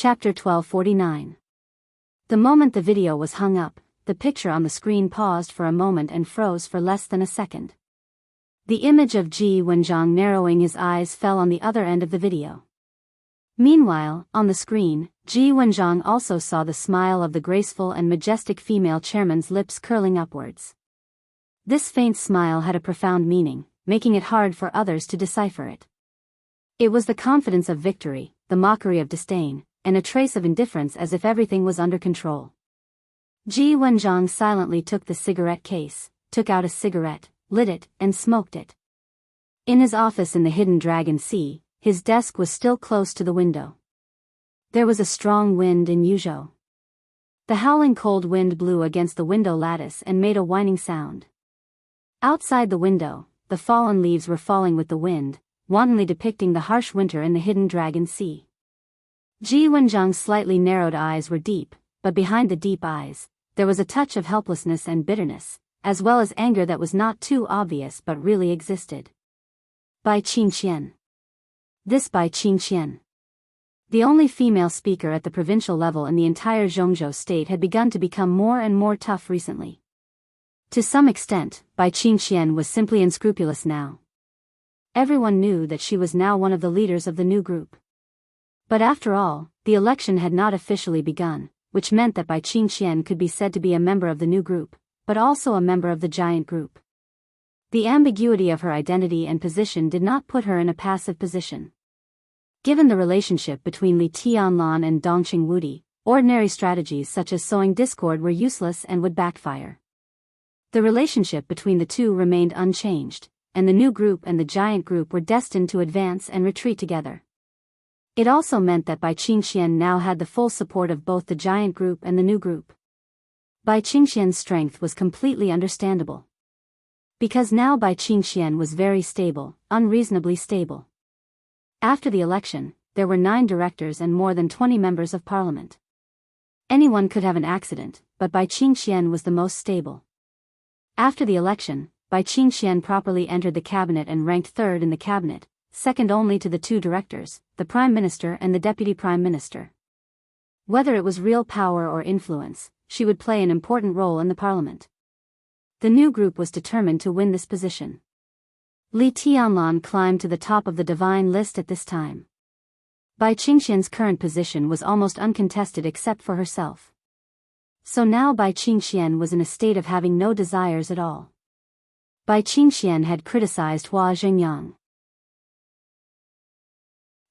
Chapter 1249. The moment the video was hung up, the picture on the screen paused for a moment and froze for less than a second. The image of Ji Wenjiang narrowing his eyes fell on the other end of the video. Meanwhile, on the screen, Ji Wenjiang also saw the smile of the graceful and majestic female chairman's lips curling upwards. This faint smile had a profound meaning, making it hard for others to decipher it. It was the confidence of victory, the mockery of disdain, and a trace of indifference as if everything was under control. Ji Wenjiang silently took the cigarette case, took out a cigarette, lit it, and smoked it. In his office in the hidden Dragon Sea, his desk was still close to the window. There was a strong wind in Yuzhou. The howling cold wind blew against the window lattice and made a whining sound. Outside the window, the fallen leaves were falling with the wind, wantonly depicting the harsh winter in the hidden Dragon Sea. Ji Wenjiang's slightly narrowed eyes were deep, but behind the deep eyes, there was a touch of helplessness and bitterness, as well as anger that was not too obvious but really existed. Bai Qingqian. This Bai Qingqian, the only female speaker at the provincial level in the entire Zhongzhou state, had begun to become more and more tough recently. To some extent, Bai Qingqian was simply unscrupulous now. Everyone knew that she was now one of the leaders of the new group. But after all, the election had not officially begun, which meant that Bai Qingqian could be said to be a member of the new group, but also a member of the giant group. The ambiguity of her identity and position did not put her in a passive position. Given the relationship between Li Tianlan and Dongqing Wudi, ordinary strategies such as sowing discord were useless and would backfire. The relationship between the two remained unchanged, and the new group and the giant group were destined to advance and retreat together. It also meant that Bai Qingqian now had the full support of both the giant group and the new group. Bai Qingqian's strength was completely understandable. Because now Bai Qingqian was very stable, unreasonably stable. After the election, there were 9 directors and more than 20 members of parliament. Anyone could have an accident, but Bai Qingqian was the most stable. After the election, Bai Qingqian properly entered the cabinet and ranked third in the cabinet, second only to the 2 directors, the Prime Minister and the Deputy Prime Minister. Whether it was real power or influence, she would play an important role in the parliament. The new group was determined to win this position. Li Tianlan climbed to the top of the divine list at this time. Bai Qingqian's current position was almost uncontested except for herself. So now Bai Qingqian was in a state of having no desires at all. Bai Qingqian had criticized Hua Zhengyang.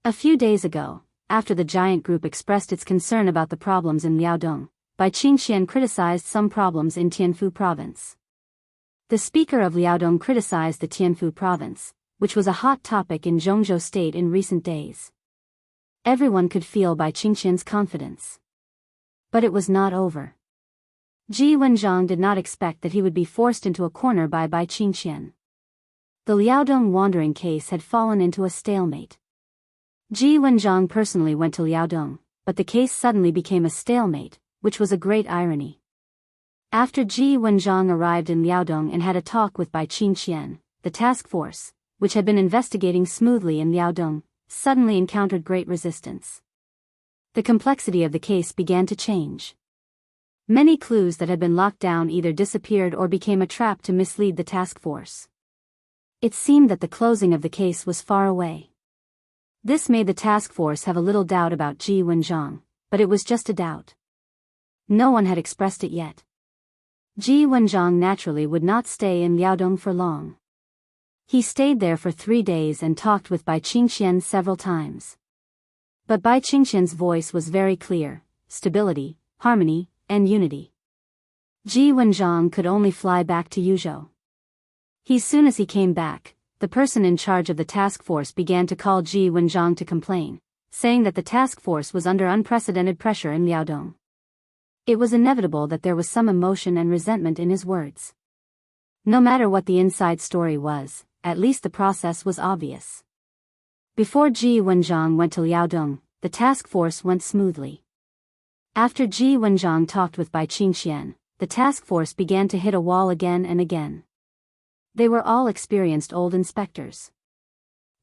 A few days ago, after the giant group expressed its concern about the problems in Liaodong, Bai Qingqian criticized some problems in Tianfu province. The speaker of Liaodong criticized the Tianfu province, which was a hot topic in Zhongzhou state in recent days. Everyone could feel Bai Qingqian's confidence. But it was not over. Ji Wenjiang did not expect that he would be forced into a corner by Bai Qingqian. The Liaodong wandering case had fallen into a stalemate. Ji Wenjiang personally went to Liaodong, but the case suddenly became a stalemate, which was a great irony. After Ji Wenjiang arrived in Liaodong and had a talk with Bai Qingqian, the task force, which had been investigating smoothly in Liaodong, suddenly encountered great resistance. The complexity of the case began to change. Many clues that had been locked down either disappeared or became a trap to mislead the task force. It seemed that the closing of the case was far away. This made the task force have a little doubt about Ji Wenjiang, but it was just a doubt. No one had expressed it yet. Ji Wenjiang naturally would not stay in Liaodong for long. He stayed there for 3 days and talked with Bai Qingqian several times. But Bai Qingqian's voice was very clear: stability, harmony, and unity. Ji Wenjiang could only fly back to Yuzhou. As soon as he came back, the person in charge of the task force began to call Ji Wenjiang to complain, saying that the task force was under unprecedented pressure in Liaodong. It was inevitable that there was some emotion and resentment in his words. No matter what the inside story was, at least the process was obvious. Before Ji Wenjiang went to Liaodong, the task force went smoothly. After Ji Wenjiang talked with Bai Qingqian, the task force began to hit a wall again and again. They were all experienced old inspectors.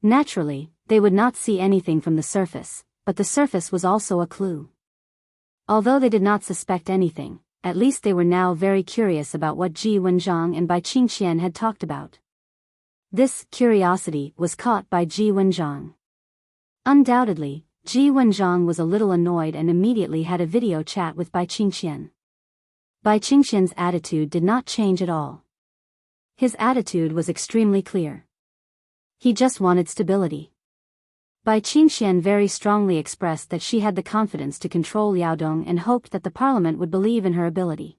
Naturally, they would not see anything from the surface, but the surface was also a clue. Although they did not suspect anything, at least they were now very curious about what Ji Wenjiang and Bai Qingxian had talked about. This curiosity was caught by Ji Wenjiang. Undoubtedly, Ji Wenjiang was a little annoyed and immediately had a video chat with Bai Qingxian. Bai Qingxian's attitude did not change at all. His attitude was extremely clear. He just wanted stability. Bai Qingxian very strongly expressed that she had the confidence to control Liaodong and hoped that the parliament would believe in her ability.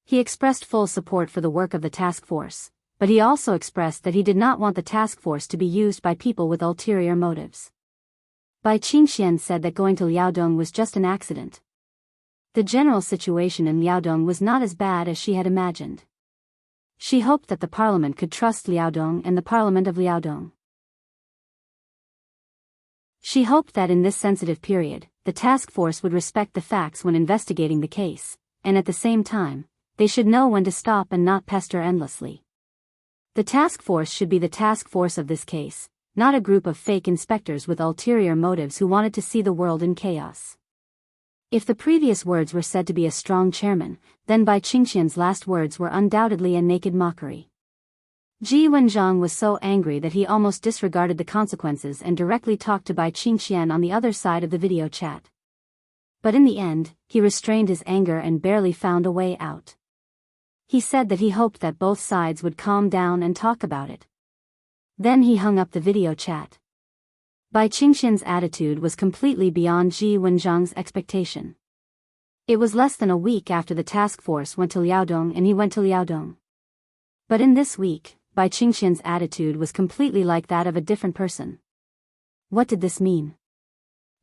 He expressed full support for the work of the task force, but he also expressed that he did not want the task force to be used by people with ulterior motives. Bai Qingxian said that going to Liaodong was just an accident. The general situation in Liaodong was not as bad as she had imagined. She hoped that the parliament could trust Liaodong and the parliament of Liaodong. She hoped that in this sensitive period, the task force would respect the facts when investigating the case, and at the same time, they should know when to stop and not pester endlessly. The task force should be the task force of this case, not a group of fake inspectors with ulterior motives who wanted to see the world in chaos. If the previous words were said to be a strong chairman, then Bai Qingxian's last words were undoubtedly a naked mockery. Ji Wenjiang was so angry that he almost disregarded the consequences and directly talked to Bai Qingxian on the other side of the video chat. But in the end, he restrained his anger and barely found a way out. He said that he hoped that both sides would calm down and talk about it. Then he hung up the video chat. Bai Qingxian's attitude was completely beyond Ji Wenjiang's expectation. It was less than a week after the task force went to Liaodong and he went to Liaodong. But in this week, Bai Qingxian's attitude was completely like that of a different person. What did this mean?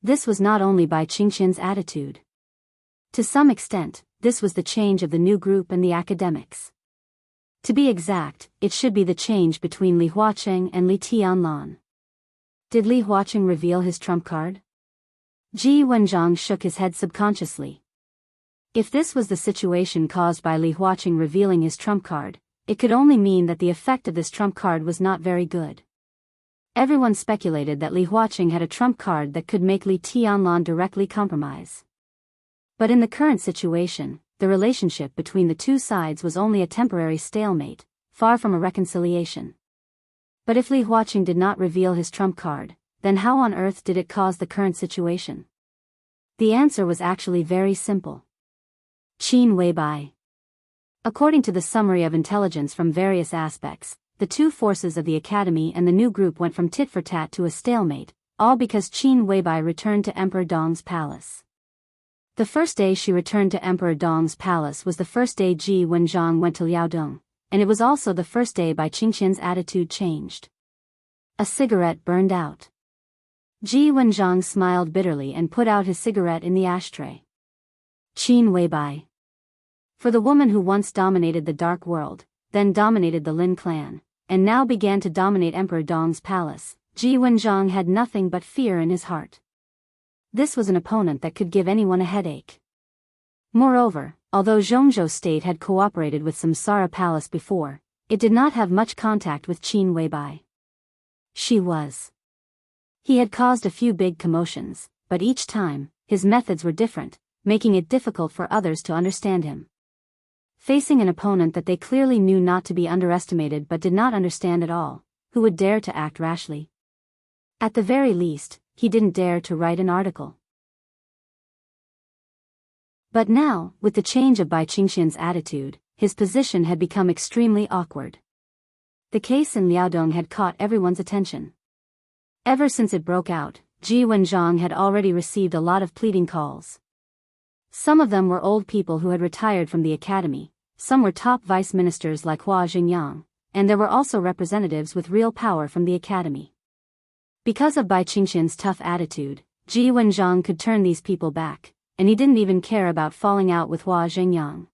This was not only Bai Qingxian's attitude. To some extent, this was the change of the new group and the academics. To be exact, it should be the change between Li Huaqing and Li Tianlan. Did Li Huaqing reveal his trump card? Ji Wenjiang shook his head subconsciously. If this was the situation caused by Li Huaqing revealing his trump card, it could only mean that the effect of this trump card was not very good. Everyone speculated that Li Huaqing had a trump card that could make Li Tianlan directly compromise. But in the current situation, the relationship between the two sides was only a temporary stalemate, far from a reconciliation. But if Li Huaqing did not reveal his trump card, then how on earth did it cause the current situation? The answer was actually very simple. Qin Weibai. According to the summary of intelligence from various aspects, the two forces of the academy and the new group went from tit for tat to a stalemate, all because Qin Weibai returned to Emperor Dong's palace. The first day she returned to Emperor Dong's palace was the first day Ji Wenjiang went to Liaodong, and it was also the first day Bai Qingxian's attitude changed. A cigarette burned out. Ji Wenjiang smiled bitterly and put out his cigarette in the ashtray. Qin Weibai. For the woman who once dominated the dark world, then dominated the Lin clan, and now began to dominate Emperor Dong's palace, Ji Wenjiang had nothing but fear in his heart. This was an opponent that could give anyone a headache. Moreover, although Zhongzhou state had cooperated with Samsara Palace before, it did not have much contact with Qin Weibai. He had caused a few big commotions, but each time, his methods were different, making it difficult for others to understand him. Facing an opponent that they clearly knew not to be underestimated but did not understand at all, who would dare to act rashly? At the very least, he didn't dare to write an article. But now, with the change of Bai Qingxian's attitude, his position had become extremely awkward. The case in Liaodong had caught everyone's attention. Ever since it broke out, Ji Wenjiang had already received a lot of pleading calls. Some of them were old people who had retired from the academy, some were top vice ministers like Hua Jingyang, and there were also representatives with real power from the academy. Because of Bai Qingxian's tough attitude, Ji Wenjiang could turn these people back, and he didn't even care about falling out with Hua Jingyang.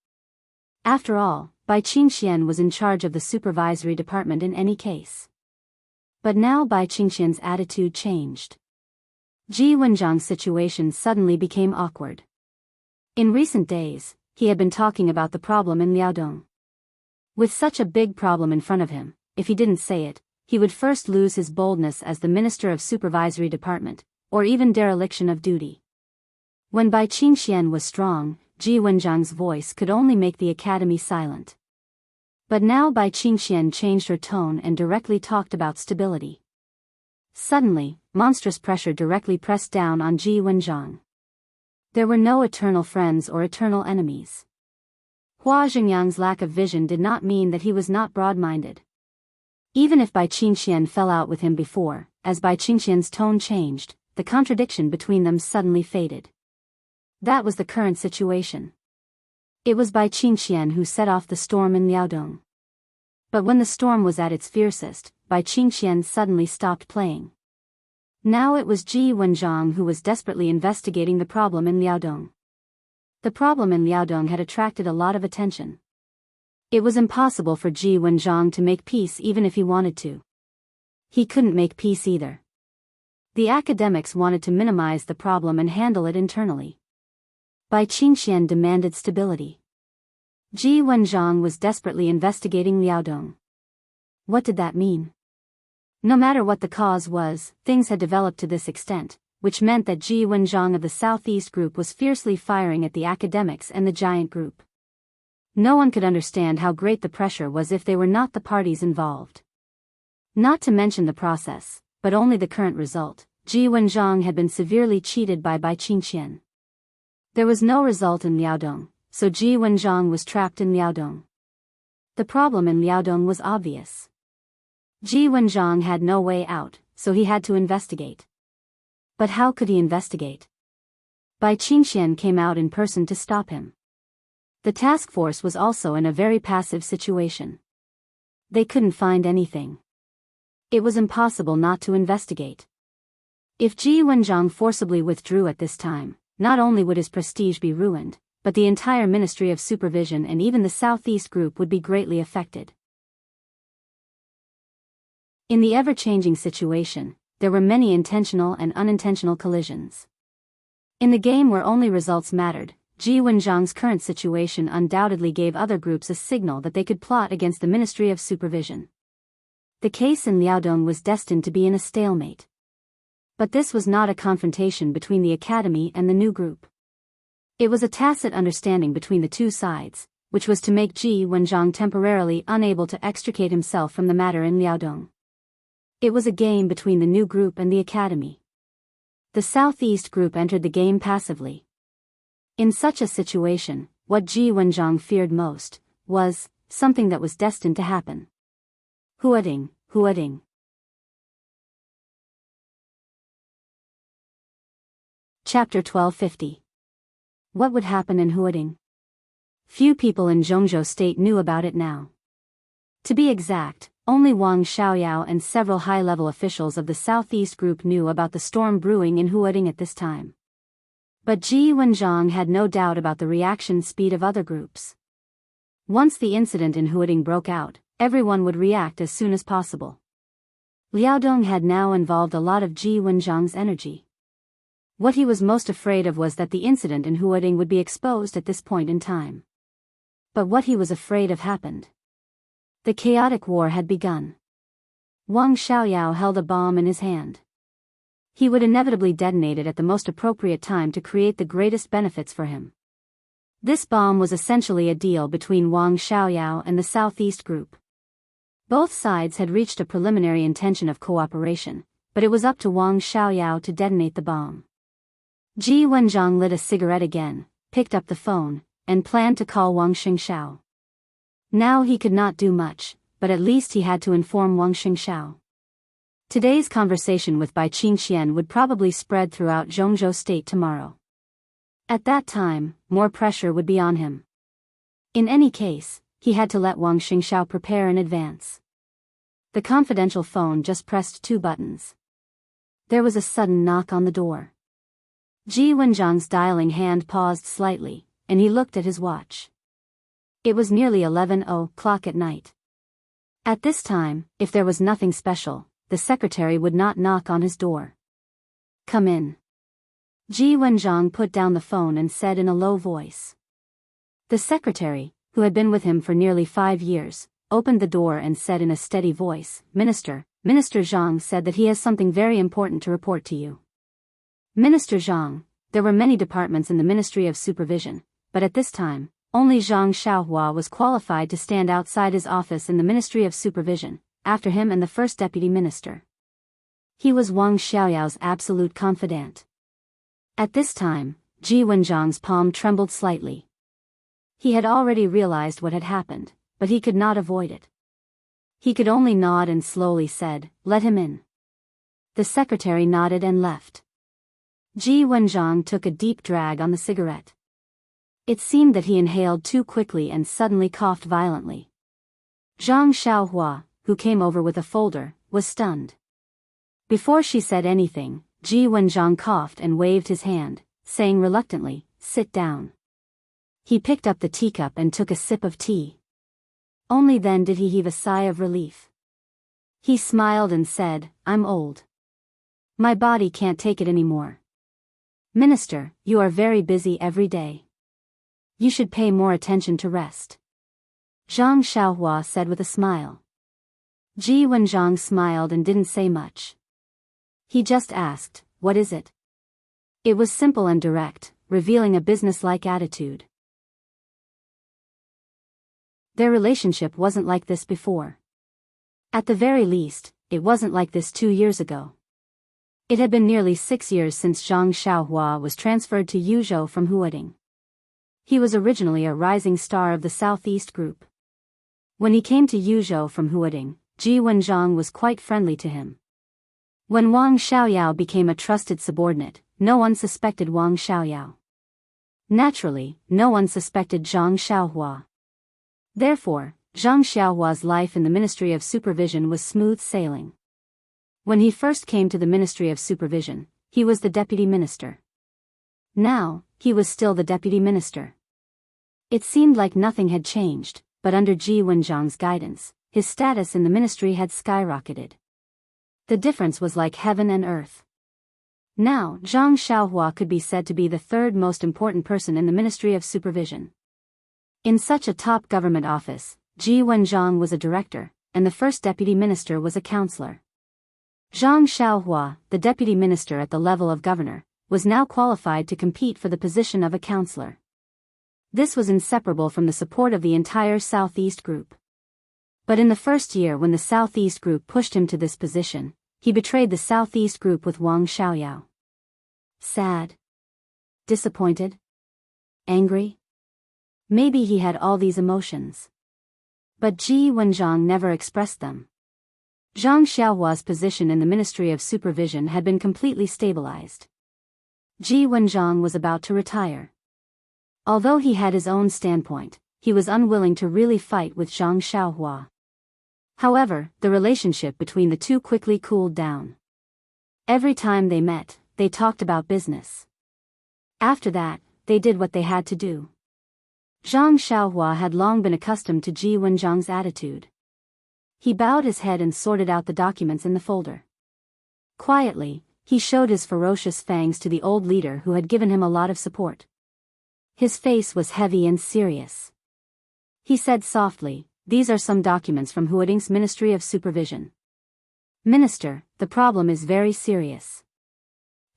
After all, Bai Qingxian was in charge of the supervisory department in any case. But now Bai Qingxian's attitude changed. Ji Wenjiang's situation suddenly became awkward. In recent days, he had been talking about the problem in Liaodong. With such a big problem in front of him, if he didn't say it, he would first lose his boldness as the Minister of Supervisory Department, or even dereliction of duty. When Bai Qingxian was strong, Ji Wenjiang's voice could only make the academy silent. But now Bai Qingxian changed her tone and directly talked about stability. Suddenly, monstrous pressure directly pressed down on Ji Wenjiang. There were no eternal friends or eternal enemies. Hua Xingyang's lack of vision did not mean that he was not broad-minded. Even if Bai Qingxian fell out with him before, as Bai Qingxian's tone changed, the contradiction between them suddenly faded. That was the current situation. It was Bai Qingxian who set off the storm in Liaodong. But when the storm was at its fiercest, Bai Qingxian suddenly stopped playing. Now it was Ji Wenjiang who was desperately investigating the problem in Liaodong. The problem in Liaodong had attracted a lot of attention. It was impossible for Ji Wenjiang to make peace even if he wanted to. He couldn't make peace either. The academics wanted to minimize the problem and handle it internally. Bai Qingxian demanded stability. Ji Wenjiang was desperately investigating Liaodong. What did that mean? No matter what the cause was, things had developed to this extent, which meant that Ji Wenjiang of the Southeast Group was fiercely firing at the academics and the giant group. No one could understand how great the pressure was if they were not the parties involved. Not to mention the process, but only the current result, Ji Wenjiang had been severely cheated by Bai Qingxian. There was no result in Liaodong, so Ji Wenjiang was trapped in Liaodong. The problem in Liaodong was obvious. Ji Wenjiang had no way out, so he had to investigate. But how could he investigate? Bai Qingxian came out in person to stop him. The task force was also in a very passive situation. They couldn't find anything. It was impossible not to investigate. If Ji Wenjiang forcibly withdrew at this time, not only would his prestige be ruined, but the entire Ministry of Supervision and even the Southeast Group would be greatly affected. In the ever-changing situation, there were many intentional and unintentional collisions. In the game where only results mattered, Ji Wenjiang's current situation undoubtedly gave other groups a signal that they could plot against the Ministry of Supervision. The case in Liaodong was destined to be in a stalemate. But this was not a confrontation between the academy and the new group. It was a tacit understanding between the two sides, which was to make Ji Wenjiang temporarily unable to extricate himself from the matter in Liaodong. It was a game between the new group and the academy. The Southeast Group entered the game passively. In such a situation, what Ji Wenjiang feared most was something that was destined to happen. Huading. Chapter 1250. What would happen in Huading? Few people in Zhongzhou State knew about it now. To be exact, only Wang Xiaoyao and several high-level officials of the Southeast Group knew about the storm brewing in Huading at this time. But Ji Wenjiang had no doubt about the reaction speed of other groups. Once the incident in Huading broke out, everyone would react as soon as possible. Liaodong had now involved a lot of Ji Wenjiang's energy. What he was most afraid of was that the incident in Huading would be exposed at this point in time. But what he was afraid of happened. The chaotic war had begun. Wang Xiaoyao held a bomb in his hand. He would inevitably detonate it at the most appropriate time to create the greatest benefits for him. This bomb was essentially a deal between Wang Xiaoyao and the Southeast Group. Both sides had reached a preliminary intention of cooperation, but it was up to Wang Xiaoyao to detonate the bomb. Ji Wenjiang lit a cigarette again, picked up the phone, and planned to call Wang Xingxiao. Now he could not do much, but at least he had to inform Wang Xingxiao. Today's conversation with Bai Qingxian would probably spread throughout Zhongzhou State tomorrow. At that time, more pressure would be on him. In any case, he had to let Wang Xingxiao prepare in advance. The confidential phone just pressed 2 buttons. There was a sudden knock on the door. Ji Wenjiang's dialing hand paused slightly, and he looked at his watch. It was nearly 11:00 at night. At this time, if there was nothing special, the secretary would not knock on his door. "Come in." Ji Wenjiang put down the phone and said in a low voice. The secretary, who had been with him for nearly 5 years, opened the door and said in a steady voice, Minister Zhang said that he has something very important to report to you." Minister Zhang. There were many departments in the Ministry of Supervision, but at this time, only Zhang Xiaohua was qualified to stand outside his office in the Ministry of Supervision, after him and the first deputy minister. He was Wang Xiaoyao's absolute confidant. At this time, Ji Wenjiang's palm trembled slightly. He had already realized what had happened, but he could not avoid it. He could only nod and slowly said, "Let him in." The secretary nodded and left. Ji Wenjiang took a deep drag on the cigarette. It seemed that he inhaled too quickly and suddenly coughed violently. Zhang Xiaohua, who came over with a folder, was stunned. Before she said anything, Ji Wenjiang coughed and waved his hand, saying reluctantly, "Sit down." He picked up the teacup and took a sip of tea. Only then did he heave a sigh of relief. He smiled and said, "I'm old. My body can't take it anymore. Minister, you are very busy every day. You should pay more attention to rest," Zhang Xiaohua said with a smile. Ji Wenjiang smiled and didn't say much. He just asked, "What is it?" It was simple and direct, revealing a business-like attitude. Their relationship wasn't like this before. At the very least, it wasn't like this 2 years ago. It had been nearly 6 years since Zhang Xiaohua was transferred to Yuzhou from Huading. He was originally a rising star of the Southeast Group. When he came to Yuzhou from Huading, Ji Wenjiang was quite friendly to him. When Wang Xiaoyao became a trusted subordinate, no one suspected Wang Xiaoyao. Naturally, no one suspected Zhang Xiaohua. Therefore, Zhang Xiaohua's life in the Ministry of Supervision was smooth sailing. When he first came to the Ministry of Supervision, he was the deputy minister. Now, he was still the deputy minister. It seemed like nothing had changed, but under Ji Wenjiang's guidance, his status in the ministry had skyrocketed. The difference was like heaven and earth. Now, Zhang Xiaohua could be said to be the third most important person in the Ministry of Supervision. In such a top government office, Ji Wenjiang was a director, and the first deputy minister was a counselor. Zhang Xiaohua, the deputy minister at the level of governor, was now qualified to compete for the position of a counselor. This was inseparable from the support of the entire Southeast Group. But in the first year when the Southeast Group pushed him to this position, he betrayed the Southeast Group with Wang Xiaoyao. Sad? Disappointed? Angry? Maybe he had all these emotions. But Ji Wenjiang never expressed them. Zhang Xiaohua's position in the Ministry of Supervision had been completely stabilized. Ji Wenjiang was about to retire. Although he had his own standpoint, he was unwilling to really fight with Zhang Xiaohua. However, the relationship between the two quickly cooled down. Every time they met, they talked about business. After that, they did what they had to do. Zhang Xiaohua had long been accustomed to Ji Wenjiang's attitude. He bowed his head and sorted out the documents in the folder. Quietly, he showed his ferocious fangs to the old leader who had given him a lot of support. His face was heavy and serious. He said softly, "These are some documents from Huading's Ministry of Supervision. Minister, the problem is very serious.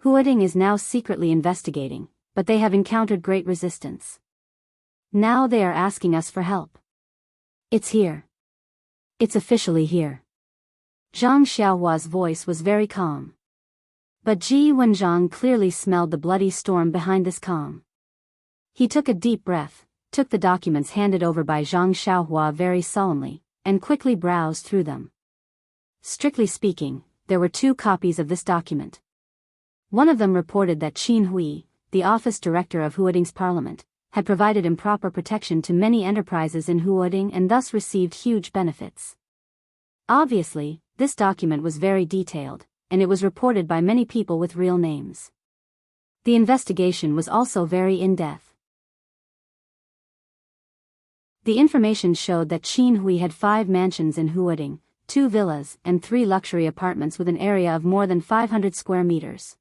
Huading is now secretly investigating, but they have encountered great resistance. Now they are asking us for help. It's here. It's officially here." Zhang Xiaohua's voice was very calm. But Ji Wenjiang clearly smelled the bloody storm behind this calm. He took a deep breath, took the documents handed over by Zhang Xiaohua very solemnly, and quickly browsed through them. Strictly speaking, there were 2 copies of this document. One of them reported that Qin Hui, the office director of Huading's parliament, had provided improper protection to many enterprises in Huading and thus received huge benefits. Obviously, this document was very detailed, and it was reported by many people with real names. The investigation was also very in-depth. The information showed that Qin Hui had 5 mansions in Huading, 2 villas, and 3 luxury apartments with an area of more than 500 square meters.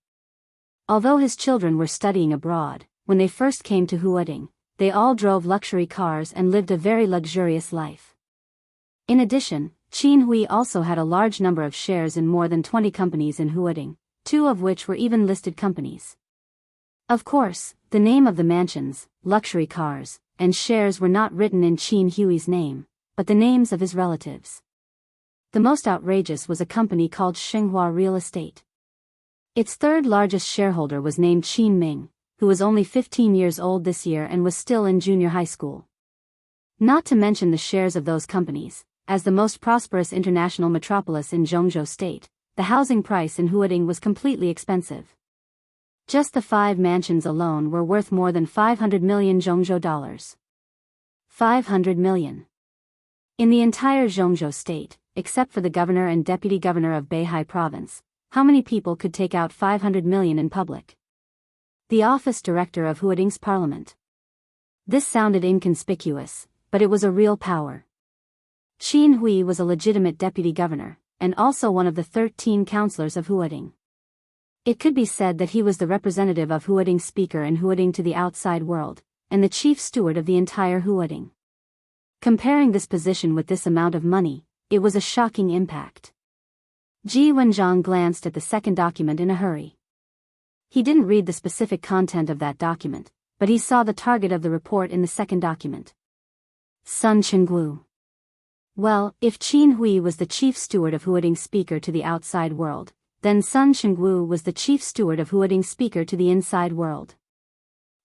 Although his children were studying abroad, when they first came to Huading, they all drove luxury cars and lived a very luxurious life. In addition, Qin Hui also had a large number of shares in more than 20 companies in Huading, two of which were even listed companies. Of course, the name of the mansions, luxury cars, and shares were not written in Qin Hui's name, but the names of his relatives. The most outrageous was a company called Xinghua Real Estate. Its third largest shareholder was named Qin Ming, who was only 15 years old this year and was still in junior high school. Not to mention the shares of those companies, as the most prosperous international metropolis in Zhongzhou State, the housing price in Huading was completely expensive. Just the 5 mansions alone were worth more than 500 million Zhongzhou dollars. 500 million. In the entire Zhongzhou State, except for the governor and deputy governor of Beihai Province, how many people could take out 500 million in public? The office director of Huading's parliament. This sounded inconspicuous, but it was a real power. Qin Hui was a legitimate deputy governor, and also one of the 13 councillors of Huading. It could be said that he was the representative of Huading's speaker in Huading to the outside world, and the chief steward of the entire Huading. Comparing this position with this amount of money, it was a shocking impact. Ji Wenjiang glanced at the second document in a hurry. He didn't read the specific content of that document, but he saw the target of the report in the second document. Sun Chenggu. Well, if Qin Hui was the chief steward of Huading's speaker to the outside world, then Sun Chenggu was the chief steward of Huading's speaker to the inside world.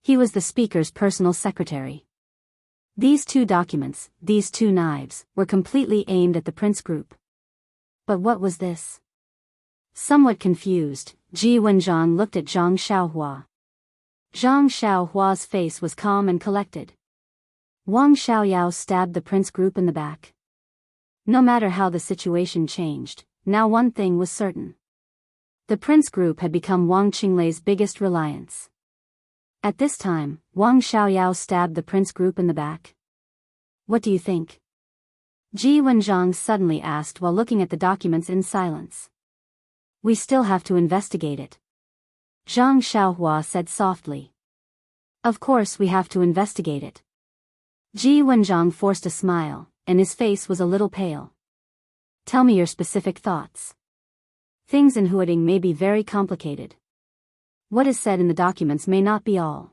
He was the speaker's personal secretary. These two documents, these two knives, were completely aimed at the Prince Group. But what was this? Somewhat confused, Ji Wenjiang looked at Zhang Xiaohua. Zhang Xiaohua's face was calm and collected. Wang Xiaoyao stabbed the Prince Group in the back. No matter how the situation changed, now one thing was certain. The Prince Group had become Wang Qinglei's biggest reliance. At this time, Wang Xiaoyao stabbed the Prince Group in the back. What do you think? Ji Wenjiang suddenly asked while looking at the documents in silence. We still have to investigate it. Zhang Xiaohua said softly. Of course we have to investigate it. Ji Wenjiang forced a smile, and his face was a little pale. Tell me your specific thoughts. Things in Huading may be very complicated. What is said in the documents may not be all.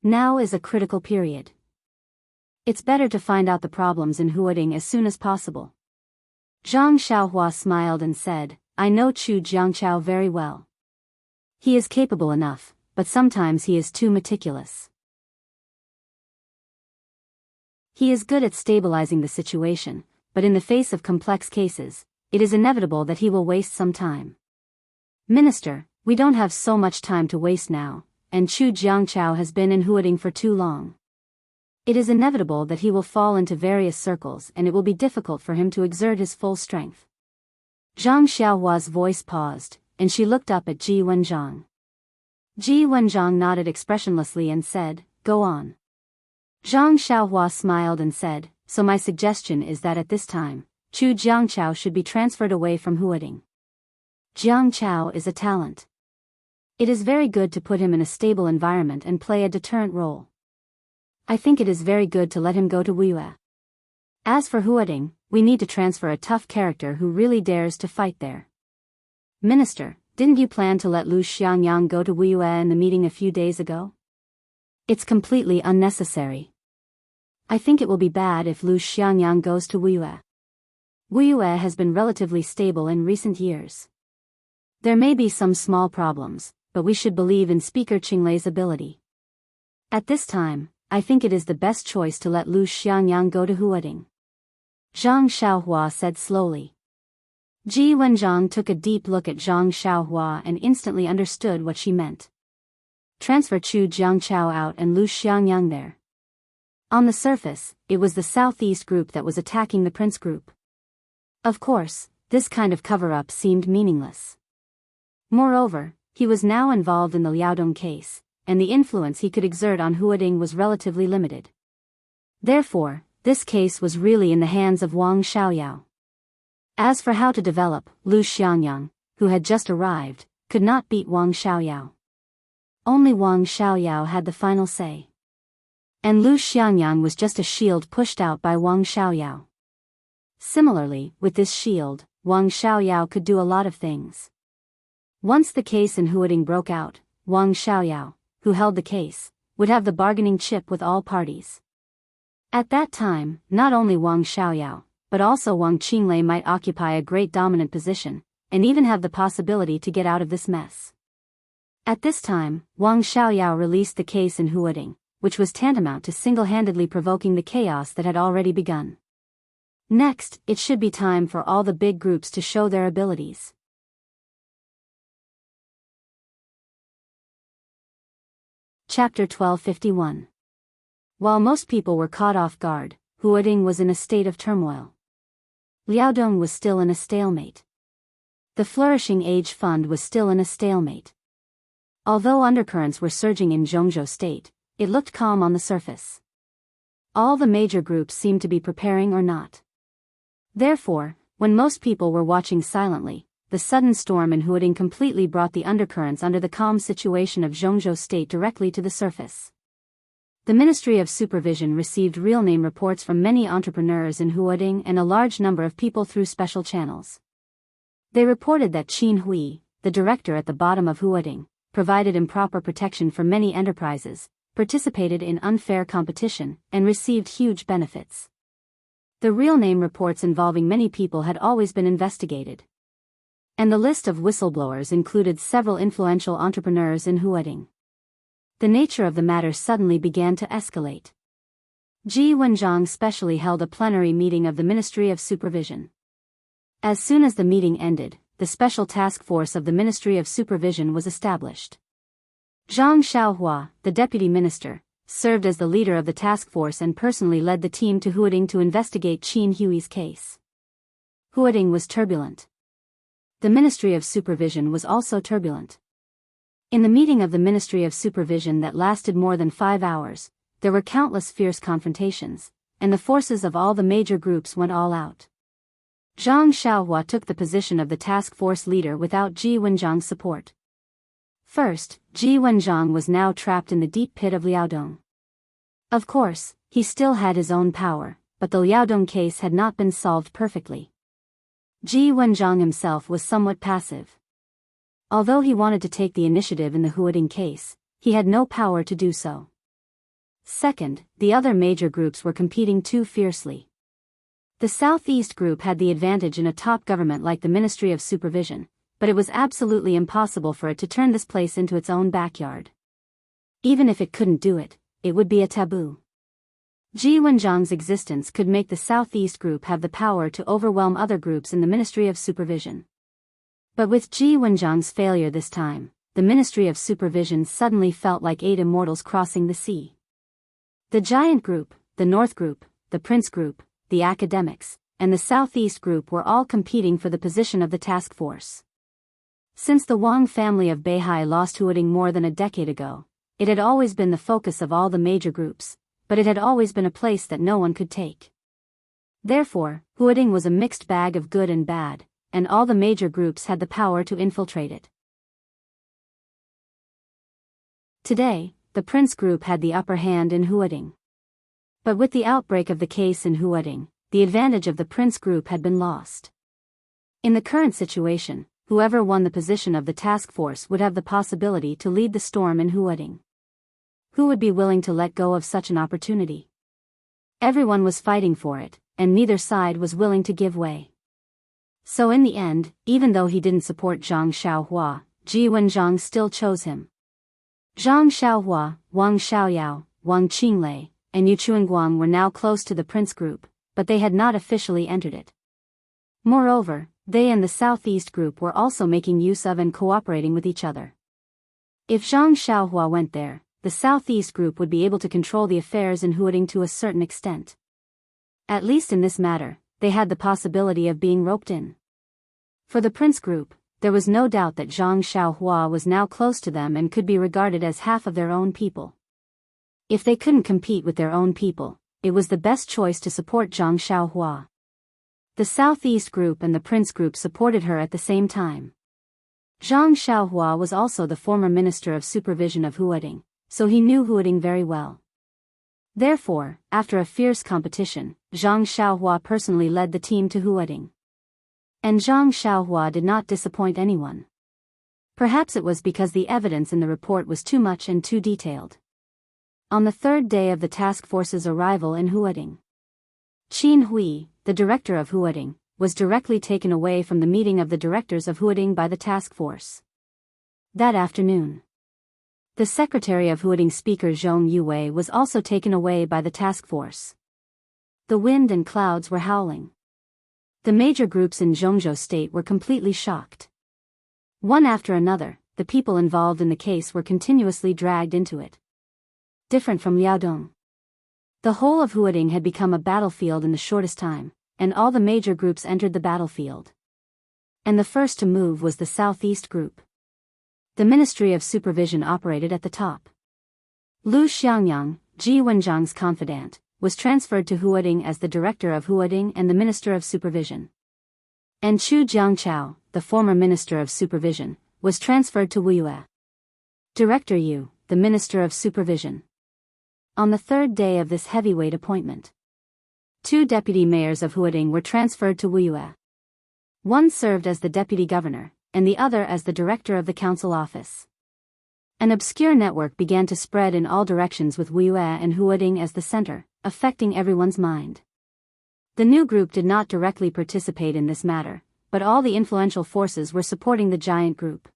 Now is a critical period. It's better to find out the problems in Huading as soon as possible. Zhang Xiaohua smiled and said, I know Chu Jiangqiao very well. He is capable enough, but sometimes he is too meticulous. He is good at stabilizing the situation, but in the face of complex cases, it is inevitable that he will waste some time. Minister, we don't have so much time to waste now, and Chu Jiangqiao has been in Huading for too long. It is inevitable that he will fall into various circles and it will be difficult for him to exert his full strength. Zhang Xiaohua's voice paused, and she looked up at Ji Wenjiang. Ji Wenjiang nodded expressionlessly and said, Go on. Zhang Xiaohua smiled and said, So my suggestion is that at this time, Chu Jiangqiao should be transferred away from Huading. Jiangqiao is a talent. It is very good to put him in a stable environment and play a deterrent role. I think it is very good to let him go to Wuyue. As for Huading, we need to transfer a tough character who really dares to fight there. Minister, didn't you plan to let Lu Xiangyang go to Wuyue in the meeting a few days ago? It's completely unnecessary. I think it will be bad if Lu Xiangyang goes to Wuyue. Wuyue has been relatively stable in recent years. There may be some small problems, but we should believe in Speaker Qinglei's ability. At this time, I think it is the best choice to let Lu Xiangyang go to Huading. Zhang Xiaohua said slowly. Ji Wenjiang took a deep look at Zhang Xiaohua and instantly understood what she meant. Transfer Chu Jiangqiao out and Lu Xiangyang there. On the surface, it was the Southeast group that was attacking the Prince group. Of course, this kind of cover-up seemed meaningless. Moreover, he was now involved in the Liaodong case, and the influence he could exert on Huading was relatively limited. Therefore, this case was really in the hands of Wang Xiaoyao. As for how to develop, Lu Xiangyang, who had just arrived, could not beat Wang Xiaoyao. Only Wang Xiaoyao had the final say. And Lu Xiangyang was just a shield pushed out by Wang Xiaoyao. Similarly, with this shield, Wang Xiaoyao could do a lot of things. Once the case in Huading broke out, Wang Xiaoyao, who held the case, would have the bargaining chip with all parties. At that time, not only Wang Xiaoyao, but also Wang Qinglei might occupy a great dominant position, and even have the possibility to get out of this mess. At this time, Wang Xiaoyao released the case in Huading, which was tantamount to single-handedly provoking the chaos that had already begun. Next, it should be time for all the big groups to show their abilities. Chapter 1251. While most people were caught off guard, Huading was in a state of turmoil. Liaodong was still in a stalemate. The Flourishing Age Fund was still in a stalemate. Although undercurrents were surging in Zhongzhou State, it looked calm on the surface. All the major groups seemed to be preparing or not. Therefore, when most people were watching silently, the sudden storm in Huading completely brought the undercurrents under the calm situation of Zhongzhou State directly to the surface. The Ministry of Supervision received real-name reports from many entrepreneurs in Huading and a large number of people through special channels. They reported that Qin Hui, the director at the bottom of Huading, provided improper protection for many enterprises, participated in unfair competition, and received huge benefits. The real-name reports involving many people had always been investigated. And the list of whistleblowers included several influential entrepreneurs in Huading. The nature of the matter suddenly began to escalate. Ji Wenjiang specially held a plenary meeting of the Ministry of Supervision. As soon as the meeting ended, the special task force of the Ministry of Supervision was established. Zhang Xiaohua, the deputy minister, served as the leader of the task force and personally led the team to Huading to investigate Qin Hui's case. Huading was turbulent. The Ministry of Supervision was also turbulent. In the meeting of the Ministry of Supervision that lasted more than 5 hours, there were countless fierce confrontations, and the forces of all the major groups went all out. Zhang Xiaohua took the position of the task force leader without Ji Wenjiang's support. First, Ji Wenjiang was now trapped in the deep pit of Liaodong. Of course, he still had his own power, but the Liaodong case had not been solved perfectly. Ji Wenjiang himself was somewhat passive. Although he wanted to take the initiative in the Huading case, he had no power to do so. Second, the other major groups were competing too fiercely. The Southeast group had the advantage in a top government like the Ministry of Supervision, but it was absolutely impossible for it to turn this place into its own backyard. Even if it couldn't do it, it would be a taboo. Ji Wenjiang's existence could make the Southeast group have the power to overwhelm other groups in the Ministry of Supervision. But with Ji Wenjiang's failure this time, the Ministry of Supervision suddenly felt like 8 immortals crossing the sea. The Giant Group, the North Group, the Prince Group, the Academics, and the Southeast Group were all competing for the position of the task force. Since the Wang family of Beihai lost Huading more than a decade ago, it had always been the focus of all the major groups, but it had always been a place that no one could take. Therefore, Huading was a mixed bag of good and bad, and all the major groups had the power to infiltrate it. Today, the Prince Group had the upper hand in Huading. But with the outbreak of the case in Huading, the advantage of the Prince Group had been lost. In the current situation, whoever won the position of the task force would have the possibility to lead the storm in Huading. Who would be willing to let go of such an opportunity? Everyone was fighting for it, and neither side was willing to give way. So in the end, even though he didn't support Zhang Xiaohua, Ji Wenjiang still chose him. Zhang Xiaohua, Wang Xiaoyao, Wang Qinglei, and Yu Chuanguang were now close to the Prince Group, but they had not officially entered it. Moreover, they and the Southeast Group were also making use of and cooperating with each other. If Zhang Xiaohua went there, the Southeast Group would be able to control the affairs in Huading to a certain extent. At least in this matter, they had the possibility of being roped in. For the Prince Group, there was no doubt that Zhang Xiaohua was now close to them and could be regarded as half of their own people. If they couldn't compete with their own people, it was the best choice to support Zhang Xiaohua. The Southeast Group and the Prince Group supported her at the same time. Zhang Xiaohua was also the former Minister of Supervision of Huading, so he knew Huading very well. Therefore, after a fierce competition, Zhang Xiaohua personally led the team to Huading. And Zhang Xiaohua did not disappoint anyone. Perhaps it was because the evidence in the report was too much and too detailed. On the third day of the task force's arrival in Huading, Qin Hui, the director of Huading, was directly taken away from the meeting of the directors of Huading by the task force. That afternoon, the secretary of Huading speaker Zhong Yue was also taken away by the task force. The wind and clouds were howling. The major groups in Zhongzhou state were completely shocked. One after another, the people involved in the case were continuously dragged into it. Different from Liaodong, the whole of Huading had become a battlefield in the shortest time, and all the major groups entered the battlefield. And the first to move was the Southeast Group. The Ministry of Supervision operated at the top. Lu Xiangyang, Ji Wenjiang's confidant, was transferred to Huading as the director of Huading and the Minister of Supervision. And Chu Jiangchao, the former Minister of Supervision, was transferred to Wuyue. Director Yu, the Minister of Supervision. On the third day of this heavyweight appointment, 2 deputy mayors of Huading were transferred to Wuyue. One served as the deputy governor, and the other as the director of the council office. An obscure network began to spread in all directions with Wuyue and Huading as the center, affecting everyone's mind. The new group did not directly participate in this matter, but all the influential forces were supporting the giant group.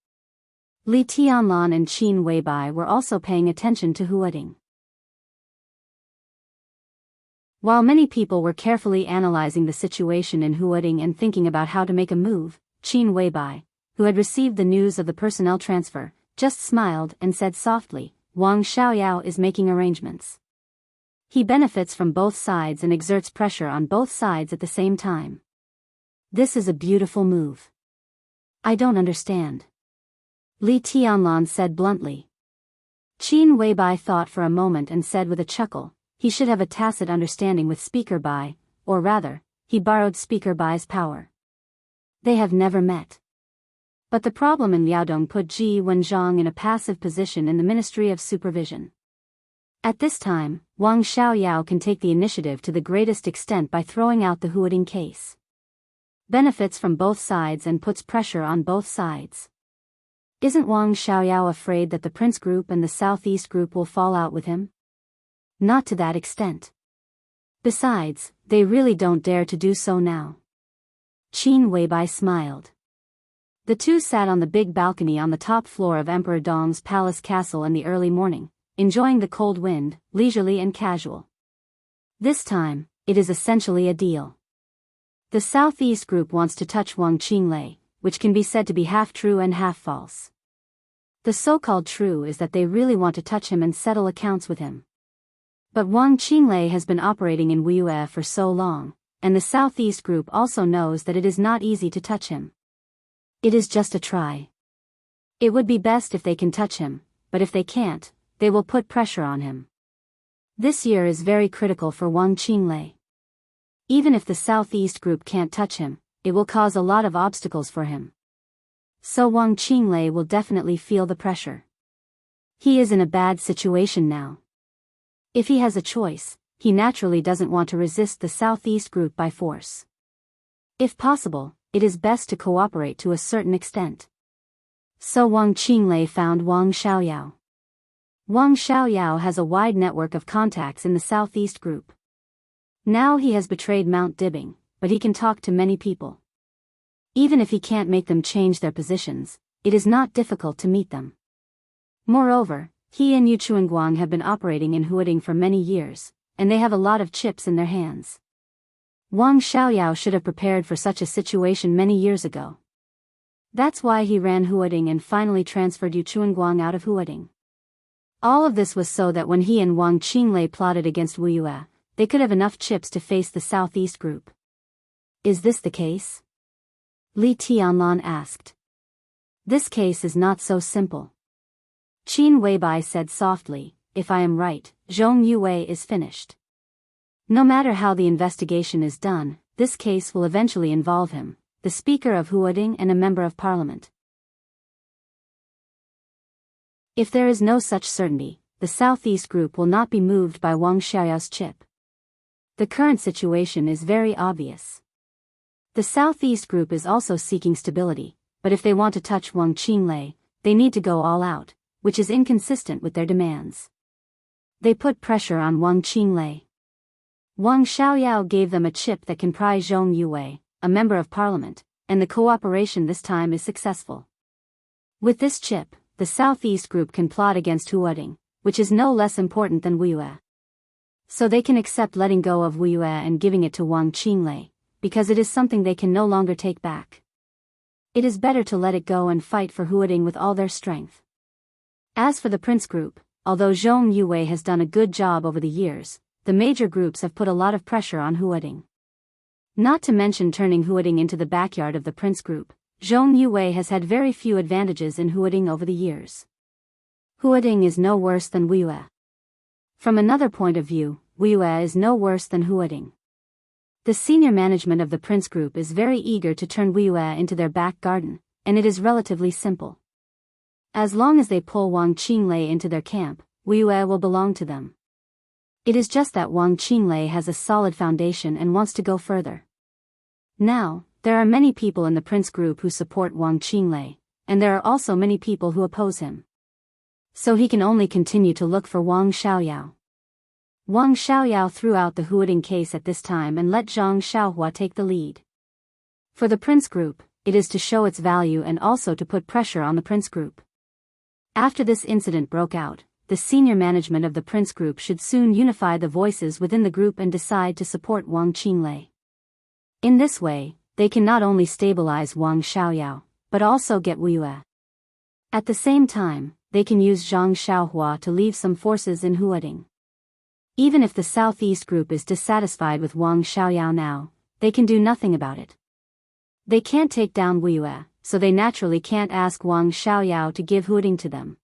Li Tianlan and Qin Weibai were also paying attention to Huading. While many people were carefully analyzing the situation in Huading and thinking about how to make a move, Qin Weibai, who had received the news of the personnel transfer, just smiled and said softly, "Wang Xiaoyao is making arrangements. He benefits from both sides and exerts pressure on both sides at the same time. This is a beautiful move." "I don't understand," Li Tianlan said bluntly. Qin Weibai thought for a moment and said with a chuckle, "He should have a tacit understanding with Speaker Bai, or rather, he borrowed Speaker Bai's power. They have never met." But the problem in Liaodong put Ji Wenjiang in a passive position in the Ministry of Supervision. At this time, Wang Xiaoyao can take the initiative to the greatest extent by throwing out the Huading case. Benefits from both sides and puts pressure on both sides. Isn't Wang Xiaoyao afraid that the Prince Group and the Southeast Group will fall out with him? Not to that extent. Besides, they really don't dare to do so now. Qin Weibai smiled. The two sat on the big balcony on the top floor of Emperor Dong's palace castle in the early morning, enjoying the cold wind, leisurely and casual. This time, it is essentially a deal. The Southeast Group wants to touch Wang Qinglei, which can be said to be half true and half false. The so-called true is that they really want to touch him and settle accounts with him. But Wang Qinglei has been operating in Wuyue for so long, and the Southeast Group also knows that it is not easy to touch him. It is just a try. It would be best if they can touch him, but if they can't, they will put pressure on him. This year is very critical for Wang Qinglei. Even if the Southeast Group can't touch him, it will cause a lot of obstacles for him. So Wang Qinglei will definitely feel the pressure. He is in a bad situation now. If he has a choice, he naturally doesn't want to resist the Southeast Group by force. If possible, it is best to cooperate to a certain extent. So Wang Qinglei found Wang Xiaoyao. Wang Xiaoyao has a wide network of contacts in the Southeast Group. Now he has betrayed Mount Dibbing, but he can talk to many people. Even if he can't make them change their positions, it is not difficult to meet them. Moreover, he and Yu Chuanguang have been operating in Huading for many years, and they have a lot of chips in their hands. Wang Xiaoyao should have prepared for such a situation many years ago. That's why he ran Huading and finally transferred Yu Chuanguang out of Huading. All of this was so that when he and Wang Qinglei plotted against Wuyue, they could have enough chips to face the Southeast Group. Is this the case? Li Tianlan asked. This case is not so simple. Qin Weibai said softly, "If I am right, Zhong Yue is finished. No matter how the investigation is done, this case will eventually involve him, the Speaker of Huading and a Member of Parliament. If there is no such certainty, the Southeast Group will not be moved by Wang Xiaoyao's chip. The current situation is very obvious. The Southeast Group is also seeking stability, but if they want to touch Wang Qinglei, they need to go all out, which is inconsistent with their demands. They put pressure on Wang Qinglei. Wang Xiaoyao gave them a chip that can pry Zhong Yue, a member of parliament, and the cooperation this time is successful. With this chip, the Southeast group can plot against Huading, which is no less important than Wuyue. So they can accept letting go of Wuyue and giving it to Wang Qinglei, because it is something they can no longer take back. It is better to let it go and fight for Huading with all their strength. As for the Prince group, although Zhong Yue has done a good job over the years, the major groups have put a lot of pressure on Huading. Not to mention turning Huading into the backyard of the Prince group, Zhong Yue has had very few advantages in Huading over the years. Huading is no worse than Wuyue. From another point of view, Wuyue is no worse than Huading. The senior management of the Prince group is very eager to turn Wuyue into their back garden, and it is relatively simple. As long as they pull Wang Qinglei into their camp, Wuyue will belong to them. It is just that Wang Qinglei has a solid foundation and wants to go further. Now, there are many people in the Prince group who support Wang Qinglei, and there are also many people who oppose him. So he can only continue to look for Wang Xiaoyao. Wang Xiaoyao threw out the Huading case at this time and let Zhang Xiaohua take the lead. For the Prince group, it is to show its value and also to put pressure on the Prince group. After this incident broke out, the senior management of the Prince group should soon unify the voices within the group and decide to support Wang Qinglei. In this way, they can not only stabilize Wang Xiaoyao, but also get Wuyue. At the same time, they can use Zhang Xiaohua to leave some forces in Huading. Even if the Southeast group is dissatisfied with Wang Xiaoyao now, they can do nothing about it. They can't take down Wuyue, so they naturally can't ask Wang Xiaoyao to give Huading to them.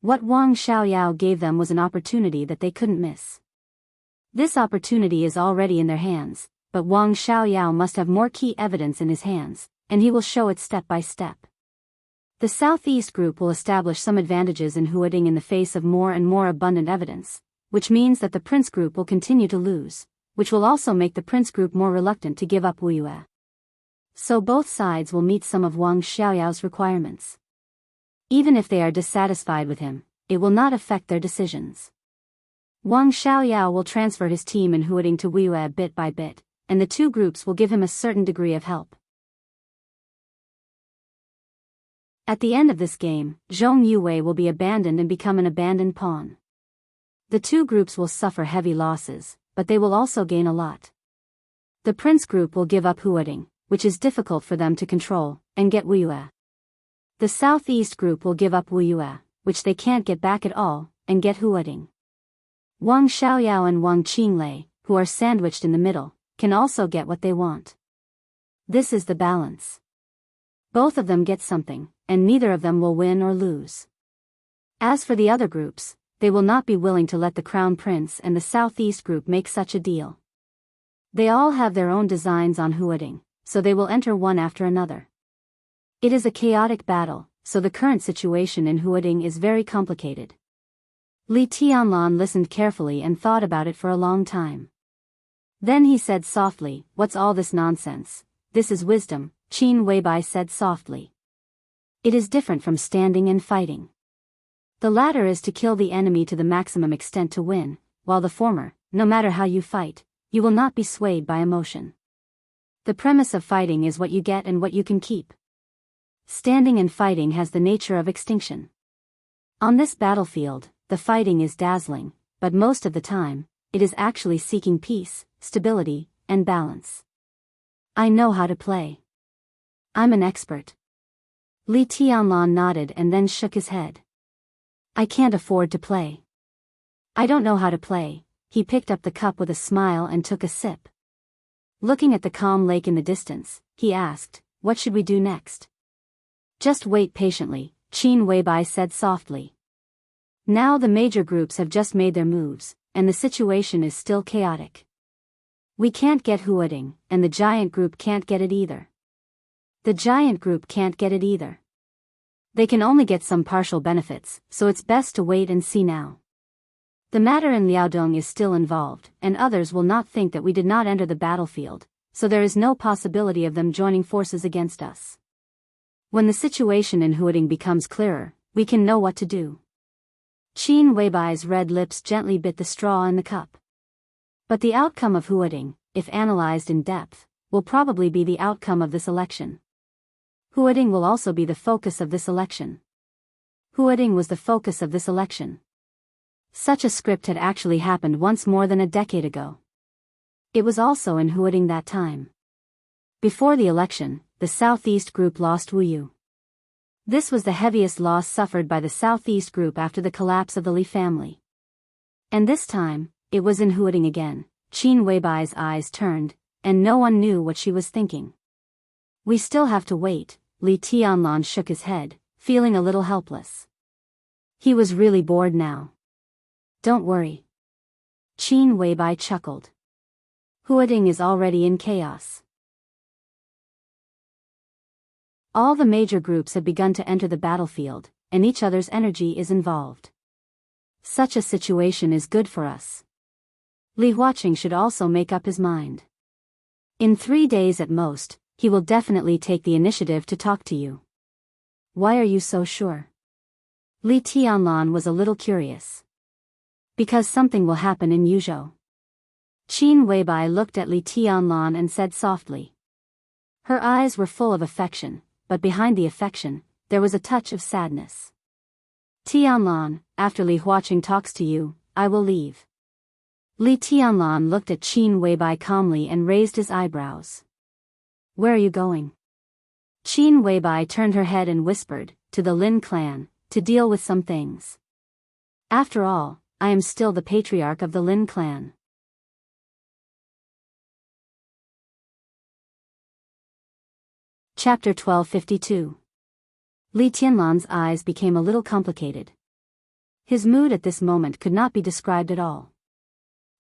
What Wang Xiaoyao gave them was an opportunity that they couldn't miss. This opportunity is already in their hands, but Wang Xiaoyao must have more key evidence in his hands, and he will show it step by step. The Southeast group will establish some advantages in Huading in the face of more and more abundant evidence, which means that the Prince group will continue to lose, which will also make the Prince group more reluctant to give up Wuyue. So both sides will meet some of Wang Xiaoyao's requirements. Even if they are dissatisfied with him, it will not affect their decisions. Wang Xiaoyao will transfer his team in Huading to Wuyue bit by bit, and the two groups will give him a certain degree of help. At the end of this game, Zhong Yue will be abandoned and become an abandoned pawn. The two groups will suffer heavy losses, but they will also gain a lot. The Prince group will give up Huading, which is difficult for them to control, and get Wuyue. The Southeast group will give up Wuyue, which they can't get back at all, and get Huading. Wang Xiaoyao and Wang Qinglei, who are sandwiched in the middle, can also get what they want. This is the balance. Both of them get something, and neither of them will win or lose. As for the other groups, they will not be willing to let the Crown Prince and the Southeast group make such a deal. They all have their own designs on Huading, so they will enter one after another. It is a chaotic battle, so the current situation in Huading is very complicated. Li Tianlan listened carefully and thought about it for a long time. Then he said softly, "What's all this nonsense? This is wisdom," Qin Weibai said softly. It is different from standing and fighting. The latter is to kill the enemy to the maximum extent to win, while the former, no matter how you fight, you will not be swayed by emotion. The premise of fighting is what you get and what you can keep. Standing and fighting has the nature of extinction. On this battlefield, the fighting is dazzling, but most of the time, it is actually seeking peace, stability, and balance. I know how to play. I'm an expert. Li Tianlan nodded and then shook his head. I can't afford to play. I don't know how to play. He picked up the cup with a smile and took a sip. Looking at the calm lake in the distance, he asked, "What should we do next?" "Just wait patiently," Qin Weibai said softly. Now the major groups have just made their moves, and the situation is still chaotic. We can't get Huading, and the giant group can't get it either. The giant group can't get it either. They can only get some partial benefits, so it's best to wait and see now. The matter in Liaodong is still involved, and others will not think that we did not enter the battlefield, so there is no possibility of them joining forces against us. When the situation in Huading becomes clearer, we can know what to do. Qin Weibai's red lips gently bit the straw in the cup. But the outcome of Huading, if analyzed in depth, will probably be the outcome of this election. Huading will also be the focus of this election. Huading was the focus of this election. Such a script had actually happened once more than a decade ago. It was also in Huading that time. Before the election, the Southeast Group lost Wuyu. This was the heaviest loss suffered by the Southeast Group after the collapse of the Li family. And this time, it was in Huading again. Qin Weibai's eyes turned, and no one knew what she was thinking. We still have to wait. Li Tianlan shook his head, feeling a little helpless. He was really bored now. Don't worry. Qin Weibai chuckled. Huading is already in chaos. All the major groups have begun to enter the battlefield, and each other's energy is involved. Such a situation is good for us. Li Huaqing should also make up his mind. In 3 days at most, he will definitely take the initiative to talk to you. Why are you so sure? Li Tianlan was a little curious. Because something will happen in Yuzhou. Qin Weibai looked at Li Tianlan and said softly. Her eyes were full of affection, but behind the affection, there was a touch of sadness. Tianlan, after Li Huaqing talks to you, I will leave. Li Tianlan looked at Qin Weibai calmly and raised his eyebrows. Where are you going? Qin Weibai turned her head and whispered, to the Lin clan, to deal with some things. After all, I am still the patriarch of the Lin clan. Chapter 1252. Li Tianlan's eyes became a little complicated. His mood at this moment could not be described at all.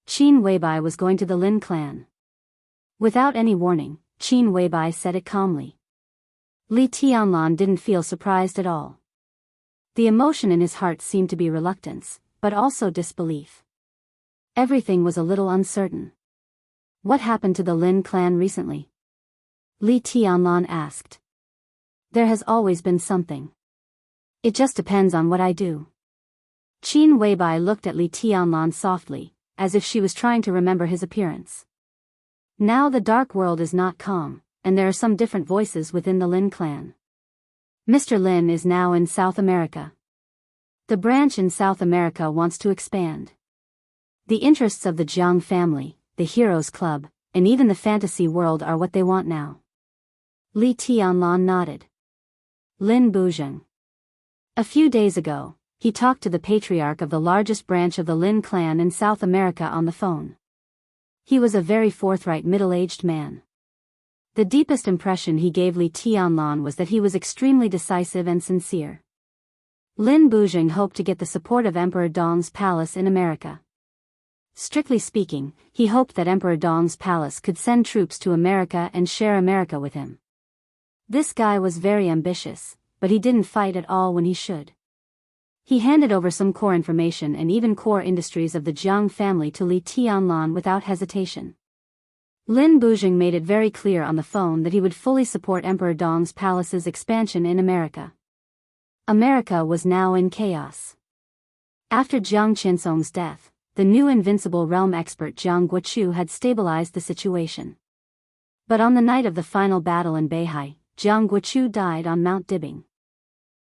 Qin Weibai was going to the Lin clan. Without any warning, Qin Weibai said it calmly. Li Tianlan didn't feel surprised at all. The emotion in his heart seemed to be reluctance, but also disbelief. Everything was a little uncertain. What happened to the Lin clan recently? Li Tianlan asked. There has always been something. It just depends on what I do. Qin Weibai looked at Li Tianlan softly, as if she was trying to remember his appearance. Now the dark world is not calm, and there are some different voices within the Lin clan. Mr. Lin is now in South America. The branch in South America wants to expand. The interests of the Jiang family, the Heroes Club, and even the fantasy world are what they want now. Li Tianlan nodded. Lin Buzheng. A few days ago, he talked to the patriarch of the largest branch of the Lin clan in South America on the phone. He was a very forthright middle-aged man. The deepest impression he gave Li Tianlan was that he was extremely decisive and sincere. Lin Buzheng hoped to get the support of Emperor Dong's palace in America. Strictly speaking, he hoped that Emperor Dong's palace could send troops to America and share America with him. This guy was very ambitious, but he didn't fight at all when he should. He handed over some core information and even core industries of the Jiang family to Li Tianlan without hesitation. Lin Buzheng made it very clear on the phone that he would fully support Emperor Dong's palace's expansion in America. America was now in chaos. After Jiang Qinsong's death, the new invincible realm expert Jiang Guochu had stabilized the situation. But on the night of the final battle in Beihai, Jiang Guochu died on Mount Dibing.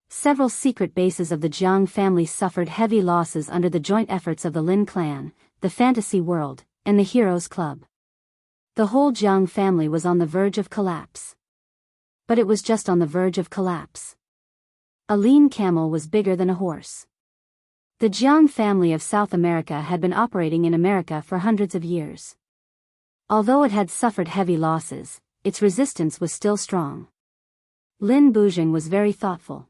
Several secret bases of the Jiang family suffered heavy losses under the joint efforts of the Lin clan, the fantasy world, and the Heroes Club. The whole Jiang family was on the verge of collapse. But it was just on the verge of collapse. A lean camel was bigger than a horse. The Jiang family of South America had been operating in America for hundreds of years. Although it had suffered heavy losses, its resistance was still strong. Lin Buzheng was very thoughtful.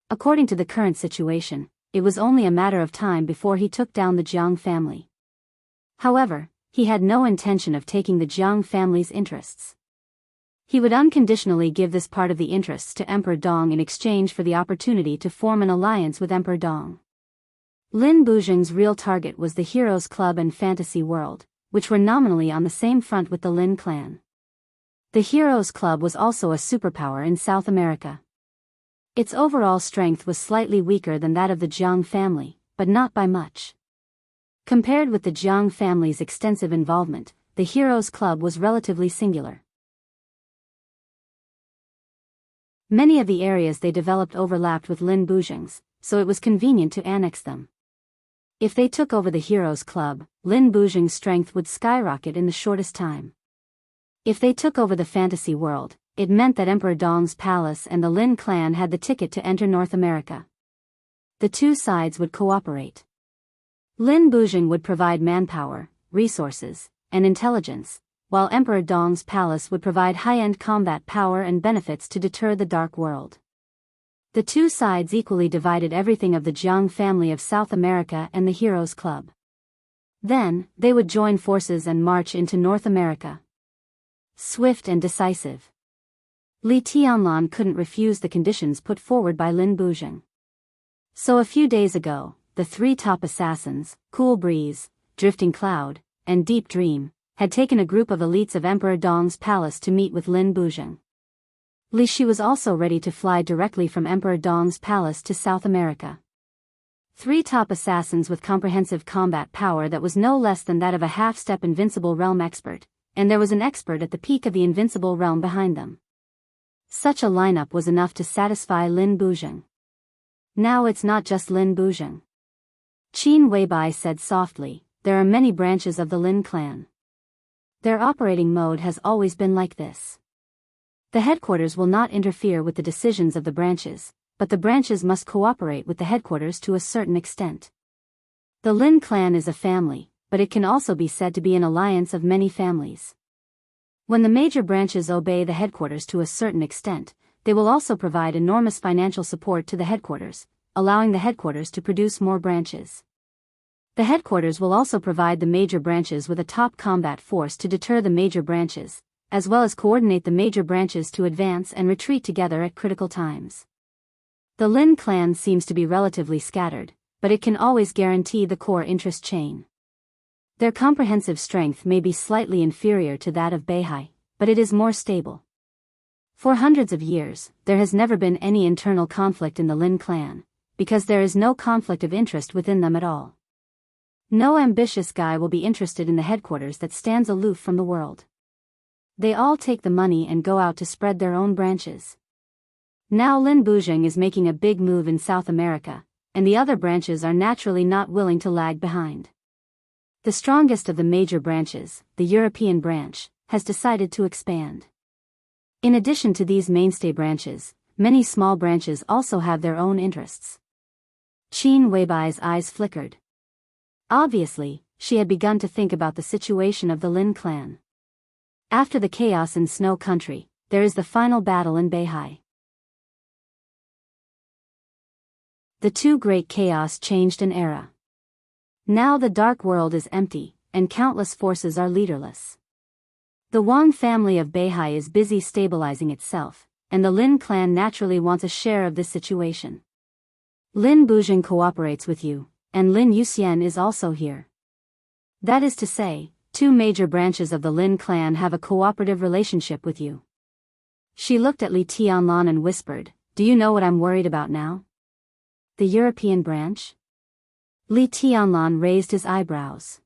According to the current situation, it was only a matter of time before he took down the Jiang family. However, he had no intention of taking the Jiang family's interests. He would unconditionally give this part of the interests to Emperor Dong in exchange for the opportunity to form an alliance with Emperor Dong. Lin Buzheng's real target was the Heroes Club and Fantasy World, which were nominally on the same front with the Lin clan. The Heroes Club was also a superpower in South America. Its overall strength was slightly weaker than that of the Jiang family, but not by much. Compared with the Jiang family's extensive involvement, the Heroes Club was relatively singular. Many of the areas they developed overlapped with Lin Buzheng's, so it was convenient to annex them. If they took over the Heroes Club, Lin Buzheng's strength would skyrocket in the shortest time. If they took over the fantasy world, it meant that Emperor Dong's palace and the Lin clan had the ticket to enter North America. The two sides would cooperate. Lin Buzheng would provide manpower, resources, and intelligence, while Emperor Dong's palace would provide high-end combat power and benefits to deter the Dark World. The two sides equally divided everything of the Jiang family of South America and the Heroes Club. Then, they would join forces and march into North America. Swift and decisive. Li Tianlan couldn't refuse the conditions put forward by Lin Buzheng. So a few days ago, the three top assassins, Cool Breeze, Drifting Cloud, and Deep Dream, had taken a group of elites of Emperor Dong's palace to meet with Lin Buzheng. Li Shi was also ready to fly directly from Emperor Dong's palace to South America. Three top assassins with comprehensive combat power that was no less than that of a half-step invincible realm expert, and there was an expert at the peak of the invincible realm behind them. Such a lineup was enough to satisfy Lin Buzheng. Now it's not just Lin Buzheng. Qin Weibai said softly, there are many branches of the Lin clan. Their operating mode has always been like this. The headquarters will not interfere with the decisions of the branches, but the branches must cooperate with the headquarters to a certain extent. The Lin clan is a family, but it can also be said to be an alliance of many families. When the major branches obey the headquarters to a certain extent, they will also provide enormous financial support to the headquarters, allowing the headquarters to produce more branches. The headquarters will also provide the major branches with a top combat force to deter the major branches, as well as coordinate the major branches to advance and retreat together at critical times. The Lin clan seems to be relatively scattered, but it can always guarantee the core interest chain. Their comprehensive strength may be slightly inferior to that of Beihai, but it is more stable. For hundreds of years, there has never been any internal conflict in the Lin clan, because there is no conflict of interest within them at all. No ambitious guy will be interested in the headquarters that stands aloof from the world. They all take the money and go out to spread their own branches. Now Lin Buzheng is making a big move in South America, and the other branches are naturally not willing to lag behind. The strongest of the major branches, the European branch, has decided to expand. In addition to these mainstay branches, many small branches also have their own interests. Qin Weibai's eyes flickered. Obviously, she had begun to think about the situation of the Lin clan. After the chaos in Snow Country, there is the final battle in Beihai. The two great chaos changed an era. Now the Dark World is empty, and countless forces are leaderless. The Wang family of Beihai is busy stabilizing itself, and the Lin clan naturally wants a share of this situation. Lin Buzheng cooperates with you, and Lin Yuxian is also here. That is to say, two major branches of the Lin clan have a cooperative relationship with you. She looked at Li Tianlan and whispered, do you know what I'm worried about now? The European branch? Li Tianlan raised his eyebrows.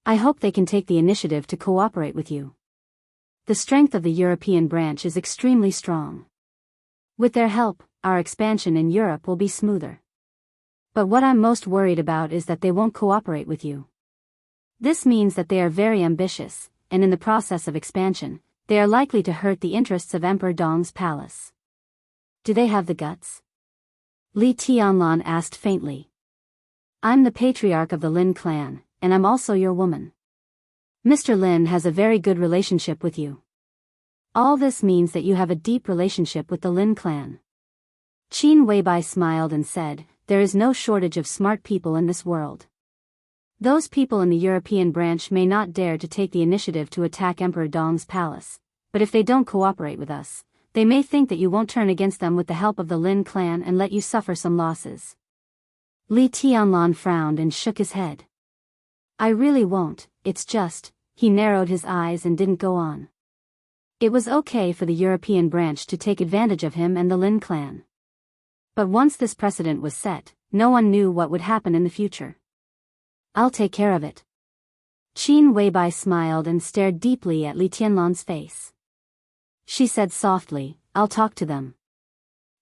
I hope they can take the initiative to cooperate with you. The strength of the European branch is extremely strong. With their help, our expansion in Europe will be smoother. But what I'm most worried about is that they won't cooperate with you. This means that they are very ambitious, and in the process of expansion, they are likely to hurt the interests of Emperor Dong's palace. Do they have the guts? Li Tianlan asked faintly. I'm the patriarch of the Lin clan, and I'm also your woman. Mr. Lin has a very good relationship with you. All this means that you have a deep relationship with the Lin clan. Qin Weibai smiled and said, there is no shortage of smart people in this world. Those people in the European branch may not dare to take the initiative to attack Emperor Dong's palace, but if they don't cooperate with us, they may think that you won't turn against them with the help of the Lin clan and let you suffer some losses. Li Tianlan frowned and shook his head. I really won't, it's just, he narrowed his eyes and didn't go on. It was okay for the European branch to take advantage of him and the Lin clan. But once this precedent was set, no one knew what would happen in the future. I'll take care of it. Qin Weibai smiled and stared deeply at Li Tianlan's face. She said softly, I'll talk to them.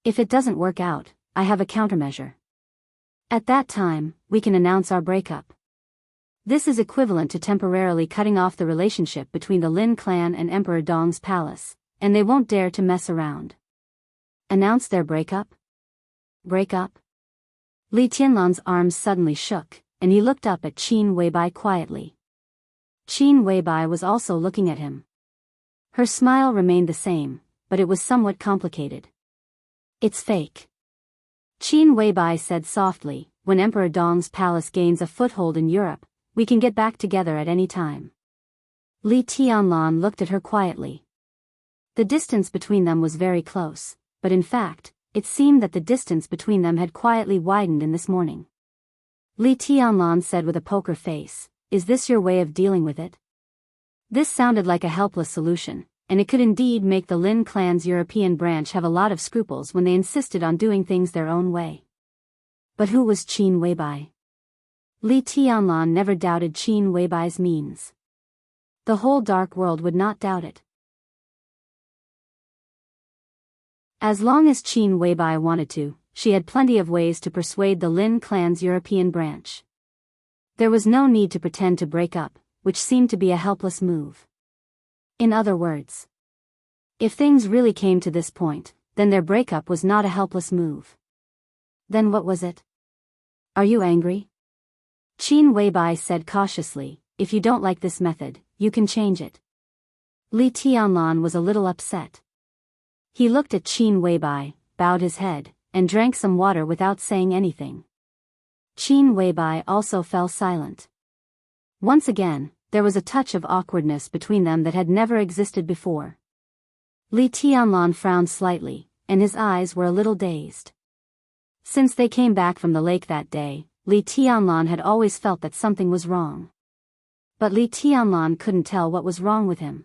If it doesn't work out, I have a countermeasure. At that time, we can announce our breakup. This is equivalent to temporarily cutting off the relationship between the Lin clan and Emperor Dong's palace, and they won't dare to mess around. Announce their breakup? Breakup? Li Tianlan's arms suddenly shook, and he looked up at Qin Weibai quietly. Qin Weibai was also looking at him. Her smile remained the same, but it was somewhat complicated. It's fake. Qin Weibai said softly, when Emperor Dong's palace gains a foothold in Europe, we can get back together at any time. Li Tianlan looked at her quietly. The distance between them was very close, but in fact, it seemed that the distance between them had quietly widened in this morning. Li Tianlan said with a poker face, is this your way of dealing with it? This sounded like a helpless solution, and it could indeed make the Lin clan's European branch have a lot of scruples when they insisted on doing things their own way. But who was Qin Weibai? Li Tianlan never doubted Qin Weibai's means. The whole dark world would not doubt it. As long as Qin Weibai wanted to, she had plenty of ways to persuade the Lin clan's European branch. There was no need to pretend to break up, which seemed to be a helpless move. In other words, if things really came to this point, then their breakup was not a helpless move. Then what was it? Are you angry? Qin Weibai said cautiously, if you don't like this method, you can change it. Li Tianlan was a little upset. He looked at Qin Weibai, bowed his head, and drank some water without saying anything. Qin Weibai also fell silent. Once again, there was a touch of awkwardness between them that had never existed before. Li Tianlan frowned slightly, and his eyes were a little dazed. Since they came back from the lake that day, Li Tianlan had always felt that something was wrong. But Li Tianlan couldn't tell what was wrong with him.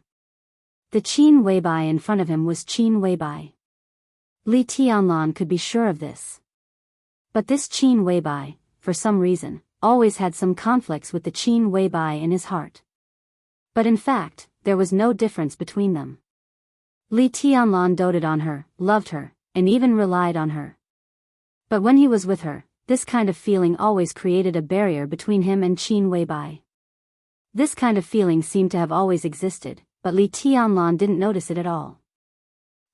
The Qin Weibai in front of him was Qin Weibai. Li Tianlan could be sure of this. But this Qin Weibai, for some reason, always had some conflicts with the Qin Weibai in his heart. But in fact, there was no difference between them. Li Tianlan doted on her, loved her, and even relied on her. But when he was with her, this kind of feeling always created a barrier between him and Qin Weibai. This kind of feeling seemed to have always existed, but Li Tianlan didn't notice it at all.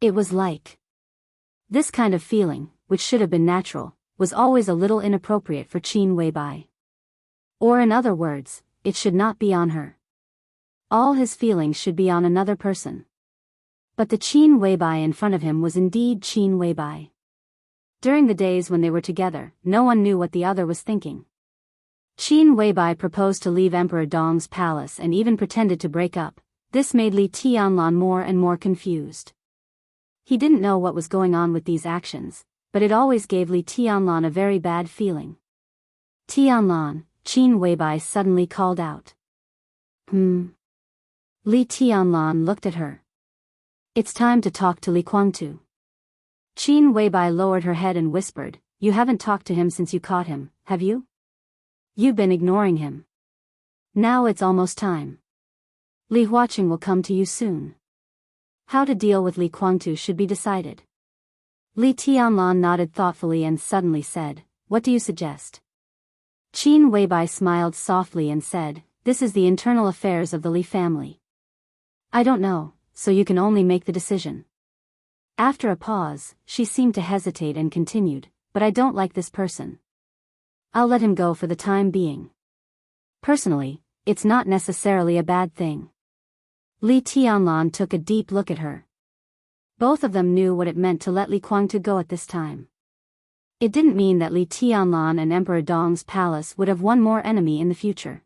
It was like this kind of feeling, which should have been natural, was always a little inappropriate for Qin Weibai. Or in other words, it should not be on her. All his feelings should be on another person. But the Qin Weibai in front of him was indeed Qin Weibai. During the days when they were together, no one knew what the other was thinking. Qin Weibai proposed to leave Emperor Dong's palace and even pretended to break up. This made Li Tianlan more and more confused. He didn't know what was going on with these actions, but it always gave Li Tianlan a very bad feeling. Tianlan, Qin Weibai suddenly called out. Li Tianlan looked at her. It's time to talk to Li Guangtu. Qin Weibai lowered her head and whispered, you haven't talked to him since you caught him, have you? You've been ignoring him. Now it's almost time. Li Huaqing will come to you soon. How to deal with Li Guangtu should be decided. Li Tianlan nodded thoughtfully and suddenly said, what do you suggest? Qin Weibai smiled softly and said, this is the internal affairs of the Li family. I don't know, so you can only make the decision. After a pause, she seemed to hesitate and continued, but I don't like this person. I'll let him go for the time being. Personally, it's not necessarily a bad thing. Li Tianlan took a deep look at her. Both of them knew what it meant to let Li Guangtu go at this time. It didn't mean that Li Tianlan and Emperor Dong's palace would have one more enemy in the future.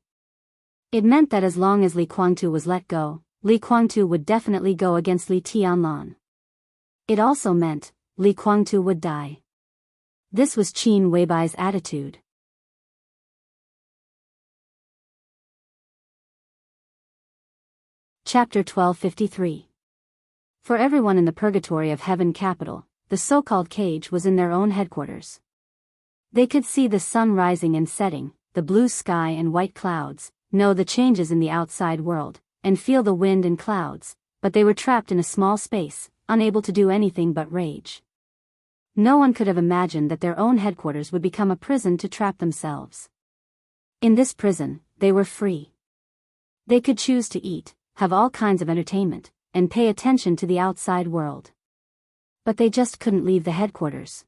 It meant that as long as Li Guangtu was let go, Li Guangtu would definitely go against Li Tianlan. It also meant, Li Guangtu would die. This was Qin Weibai's attitude. Chapter 1253. For everyone in the purgatory of heaven capital, the so-called cage was in their own headquarters. They could see the sun rising and setting, the blue sky and white clouds, know the changes in the outside world, and feel the wind and clouds, but they were trapped in a small space, unable to do anything but rage. No one could have imagined that their own headquarters would become a prison to trap themselves. In this prison, they were free. They could choose to eat, have all kinds of entertainment, and pay attention to the outside world. But they just couldn't leave the headquarters.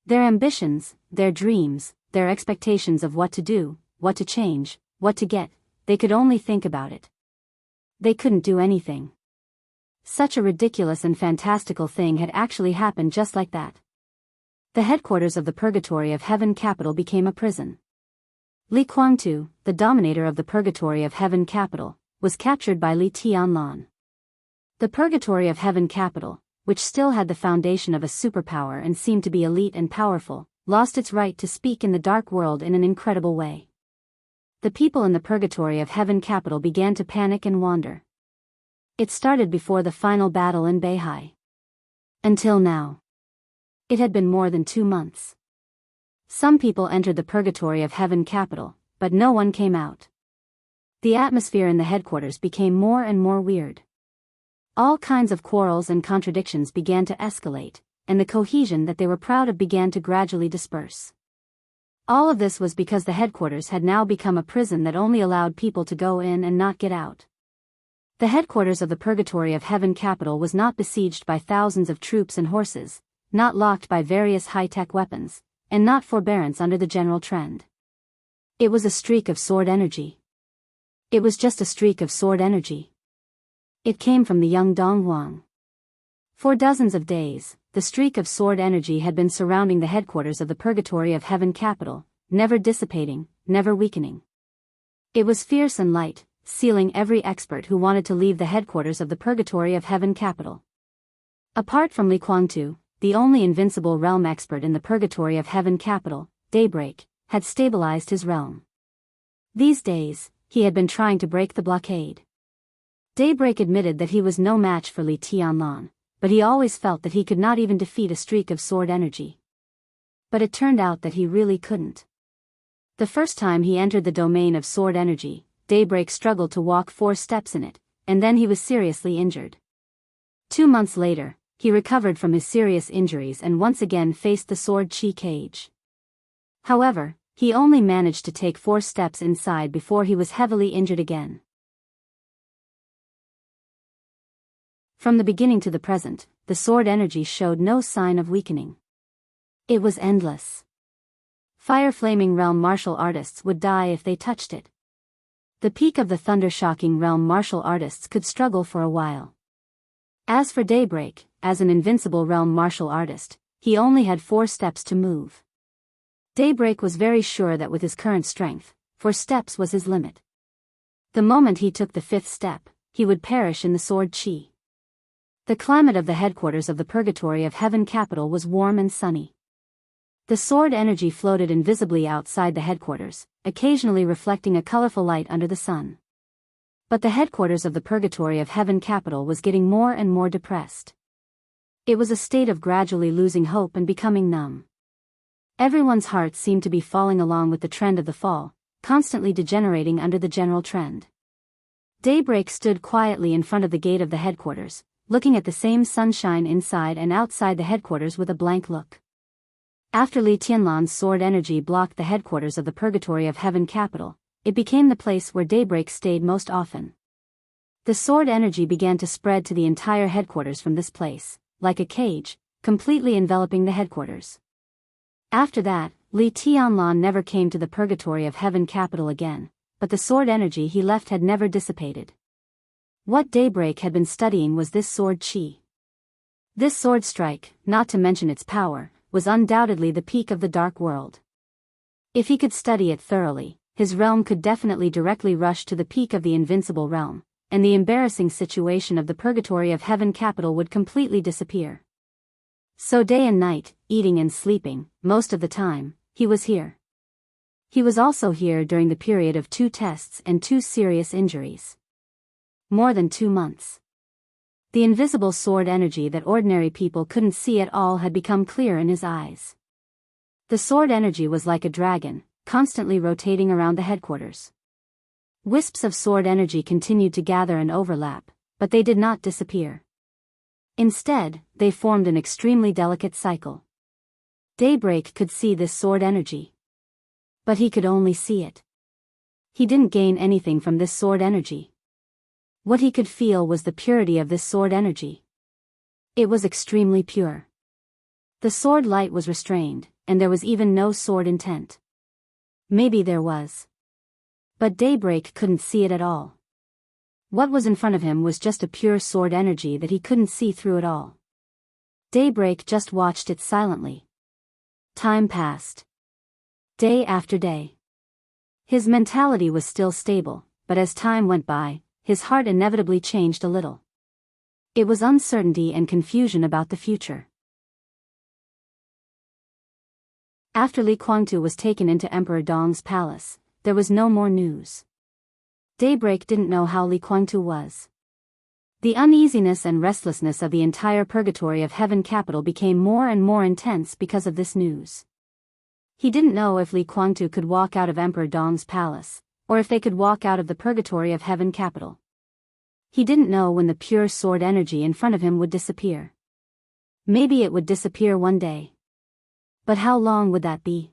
Their ambitions, their dreams, their expectations of what to do, what to change, what to get, they could only think about it. They couldn't do anything. Such a ridiculous and fantastical thing had actually happened just like that. The headquarters of the purgatory of heaven capital became a prison. Li Kuangtu, the dominator of the purgatory of heaven capital, was captured by Li Tianlan. The purgatory of heaven capital, which still had the foundation of a superpower and seemed to be elite and powerful, lost its right to speak in the dark world in an incredible way. The people in the purgatory of heaven capital began to panic and wander. It started before the final battle in Beihai. Until now. It had been more than 2 months. Some people entered the purgatory of heaven capital, but no one came out. The atmosphere in the headquarters became more and more weird. All kinds of quarrels and contradictions began to escalate, and the cohesion that they were proud of began to gradually disperse. All of this was because the headquarters had now become a prison that only allowed people to go in and not get out. The headquarters of the purgatory of heaven capital was not besieged by thousands of troops and horses, not locked by various high-tech weapons, and not forbearance under the general trend. It was a streak of sword energy. It was just a streak of sword energy. It came from the young Dong Huang. For dozens of days, the streak of sword energy had been surrounding the headquarters of the purgatory of heaven capital, never dissipating, never weakening. It was fierce and light, sealing every expert who wanted to leave the headquarters of the purgatory of heaven capital. Apart from Li Kuangtu, the only invincible realm expert in the purgatory of heaven capital, Daybreak, had stabilized his realm. These days, he had been trying to break the blockade. Daybreak admitted that he was no match for Li Tianlan, but he always felt that he could not even defeat a streak of sword energy. But it turned out that he really couldn't. The first time he entered the domain of sword energy, Daybreak struggled to walk 4 steps in it, and then he was seriously injured. 2 months later, he recovered from his serious injuries and once again faced the sword chi cage. However, he only managed to take 4 steps inside before he was heavily injured again. From the beginning to the present, the sword energy showed no sign of weakening. It was endless. Fire-flaming realm martial artists would die if they touched it. The peak of the thunder-shocking realm martial artists could struggle for a while. As for Daybreak, as an invincible realm martial artist, he only had 4 steps to move. Daybreak was very sure that with his current strength, 4 steps was his limit. The moment he took the 5th step, he would perish in the sword chi. The climate of the headquarters of the purgatory of heaven capital was warm and sunny. The sword energy floated invisibly outside the headquarters, occasionally reflecting a colorful light under the sun. But the headquarters of the purgatory of heaven capital was getting more and more depressed. It was a state of gradually losing hope and becoming numb. Everyone's heart seemed to be falling along with the trend of the fall, constantly degenerating under the general trend. Daybreak stood quietly in front of the gate of the headquarters, looking at the same sunshine inside and outside the headquarters with a blank look. After Li Tianlan's sword energy blocked the headquarters of the purgatory of heaven capital, it became the place where Daybreak stayed most often. The sword energy began to spread to the entire headquarters from this place, like a cage, completely enveloping the headquarters. After that, Li Tianlan never came to the purgatory of heaven capital again, but the sword energy he left had never dissipated. What Daybreak had been studying was this sword chi. This sword strike, not to mention its power, was undoubtedly the peak of the dark world. If he could study it thoroughly, his realm could definitely directly rush to the peak of the invincible realm, and the embarrassing situation of the purgatory of heaven capital would completely disappear. So day and night, eating and sleeping, most of the time, he was here. He was also here during the period of 2 tests and 2 serious injuries. More than 2 months. The invisible sword energy that ordinary people couldn't see at all had become clear in his eyes. The sword energy was like a dragon, constantly rotating around the headquarters. Wisps of sword energy continued to gather and overlap, but they did not disappear. Instead, they formed an extremely delicate cycle. Daybreak could see this sword energy. But he could only see it. He didn't gain anything from this sword energy. What he could feel was the purity of this sword energy. It was extremely pure. The sword light was restrained, and there was even no sword intent. Maybe there was. But Daybreak couldn't see it at all. What was in front of him was just a pure sword energy that he couldn't see through at all. Daybreak just watched it silently. Time passed. Day after day. His mentality was still stable, but as time went by, his heart inevitably changed a little. It was uncertainty and confusion about the future. After Li Guangtu was taken into Emperor Dong's palace, there was no more news. Daybreak didn't know how Li Guangtu was. The uneasiness and restlessness of the entire purgatory of Heaven capital became more and more intense because of this news. He didn't know if Li Guangtu could walk out of Emperor Dong's palace, or if they could walk out of the purgatory of Heaven capital. He didn't know when the pure sword energy in front of him would disappear. Maybe it would disappear one day. But how long would that be?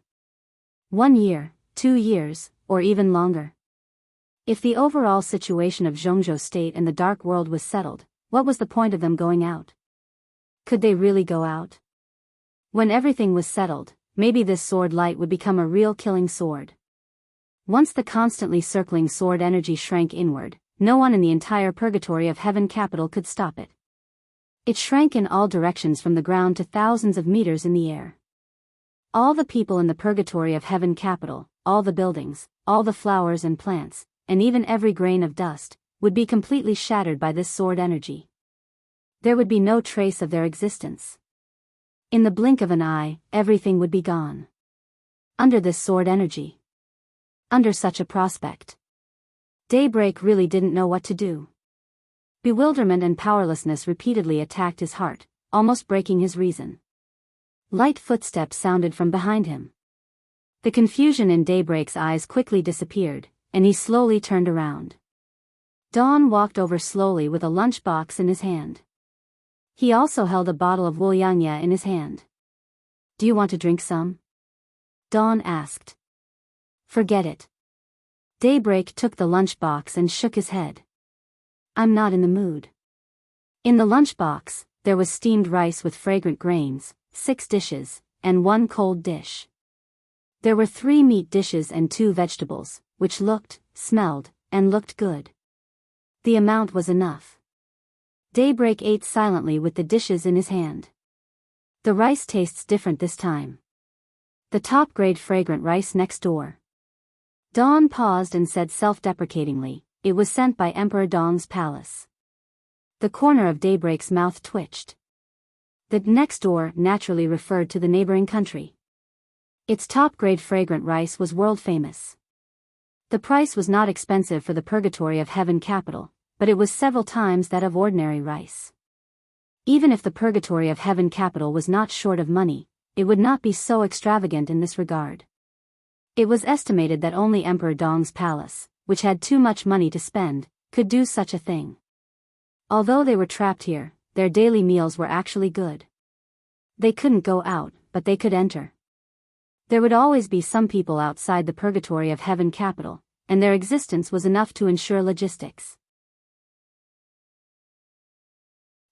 1 year, 2 years, or even longer? If the overall situation of Zhongzhou state and the dark world was settled, what was the point of them going out? Could they really go out? When everything was settled, maybe this sword light would become a real killing sword. Once the constantly circling sword energy shrank inward, no one in the entire purgatory of Heaven capital could stop it. It shrank in all directions from the ground to thousands of meters in the air. All the people in the purgatory of Heaven capital, all the buildings, all the flowers and plants, and even every grain of dust, would be completely shattered by this sword energy. There would be no trace of their existence. In the blink of an eye, everything would be gone. Under this sword energy. Under such a prospect. Daybreak really didn't know what to do. Bewilderment and powerlessness repeatedly attacked his heart, almost breaking his reason. Light footsteps sounded from behind him. The confusion in Daybreak's eyes quickly disappeared, and he slowly turned around. Dawn walked over slowly with a lunchbox in his hand. He also held a bottle of Wuliangya in his hand. "Do you want to drink some?" Dawn asked. "Forget it." Daybreak took the lunchbox and shook his head. "I'm not in the mood." In the lunchbox, there was steamed rice with fragrant grains, 6 dishes, and 1 cold dish. There were 3 meat dishes and 2 vegetables, which looked, smelled, and looked good. The amount was enough. Daybreak ate silently with the dishes in his hand. The rice tastes different this time. The top-grade fragrant rice next door. Dawn paused and said self-deprecatingly, "It was sent by Emperor Dong's palace." The corner of Daybreak's mouth twitched. The next door naturally referred to the neighboring country. Its top-grade fragrant rice was world-famous. The price was not expensive for the purgatory of Heaven capital, but it was several times that of ordinary rice. Even if the purgatory of Heaven capital was not short of money, it would not be so extravagant in this regard. It was estimated that only Emperor Dong's palace, which had too much money to spend, could do such a thing. Although they were trapped here, their daily meals were actually good. They couldn't go out, but they could enter. There would always be some people outside the purgatory of Heaven capital, and their existence was enough to ensure logistics.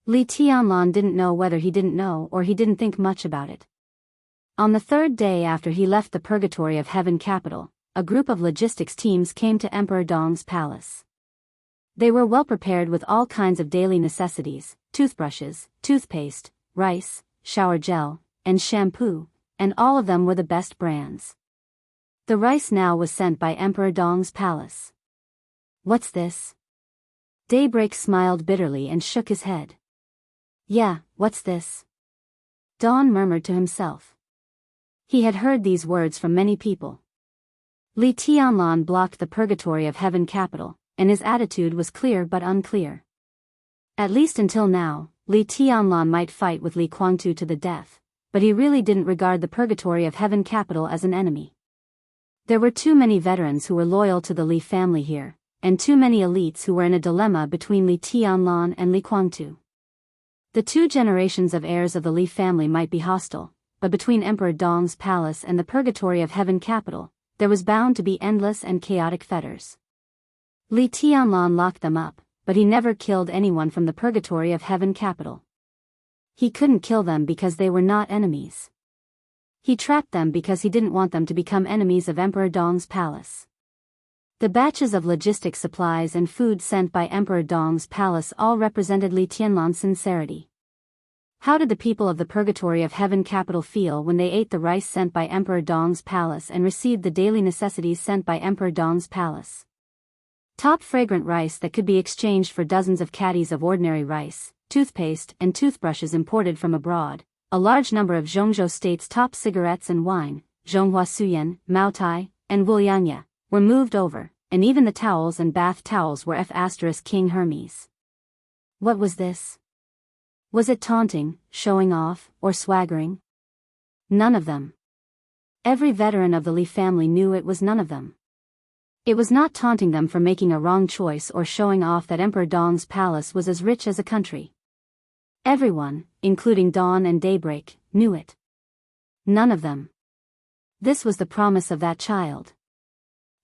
Li Tianlan didn't know whether he didn't know or he didn't think much about it. On the 3rd day after he left the purgatory of Heaven capital, a group of logistics teams came to Emperor Dong's palace. They were well prepared with all kinds of daily necessities, toothbrushes, toothpaste, rice, shower gel, and shampoo, and all of them were the best brands. The rice now was sent by Emperor Dong's palace. "What's this?" Daybreak smiled bitterly and shook his head. "Yeah, what's this?" Dawn murmured to himself. He had heard these words from many people. Li Tianlan blocked the purgatory of Heaven capital, and his attitude was clear but unclear. At least until now, Li Tianlan might fight with Li Guangtu to the death, but he really didn't regard the Purgatory of Heaven capital as an enemy. There were too many veterans who were loyal to the Li family here, and too many elites who were in a dilemma between Li Tianlan and Li Guangtu. The two generations of heirs of the Li family might be hostile, but between Emperor Dong's palace and the Purgatory of Heaven capital, there was bound to be endless and chaotic fetters. Li Tianlan locked them up, but he never killed anyone from the Purgatory of Heaven capital. He couldn't kill them because they were not enemies. He trapped them because he didn't want them to become enemies of Emperor Dong's palace. The batches of logistic supplies and food sent by Emperor Dong's palace all represented Li Tianlan's sincerity. How did the people of the Purgatory of Heaven capital feel when they ate the rice sent by Emperor Dong's palace and received the daily necessities sent by Emperor Dong's palace? Top fragrant rice that could be exchanged for dozens of caddies of ordinary rice, toothpaste and toothbrushes imported from abroad, a large number of Zhongzhou State's top cigarettes and wine, Zhonghua Suyan, Maotai, and Wulianya, were moved over, and even the towels and bath towels were King Hermes. What was this? Was it taunting, showing off, or swaggering? None of them. Every veteran of the Li family knew it was none of them. It was not taunting them for making a wrong choice or showing off that Emperor Dong's palace was as rich as a country. Everyone, including Dawn and Daybreak, knew it. None of them. This was the promise of that child.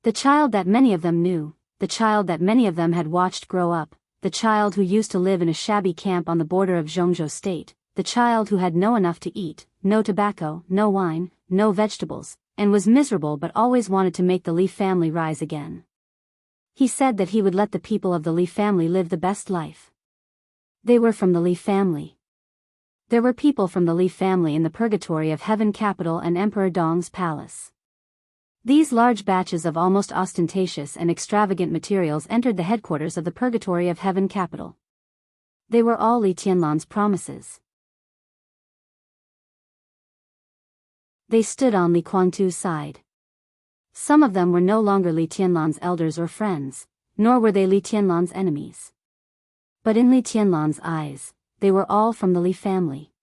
The child that many of them knew, the child that many of them had watched grow up, the child who used to live in a shabby camp on the border of Zhongzhou State, the child who had no enough to eat, no tobacco, no wine, no vegetables, and was miserable but always wanted to make the Li family rise again. He said that he would let the people of the Li family live the best life. They were from the Li family. There were people from the Li family in the Purgatory of Heaven capital and Emperor Dong's palace. These large batches of almost ostentatious and extravagant materials entered the headquarters of the Purgatory of Heaven capital. They were all Li Tianlan's promises. They stood on Li Guangtu's side. Some of them were no longer Li Tianlan's elders or friends, nor were they Li Tianlan's enemies. But in Li Tianlan's eyes, they were all from the Li family.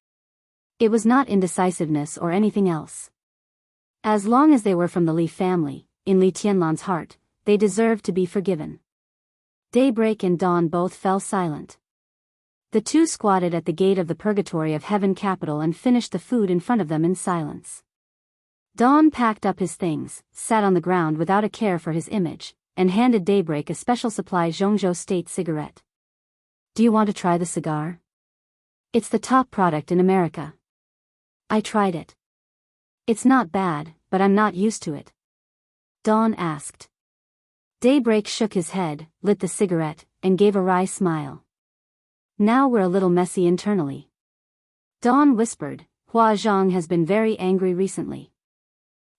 It was not indecisiveness or anything else. As long as they were from the Li family, in Li Tianlan's heart, they deserved to be forgiven. Daybreak and Dawn both fell silent. The two squatted at the gate of the Purgatory of Heaven capital and finished the food in front of them in silence. Dawn packed up his things, sat on the ground without a care for his image, and handed Daybreak a special supply Zhongzhou State cigarette. Do you want to try the cigar? It's the top product in America. I tried it. It's not bad, but I'm not used to it. Dawn asked. Daybreak shook his head, lit the cigarette, and gave a wry smile. Now we're a little messy internally. Dawn whispered, Hua Zhang has been very angry recently.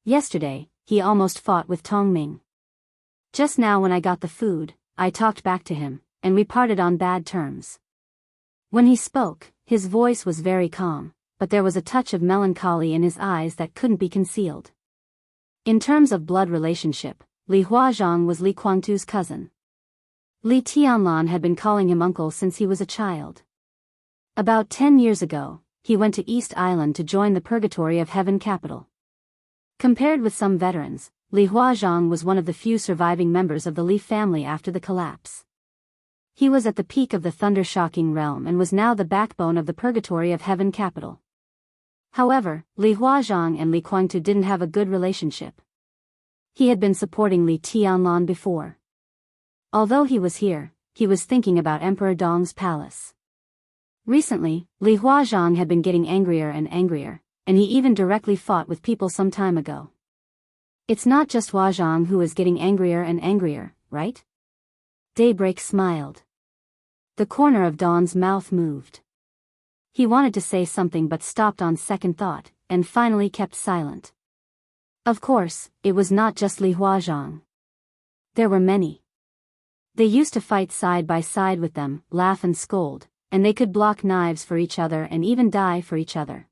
Yesterday, he almost fought with Tong Ming. Just now when I got the food, I talked back to him, and we parted on bad terms. When he spoke, his voice was very calm, but there was a touch of melancholy in his eyes that couldn't be concealed. In terms of blood relationship, Li Huazhang was Li Guangtu's cousin. Li Tianlan had been calling him uncle since he was a child. About 10 years ago, he went to East Island to join the Purgatory of Heaven capital. Compared with some veterans, Li Huazhang was one of the few surviving members of the Li family after the collapse. He was at the peak of the thunder-shocking realm and was now the backbone of the Purgatory of Heaven capital. However, Li Huazhang and Li Guangtu didn't have a good relationship. He had been supporting Li Tianlan before. Although he was here, he was thinking about Emperor Dong's palace. Recently, Li Huazhang had been getting angrier and angrier, and he even directly fought with people some time ago. It's not just Huazhang who is getting angrier and angrier, right? Daybreak smiled. The corner of Dawn's mouth moved. He wanted to say something but stopped on second thought, and finally kept silent. Of course, it was not just Li Huazhang. There were many. They used to fight side by side with them, laugh and scold, and they could block knives for each other and even die for each other.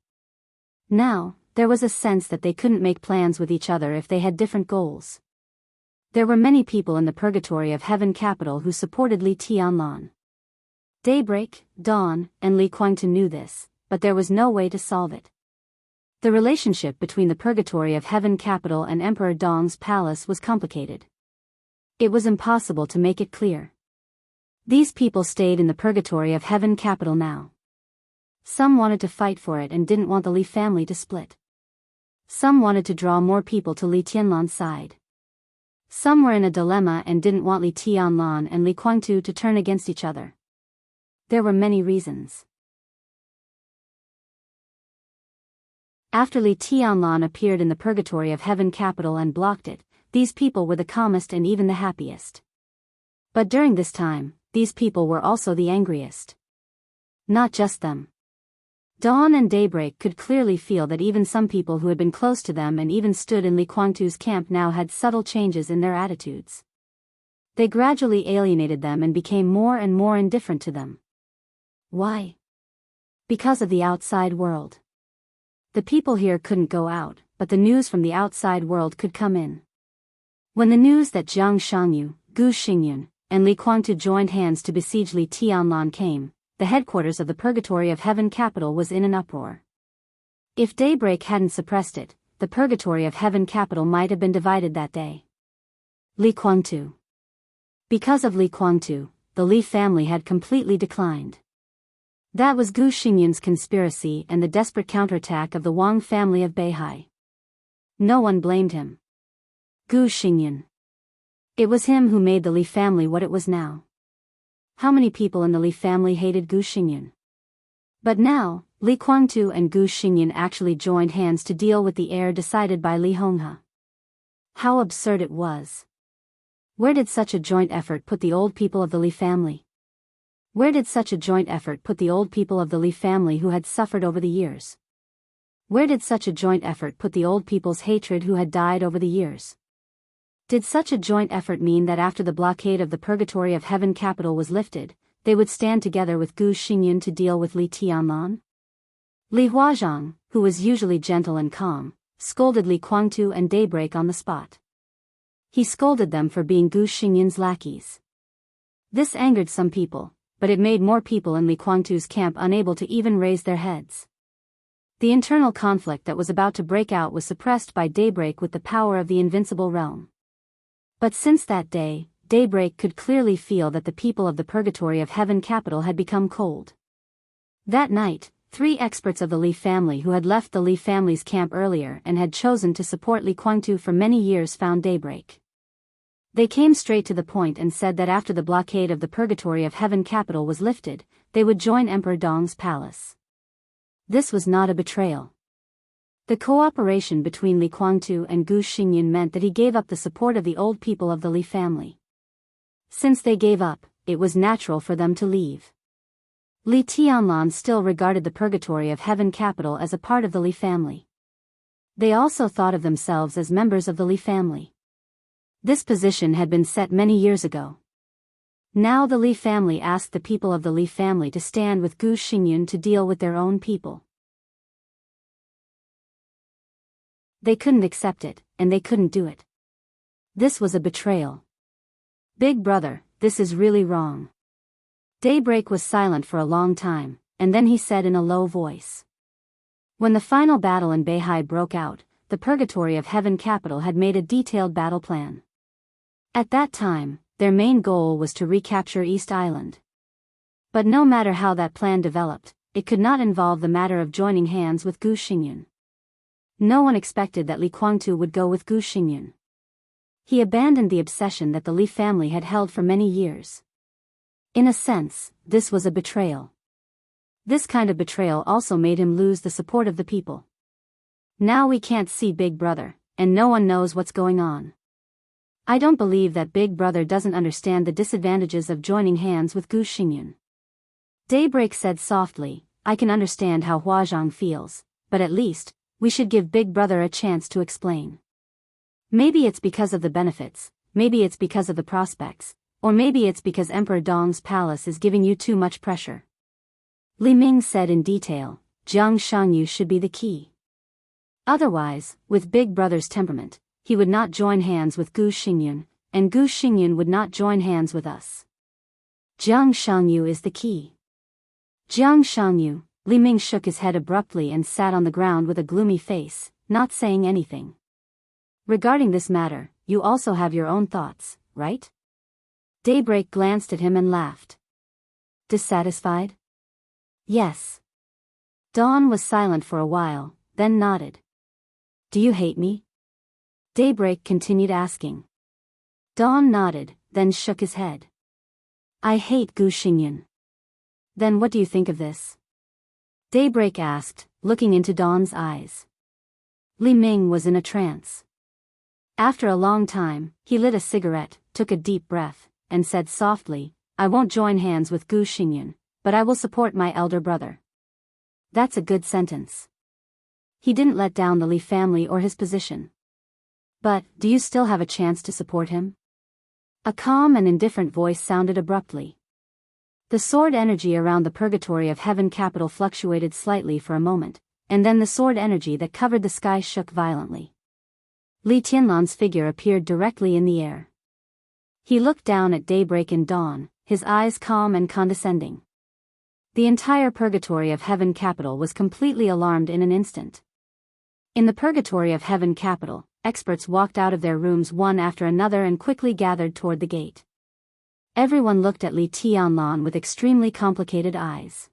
Now, there was a sense that they couldn't make plans with each other if they had different goals. There were many people in the Purgatory of Heaven capital who supported Li Tianlan. Daybreak, Dawn, and Li Guangtu knew this, but there was no way to solve it. The relationship between the Purgatory of Heaven capital and Emperor Dong's palace was complicated. It was impossible to make it clear. These people stayed in the Purgatory of Heaven capital now. Some wanted to fight for it and didn't want the Li family to split. Some wanted to draw more people to Li Tianlan's side. Some were in a dilemma and didn't want Li Tianlan and Li Guangtu to turn against each other. There were many reasons. After Li Tianlan appeared in the Purgatory of Heaven capital and blocked it, these people were the calmest and even the happiest. But during this time, these people were also the angriest. Not just them. Dawn and Daybreak could clearly feel that even some people who had been close to them and even stood in Li Guangtu's camp now had subtle changes in their attitudes. They gradually alienated them and became more and more indifferent to them. Why? Because of the outside world. The people here couldn't go out, but the news from the outside world could come in. When the news that Jiang Shangyu, Gu Xingyun, and Li Guangtu joined hands to besiege Li Tianlan came, the headquarters of the Purgatory of Heaven capital was in an uproar. If Daybreak hadn't suppressed it, the Purgatory of Heaven capital might have been divided that day. Li Guangtu. Because of Li Guangtu, the Li family had completely declined. That was Gu Xingyun's conspiracy and the desperate counterattack of the Wang family of Beihai. No one blamed him. Gu Xingyun. It was him who made the Li family what it was now. How many people in the Li family hated Gu Xingyun? But now, Li Guangtu and Gu Xingyun actually joined hands to deal with the heir decided by Li Honghe. How absurd it was. Where did such a joint effort put the old people of the Li family? Where did such a joint effort put the old people of the Li family who had suffered over the years? Where did such a joint effort put the old people's hatred who had died over the years? Did such a joint effort mean that after the blockade of the Purgatory of Heaven capital was lifted, they would stand together with Gu Xingyun to deal with Li Tianlan? Li Huazhang, who was usually gentle and calm, scolded Li Guangtu and Daybreak on the spot. He scolded them for being Gu Xingyun's lackeys. This angered some people, but it made more people in Li Guangtu's camp unable to even raise their heads. The internal conflict that was about to break out was suppressed by Daybreak with the power of the invincible realm. But since that day, Daybreak could clearly feel that the people of the Purgatory of Heaven capital had become cold. That night, 3 experts of the Li family who had left the Li family's camp earlier and had chosen to support Li Guangtu for many years found Daybreak. They came straight to the point and said that after the blockade of the Purgatory of Heaven capital was lifted, they would join Emperor Dong's palace. This was not a betrayal. The cooperation between Li Guangtu and Gu Xingyun meant that he gave up the support of the old people of the Li family. Since they gave up, it was natural for them to leave. Li Tianlan still regarded the Purgatory of Heaven capital as a part of the Li family. They also thought of themselves as members of the Li family. This position had been set many years ago. Now the Li family asked the people of the Li family to stand with Gu Xingyun to deal with their own people. They couldn't accept it, and they couldn't do it. This was a betrayal. Big brother, this is really wrong. Daybreak was silent for a long time, and then he said in a low voice. When the final battle in Beihai broke out, the Purgatory of Heaven capital had made a detailed battle plan. At that time, their main goal was to recapture East Island. But no matter how that plan developed, it could not involve the matter of joining hands with Gu Xingyun. No one expected that Li Guangtu would go with Gu Xingyun. He abandoned the obsession that the Li family had held for many years. In a sense, this was a betrayal. This kind of betrayal also made him lose the support of the people. Now we can't see Big Brother, and no one knows what's going on. I don't believe that Big Brother doesn't understand the disadvantages of joining hands with Gu Xingyun. Daybreak said softly, I can understand how Huazhang feels, but at least, we should give Big Brother a chance to explain. Maybe it's because of the benefits, maybe it's because of the prospects, or maybe it's because Emperor Dong's palace is giving you too much pressure. Li Ming said in detail, Jiang Shangyu should be the key. Otherwise, with Big Brother's temperament, he would not join hands with Gu Xingyun, and Gu Xingyun would not join hands with us. Jiang Shangyu is the key. Jiang Shangyu, Li Ming shook his head abruptly and sat on the ground with a gloomy face, not saying anything. Regarding this matter, you also have your own thoughts, right? Daybreak glanced at him and laughed. Dissatisfied? Yes. Dawn was silent for a while, then nodded. Do you hate me? Daybreak continued asking. Dawn nodded, then shook his head. I hate Gu Xingyan. Then what do you think of this? Daybreak asked, looking into Dawn's eyes. Li Ming was in a trance. After a long time, he lit a cigarette, took a deep breath, and said softly, I won't join hands with Gu Xingyan, but I will support my elder brother. That's a good sentence. He didn't let down the Li family or his position. But, do you still have a chance to support him? A calm and indifferent voice sounded abruptly. The sword energy around the purgatory of heaven capital fluctuated slightly for a moment, and then the sword energy that covered the sky shook violently. Li Tianlan's figure appeared directly in the air. He looked down at Daybreak and Dawn, his eyes calm and condescending. The entire purgatory of heaven capital was completely alarmed in an instant. In the purgatory of heaven capital, experts walked out of their rooms one after another and quickly gathered toward the gate. Everyone looked at Li Tianlan with extremely complicated eyes.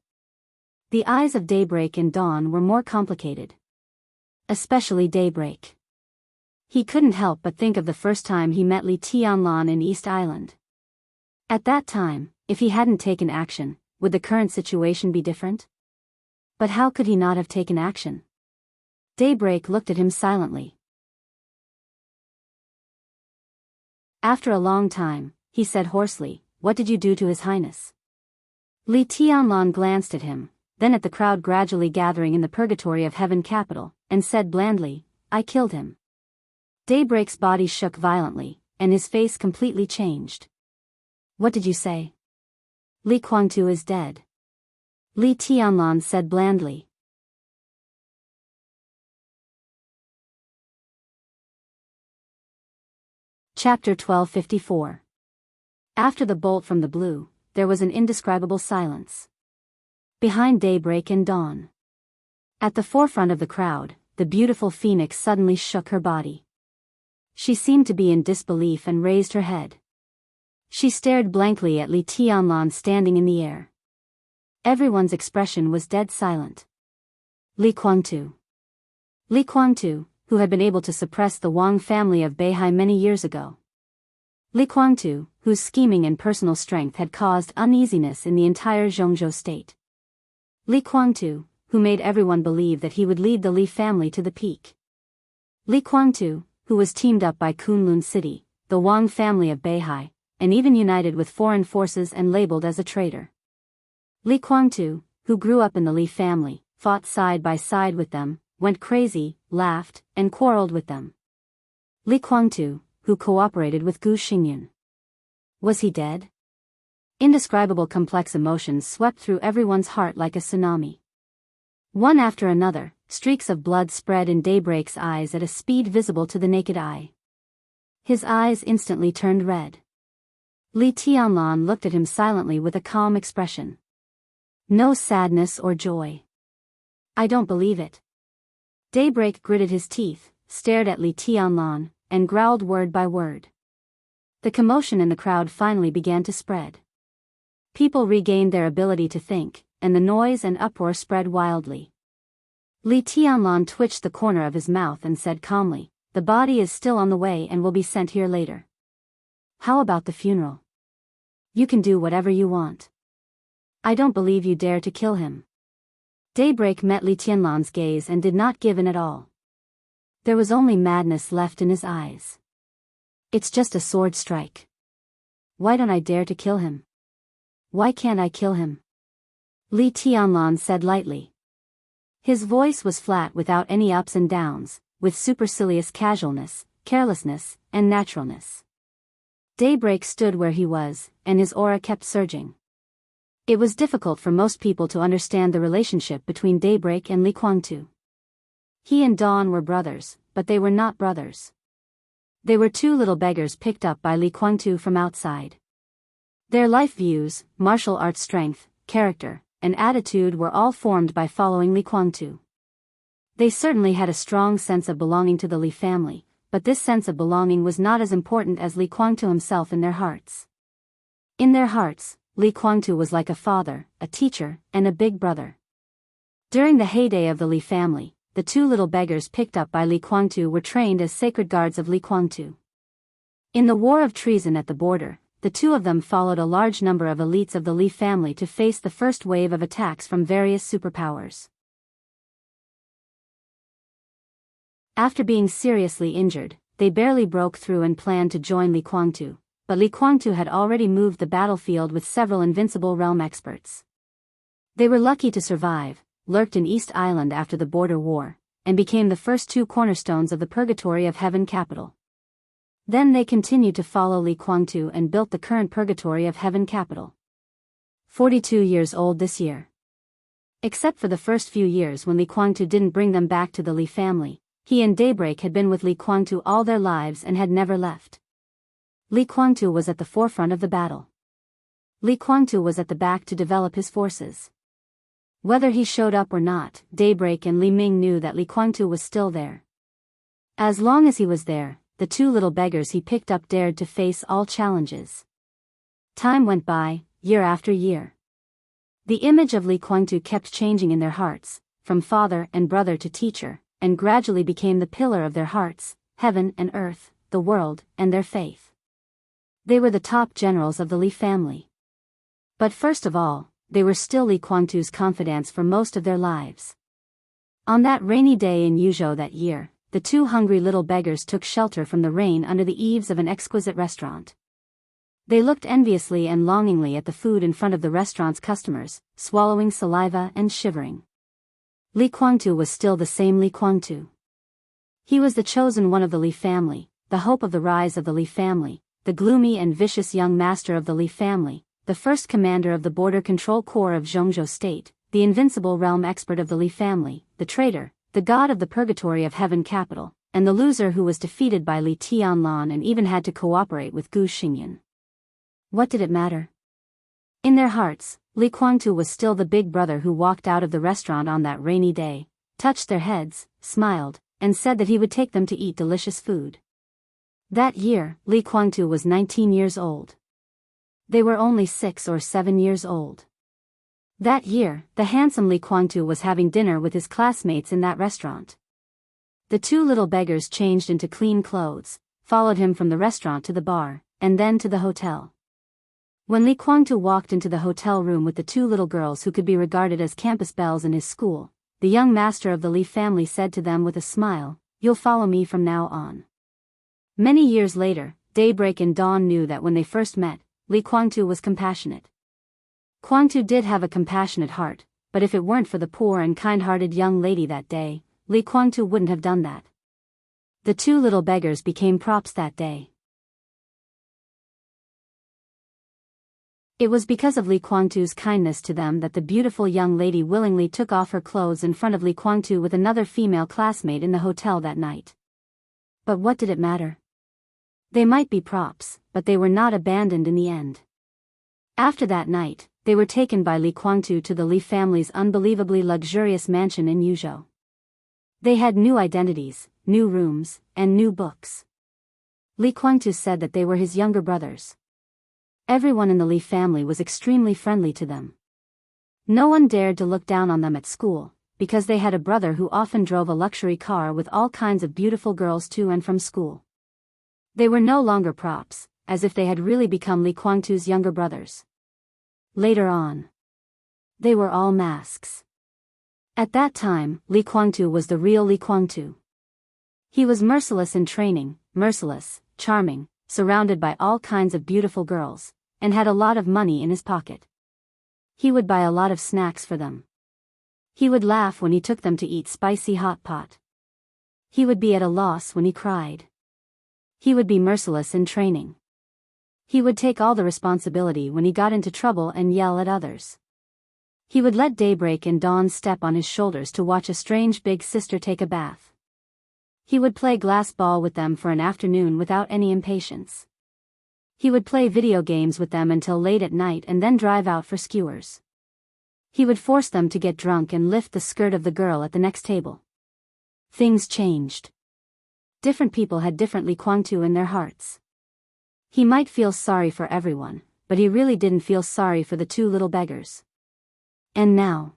The eyes of Daybreak and Dawn were more complicated. Especially Daybreak. He couldn't help but think of the first time he met Li Tianlan in East Island. At that time, if he hadn't taken action, would the current situation be different? But how could he not have taken action? Daybreak looked at him silently. After a long time, he said hoarsely, What did you do to His Highness? Li Tianlan glanced at him, then at the crowd gradually gathering in the purgatory of heaven capital, and said blandly, I killed him. Daybreak's body shook violently, and his face completely changed. What did you say? Li Guangtu is dead. Li Tianlan said blandly. Chapter 1254. After the bolt from the blue, there was an indescribable silence. Behind Daybreak and Dawn. At the forefront of the crowd, the beautiful phoenix suddenly shook her body. She seemed to be in disbelief and raised her head. She stared blankly at Li Tianlan standing in the air. Everyone's expression was dead silent. Li Guangtu. Li Guangtu, who had been able to suppress the Wang family of Beihai many years ago. Li Guangtu, whose scheming and personal strength had caused uneasiness in the entire Zhongzhou state. Li Guangtu, who made everyone believe that he would lead the Li family to the peak. Li Guangtu, who was teamed up by Kunlun City, the Wang family of Beihai, and even united with foreign forces and labeled as a traitor. Li Guangtu, who grew up in the Li family, fought side by side with them, went crazy, laughed, and quarreled with them. Li Guangtu, who cooperated with Gu Xingyan. Was he dead? Indescribable complex emotions swept through everyone's heart like a tsunami. One after another, streaks of blood spread in Daybreak's eyes at a speed visible to the naked eye. His eyes instantly turned red. Li Tianlan looked at him silently with a calm expression. No sadness or joy. I don't believe it. Daybreak gritted his teeth, stared at Li Tianlan, and growled word by word. The commotion in the crowd finally began to spread. People regained their ability to think, and the noise and uproar spread wildly. Li Tianlan twitched the corner of his mouth and said calmly, The body is still on the way and will be sent here later. How about the funeral? You can do whatever you want. I don't believe you dare to kill him. Daybreak met Li Tianlan's gaze and did not give in at all. There was only madness left in his eyes. It's just a sword strike. Why don't I dare to kill him? Why can't I kill him? Li Tianlan said lightly. His voice was flat without any ups and downs, with supercilious casualness, carelessness, and naturalness. Daybreak stood where he was, and his aura kept surging. It was difficult for most people to understand the relationship between Daybreak and Li Guangtu. He and Dawn were brothers, but they were not brothers. They were two little beggars picked up by Li Guangtu from outside. Their life views, martial arts strength, character, and attitude were all formed by following Li Kuangtu. They certainly had a strong sense of belonging to the Li family, but this sense of belonging was not as important as Li Kuangtu himself in their hearts. In their hearts, Li Kuangtu was like a father, a teacher, and a big brother. During the heyday of the Li family, the two little beggars picked up by Li Kuangtu were trained as sacred guards of Li Kuangtu. In the war of treason at the border, the two of them followed a large number of elites of the Li family to face the first wave of attacks from various superpowers. After being seriously injured, they barely broke through and planned to join Li Kuangtu, but Li Kuangtu had already moved the battlefield with several invincible realm experts. They were lucky to survive, lurked in East Island after the border war, and became the first two cornerstones of the Purgatory of Heaven capital. Then they continued to follow Li Kuangtu and built the current Purgatory of Heaven capital. 42 years old this year. Except for the first few years when Li Kuangtu didn't bring them back to the Li family, he and Daybreak had been with Li Kuangtu all their lives and had never left. Li Kuangtu was at the forefront of the battle. Li Kuangtu was at the back to develop his forces. Whether he showed up or not, Daybreak and Li Ming knew that Li Kuangtu was still there. As long as he was there, the two little beggars he picked up dared to face all challenges. Time went by, year after year. The image of Li Kuangtu kept changing in their hearts, from father and brother to teacher, and gradually became the pillar of their hearts, heaven and earth, the world, and their faith. They were the top generals of the Li family. But first of all, they were still Li Kuangtu's confidants for most of their lives. On that rainy day in Yuzhou that year, the two hungry little beggars took shelter from the rain under the eaves of an exquisite restaurant. They looked enviously and longingly at the food in front of the restaurant's customers, swallowing saliva and shivering. Li Kuangtu was still the same Li Kuangtu. He was the chosen one of the Li family, the hope of the rise of the Li family, the gloomy and vicious young master of the Li family, the first commander of the Border Control Corps of Zhongzhou State, the invincible realm expert of the Li family, the traitor, the god of the Purgatory of Heaven capital, and the loser who was defeated by Li Tianlan and even had to cooperate with Gu Xingyan. What did it matter? In their hearts, Li Kuangtu was still the big brother who walked out of the restaurant on that rainy day, touched their heads, smiled, and said that he would take them to eat delicious food. That year, Li Kuangtu was 19 years old. They were only 6 or 7 years old. That year, the handsome Li Kuangtu was having dinner with his classmates in that restaurant. The two little beggars changed into clean clothes, followed him from the restaurant to the bar, and then to the hotel. When Li Kuangtu walked into the hotel room with the two little girls who could be regarded as campus belles in his school, the young master of the Li family said to them with a smile, "You'll follow me from now on." Many years later, Daybreak and Dawn knew that when they first met, Li Kuangtu was compassionate. Kuangtu did have a compassionate heart, but if it weren't for the poor and kind-hearted young lady that day, Li Kuangtu wouldn't have done that. The two little beggars became props that day. It was because of Li Kuangtu's kindness to them that the beautiful young lady willingly took off her clothes in front of Li Kuangtu with another female classmate in the hotel that night. But what did it matter? They might be props, but they were not abandoned in the end. After that night, they were taken by Li Kuangtu to the Li family's unbelievably luxurious mansion in Yuzhou. They had new identities, new rooms, and new books. Li Kuangtu said that they were his younger brothers. Everyone in the Li family was extremely friendly to them. No one dared to look down on them at school, because they had a brother who often drove a luxury car with all kinds of beautiful girls to and from school. They were no longer props, as if they had really become Li Kuangtu's younger brothers. Later on, they were all masks. At that time, Li Kuangtu was the real Li Kuangtu. He was merciless in training, merciless, charming, surrounded by all kinds of beautiful girls, and had a lot of money in his pocket. He would buy a lot of snacks for them. He would laugh when he took them to eat spicy hot pot. He would be at a loss when he cried. He would be merciless in training. He would take all the responsibility when he got into trouble and yell at others. He would let Daybreak and Dawn step on his shoulders to watch a strange big sister take a bath. He would play glass ball with them for an afternoon without any impatience. He would play video games with them until late at night and then drive out for skewers. He would force them to get drunk and lift the skirt of the girl at the next table. Things changed. Different people had different Li Kwangtu in their hearts. He might feel sorry for everyone, but he really didn't feel sorry for the two little beggars. And now,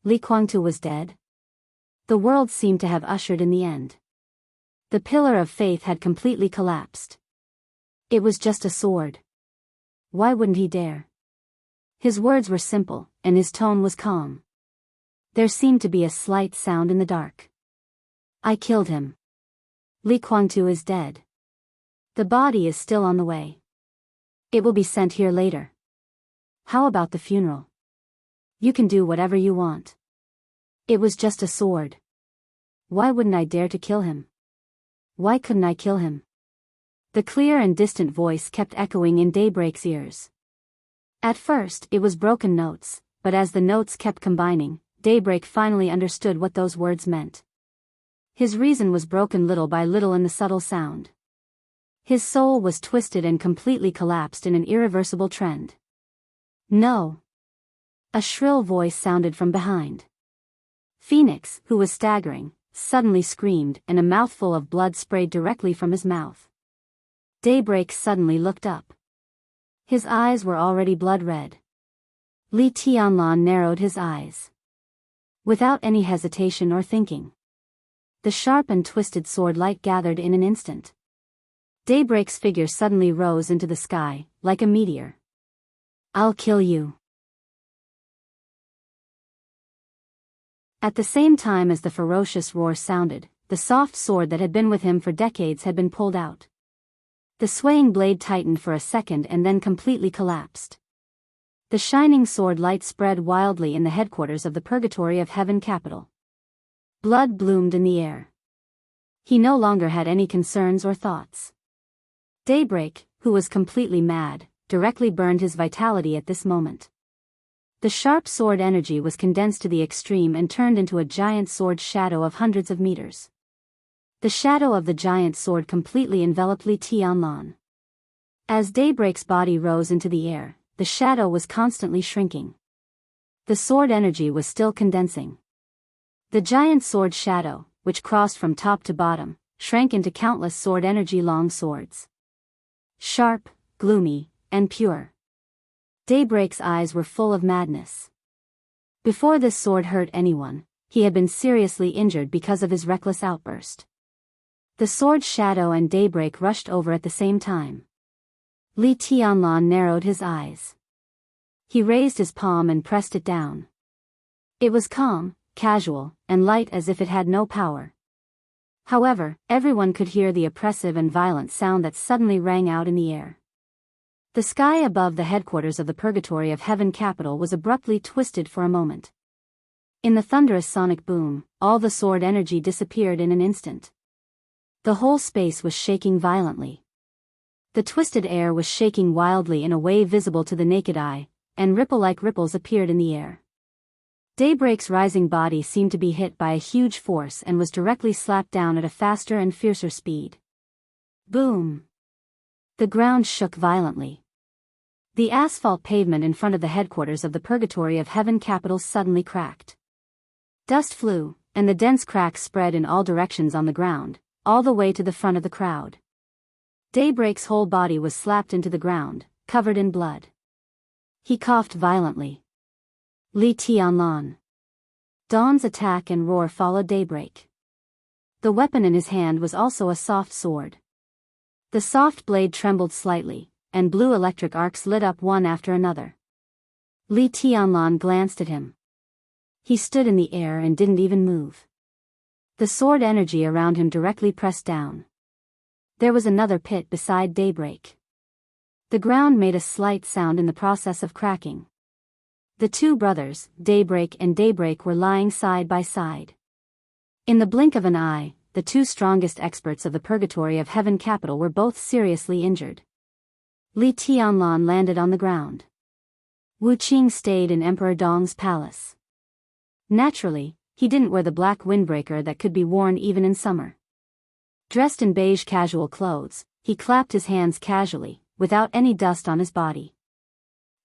Li Kwangtu was dead. The world seemed to have ushered in the end. The pillar of faith had completely collapsed. It was just a sword. Why wouldn't he dare? His words were simple, and his tone was calm. There seemed to be a slight sound in the dark. I killed him. Li Kwangtu is dead. The body is still on the way. It will be sent here later. How about the funeral? You can do whatever you want. It was just a sword. Why wouldn't I dare to kill him? Why couldn't I kill him? The clear and distant voice kept echoing in Daybreak's ears. At first, it was broken notes, but as the notes kept combining, Daybreak finally understood what those words meant. His reason was broken little by little in the subtle sound. His soul was twisted and completely collapsed in an irreversible trend. No! A shrill voice sounded from behind. Phoenix, who was staggering, suddenly screamed, and a mouthful of blood sprayed directly from his mouth. Daybreak suddenly looked up. His eyes were already blood-red. Li Tianlan narrowed his eyes. Without any hesitation or thinking, the sharp and twisted sword light gathered in an instant. Daybreak's figure suddenly rose into the sky, like a meteor. I'll kill you. At the same time as the ferocious roar sounded, the soft sword that had been with him for decades had been pulled out. The swaying blade tightened for a second and then completely collapsed. The shining sword light spread wildly in the headquarters of the Purgatory of Heaven capital. Blood bloomed in the air. He no longer had any concerns or thoughts. Daybreak, who was completely mad, directly burned his vitality at this moment. The sharp sword energy was condensed to the extreme and turned into a giant sword shadow of hundreds of meters. The shadow of the giant sword completely enveloped Li Tianlan. As Daybreak's body rose into the air, the shadow was constantly shrinking. The sword energy was still condensing. The giant sword shadow, which crossed from top to bottom, shrank into countless sword energy-long swords. Sharp, gloomy, and pure. Daybreak's eyes were full of madness. Before this sword hurt anyone, he had been seriously injured because of his reckless outburst. The sword shadow and Daybreak rushed over at the same time. Li Tianlan narrowed his eyes. He raised his palm and pressed it down. It was calm, casual, and light as if it had no power. However, everyone could hear the oppressive and violent sound that suddenly rang out in the air. The sky above the headquarters of the Purgatory of Heaven capital was abruptly twisted for a moment. In the thunderous sonic boom, all the sword energy disappeared in an instant. The whole space was shaking violently. The twisted air was shaking wildly in a way visible to the naked eye, and ripple-like ripples appeared in the air. Daybreak's rising body seemed to be hit by a huge force and was directly slapped down at a faster and fiercer speed. Boom! The ground shook violently. The asphalt pavement in front of the headquarters of the Purgatory of Heaven capital suddenly cracked. Dust flew, and the dense cracks spread in all directions on the ground, all the way to the front of the crowd. Daybreak's whole body was slapped into the ground, covered in blood. He coughed violently. Li Tianlan. Dawn's attack and roar followed Daybreak. The weapon in his hand was also a soft sword. The soft blade trembled slightly, and blue electric arcs lit up one after another. Li Tianlan glanced at him. He stood in the air and didn't even move. The sword energy around him directly pressed down. There was another pit beside Daybreak. The ground made a slight sound in the process of cracking. The two brothers, Daybreak and Daybreak, were lying side by side. In the blink of an eye, the two strongest experts of the Purgatory of Heaven capital were both seriously injured. Li Tianlan landed on the ground. Wu Qing stayed in Emperor Dong's palace. Naturally, he didn't wear the black windbreaker that could be worn even in summer. Dressed in beige casual clothes, he clapped his hands casually, without any dust on his body.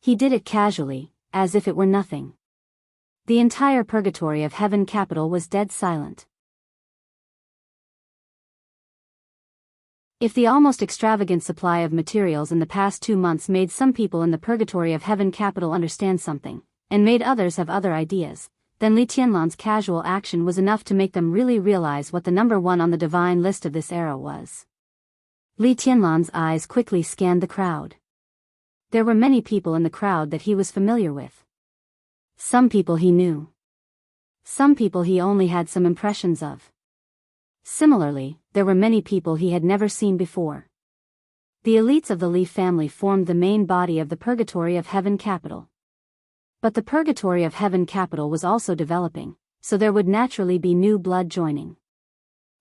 He did it casually, as if it were nothing. The entire purgatory of heaven capital was dead silent. If the almost extravagant supply of materials in the past 2 months made some people in the purgatory of heaven capital understand something, and made others have other ideas, then Li Tianlan's casual action was enough to make them really realize what the number one on the divine list of this era was. Li Tianlan's eyes quickly scanned the crowd. There were many people in the crowd that he was familiar with. Some people he knew. Some people he only had some impressions of. Similarly, there were many people he had never seen before. The elites of the Li family formed the main body of the purgatory of heaven capital. But the purgatory of heaven capital was also developing, so there would naturally be new blood joining.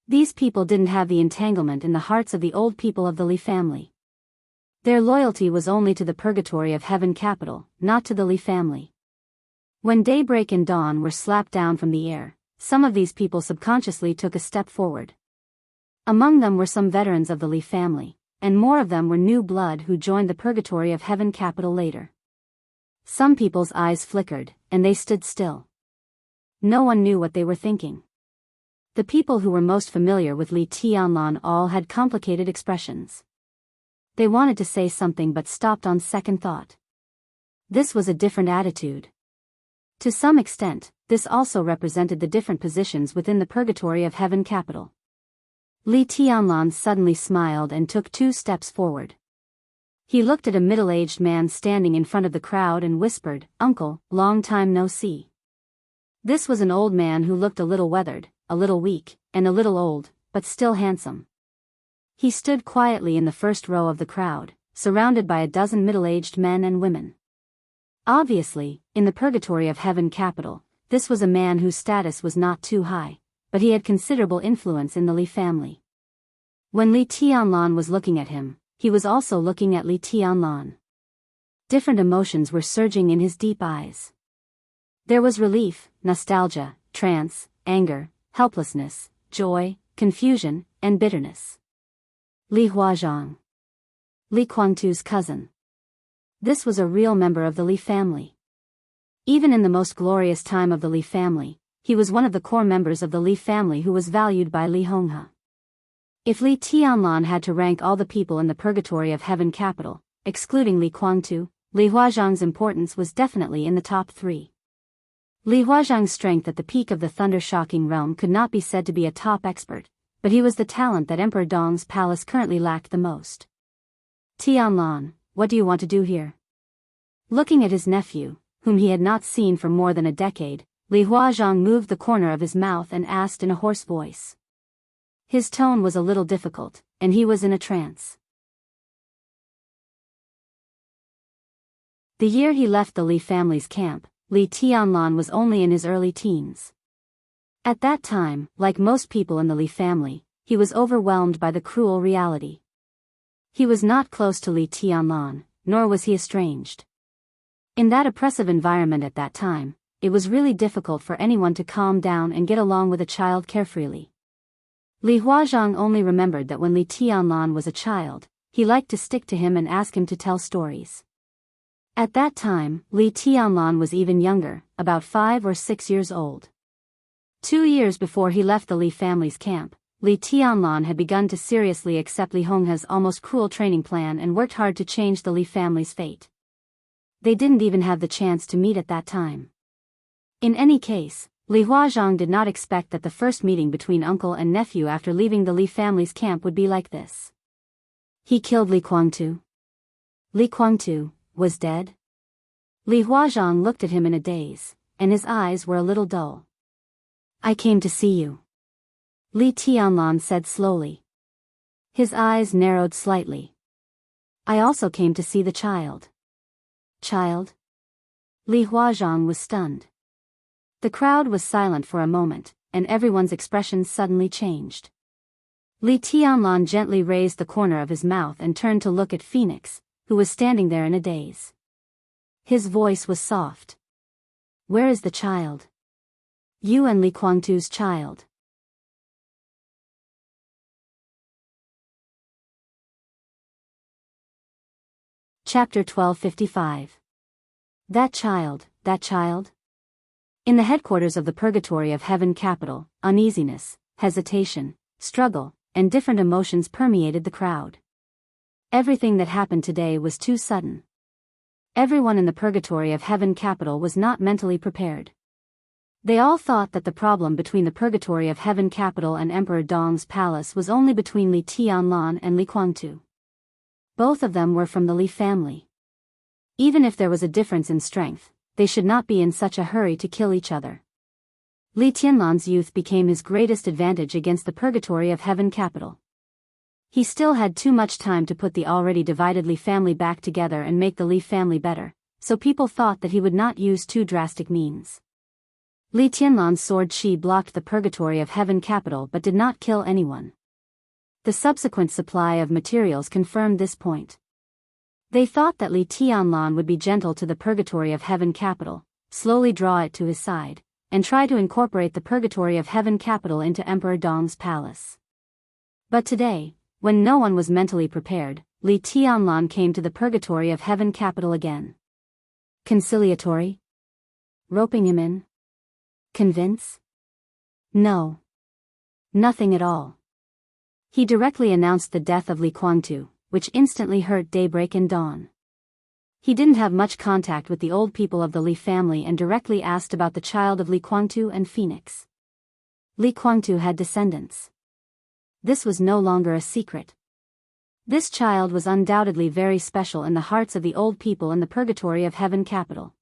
These people didn't have the entanglement in the hearts of the old people of the Li family. Their loyalty was only to the purgatory of heaven capital, not to the Li family. When daybreak and dawn were slapped down from the air, some of these people subconsciously took a step forward. Among them were some veterans of the Li family, and more of them were new blood who joined the purgatory of heaven capital later. Some people's eyes flickered, and they stood still. No one knew what they were thinking. The people who were most familiar with Li Tianlan all had complicated expressions. They wanted to say something but stopped on second thought. This was a different attitude. To some extent, this also represented the different positions within the purgatory of heaven capital. Li Tianlan suddenly smiled and took 2 steps forward. He looked at a middle-aged man standing in front of the crowd and whispered, "Uncle, long time no see." This was an old man who looked a little weathered, a little weak, and a little old, but still handsome. He stood quietly in the first row of the crowd, surrounded by a dozen middle-aged men and women. Obviously, in the purgatory of heaven capital, this was a man whose status was not too high, but he had considerable influence in the Li family. When Li Tianlan was looking at him, he was also looking at Li Tianlan. Different emotions were surging in his deep eyes. There was relief, nostalgia, trance, anger, helplessness, joy, confusion, and bitterness. Li Huazhang. Li Guangtu's cousin. This was a real member of the Li family. Even in the most glorious time of the Li family, he was one of the core members of the Li family who was valued by Li Honghe. If Li Tianlan had to rank all the people in the purgatory of heaven capital, excluding Li Guangtu, Li Huazhang's importance was definitely in the top 3. Li Huazhang's strength at the peak of the thunder-shocking realm could not be said to be a top expert, but he was the talent that Emperor Dong's palace currently lacked the most. "Tianlan, what do you want to do here?" Looking at his nephew, whom he had not seen for more than a decade, Li Huazhang moved the corner of his mouth and asked in a hoarse voice. His tone was a little difficult, and he was in a trance. The year he left the Li family's camp, Li Tianlan was only in his early teens. At that time, like most people in the Li family, he was overwhelmed by the cruel reality. He was not close to Li Tianlan, nor was he estranged. In that oppressive environment at that time, it was really difficult for anyone to calm down and get along with a child carefreely. Li Huazhang only remembered that when Li Tianlan was a child, he liked to stick to him and ask him to tell stories. At that time, Li Tianlan was even younger, about 5 or 6 years old. 2 years before he left the Li family's camp, Li Tianlan had begun to seriously accept Li Honghe's almost cruel training plan and worked hard to change the Li family's fate. They didn't even have the chance to meet at that time. In any case, Li Huazhang did not expect that the first meeting between uncle and nephew after leaving the Li family's camp would be like this. He killed Li Guangtu. Li Guangtu was dead? Li Huazhang looked at him in a daze, and his eyes were a little dull. "I came to see you," Li Tianlan said slowly. His eyes narrowed slightly. "I also came to see the child." "Child?" Li Huazhang was stunned. The crowd was silent for a moment, and everyone's expressions suddenly changed. Li Tianlan gently raised the corner of his mouth and turned to look at Phoenix, who was standing there in a daze. His voice was soft. "Where is the child?" "You and Li Guangtu's child." Chapter 1255. That child, that child? In the headquarters of the Purgatory of Heaven capital, uneasiness, hesitation, struggle, and different emotions permeated the crowd. Everything that happened today was too sudden. Everyone in the Purgatory of Heaven capital was not mentally prepared. They all thought that the problem between the Purgatory of Heaven capital and Emperor Dong's palace was only between Li Tianlan and Li Guangtu. Both of them were from the Li family. Even if there was a difference in strength, they should not be in such a hurry to kill each other. Li Tianlan's youth became his greatest advantage against the Purgatory of Heaven capital. He still had too much time to put the already divided Li family back together and make the Li family better, so people thought that he would not use too drastic means. Li Tianlan's sword Qi blocked the Purgatory of Heaven capital but did not kill anyone. The subsequent supply of materials confirmed this point. They thought that Li Tianlan would be gentle to the Purgatory of Heaven capital, slowly draw it to his side, and try to incorporate the Purgatory of Heaven capital into Emperor Dong's palace. But today, when no one was mentally prepared, Li Tianlan came to the Purgatory of Heaven capital again. Conciliatory? Roping him in? Convince? No. Nothing at all. He directly announced the death of Li Guangtu, which instantly hurt Daybreak and Dawn. He didn't have much contact with the old people of the Li family and directly asked about the child of Li Guangtu and Phoenix. Li Guangtu had descendants. This was no longer a secret. This child was undoubtedly very special in the hearts of the old people in the Purgatory of Heaven capital.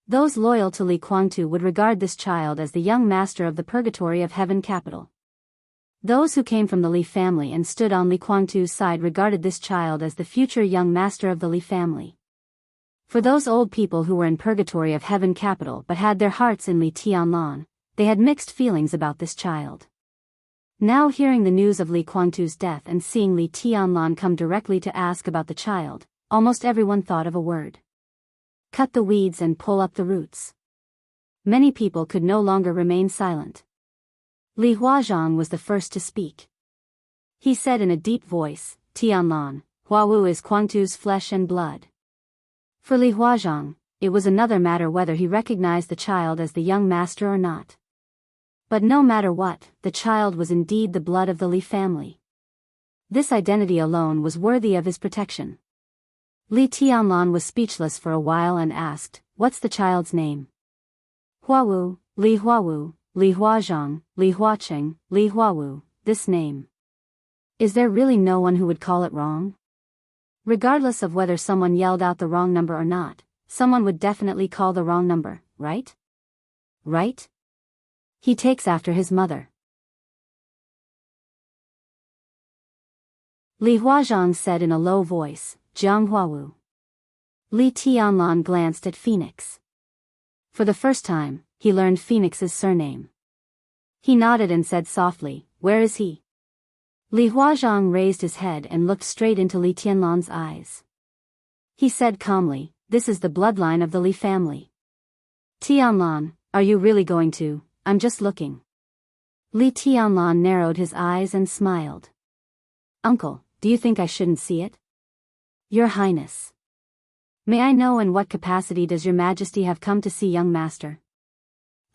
Those loyal to Li Guangtu would regard this child as the young master of the Purgatory of Heaven capital. Those who came from the Li family and stood on Li Guangtu's side regarded this child as the future young master of the Li family. For those old people who were in Purgatory of Heaven capital but had their hearts in Li Tianlan, they had mixed feelings about this child. Now hearing the news of Li Guangtu's death and seeing Li Tianlan come directly to ask about the child, almost everyone thought of a word. Cut the weeds and pull up the roots. Many people could no longer remain silent. Li Huazhang was the first to speak. He said in a deep voice, Tianlan, Huawu is Guangtu's flesh and blood. For Li Huazhang, it was another matter whether he recognized the child as the young master or not. But no matter what, the child was indeed the blood of the Li family. This identity alone was worthy of his protection. Li Tianlan was speechless for a while and asked, "What's the child's name?" Huawu, Li Huazhang, Li Huacheng, Li Huawu, this name. Is there really no one who would call it wrong? Regardless of whether someone yelled out the wrong number or not, someone would definitely call the wrong number, right? Right? He takes after his mother. Li Huazhang said in a low voice, Jiang Huawu. Li Tianlan glanced at Phoenix. For the first time, he learned Phoenix's surname. He nodded and said softly, "Where is he?" Li Huazhang raised his head and looked straight into Li Tianlan's eyes. He said calmly, "This is the bloodline of the Li family." Tianlan, are you really going to? I'm just looking. Li Tianlan narrowed his eyes and smiled. Uncle, do you think I shouldn't see it? Your Highness. May I know in what capacity does your Majesty have come to see young master?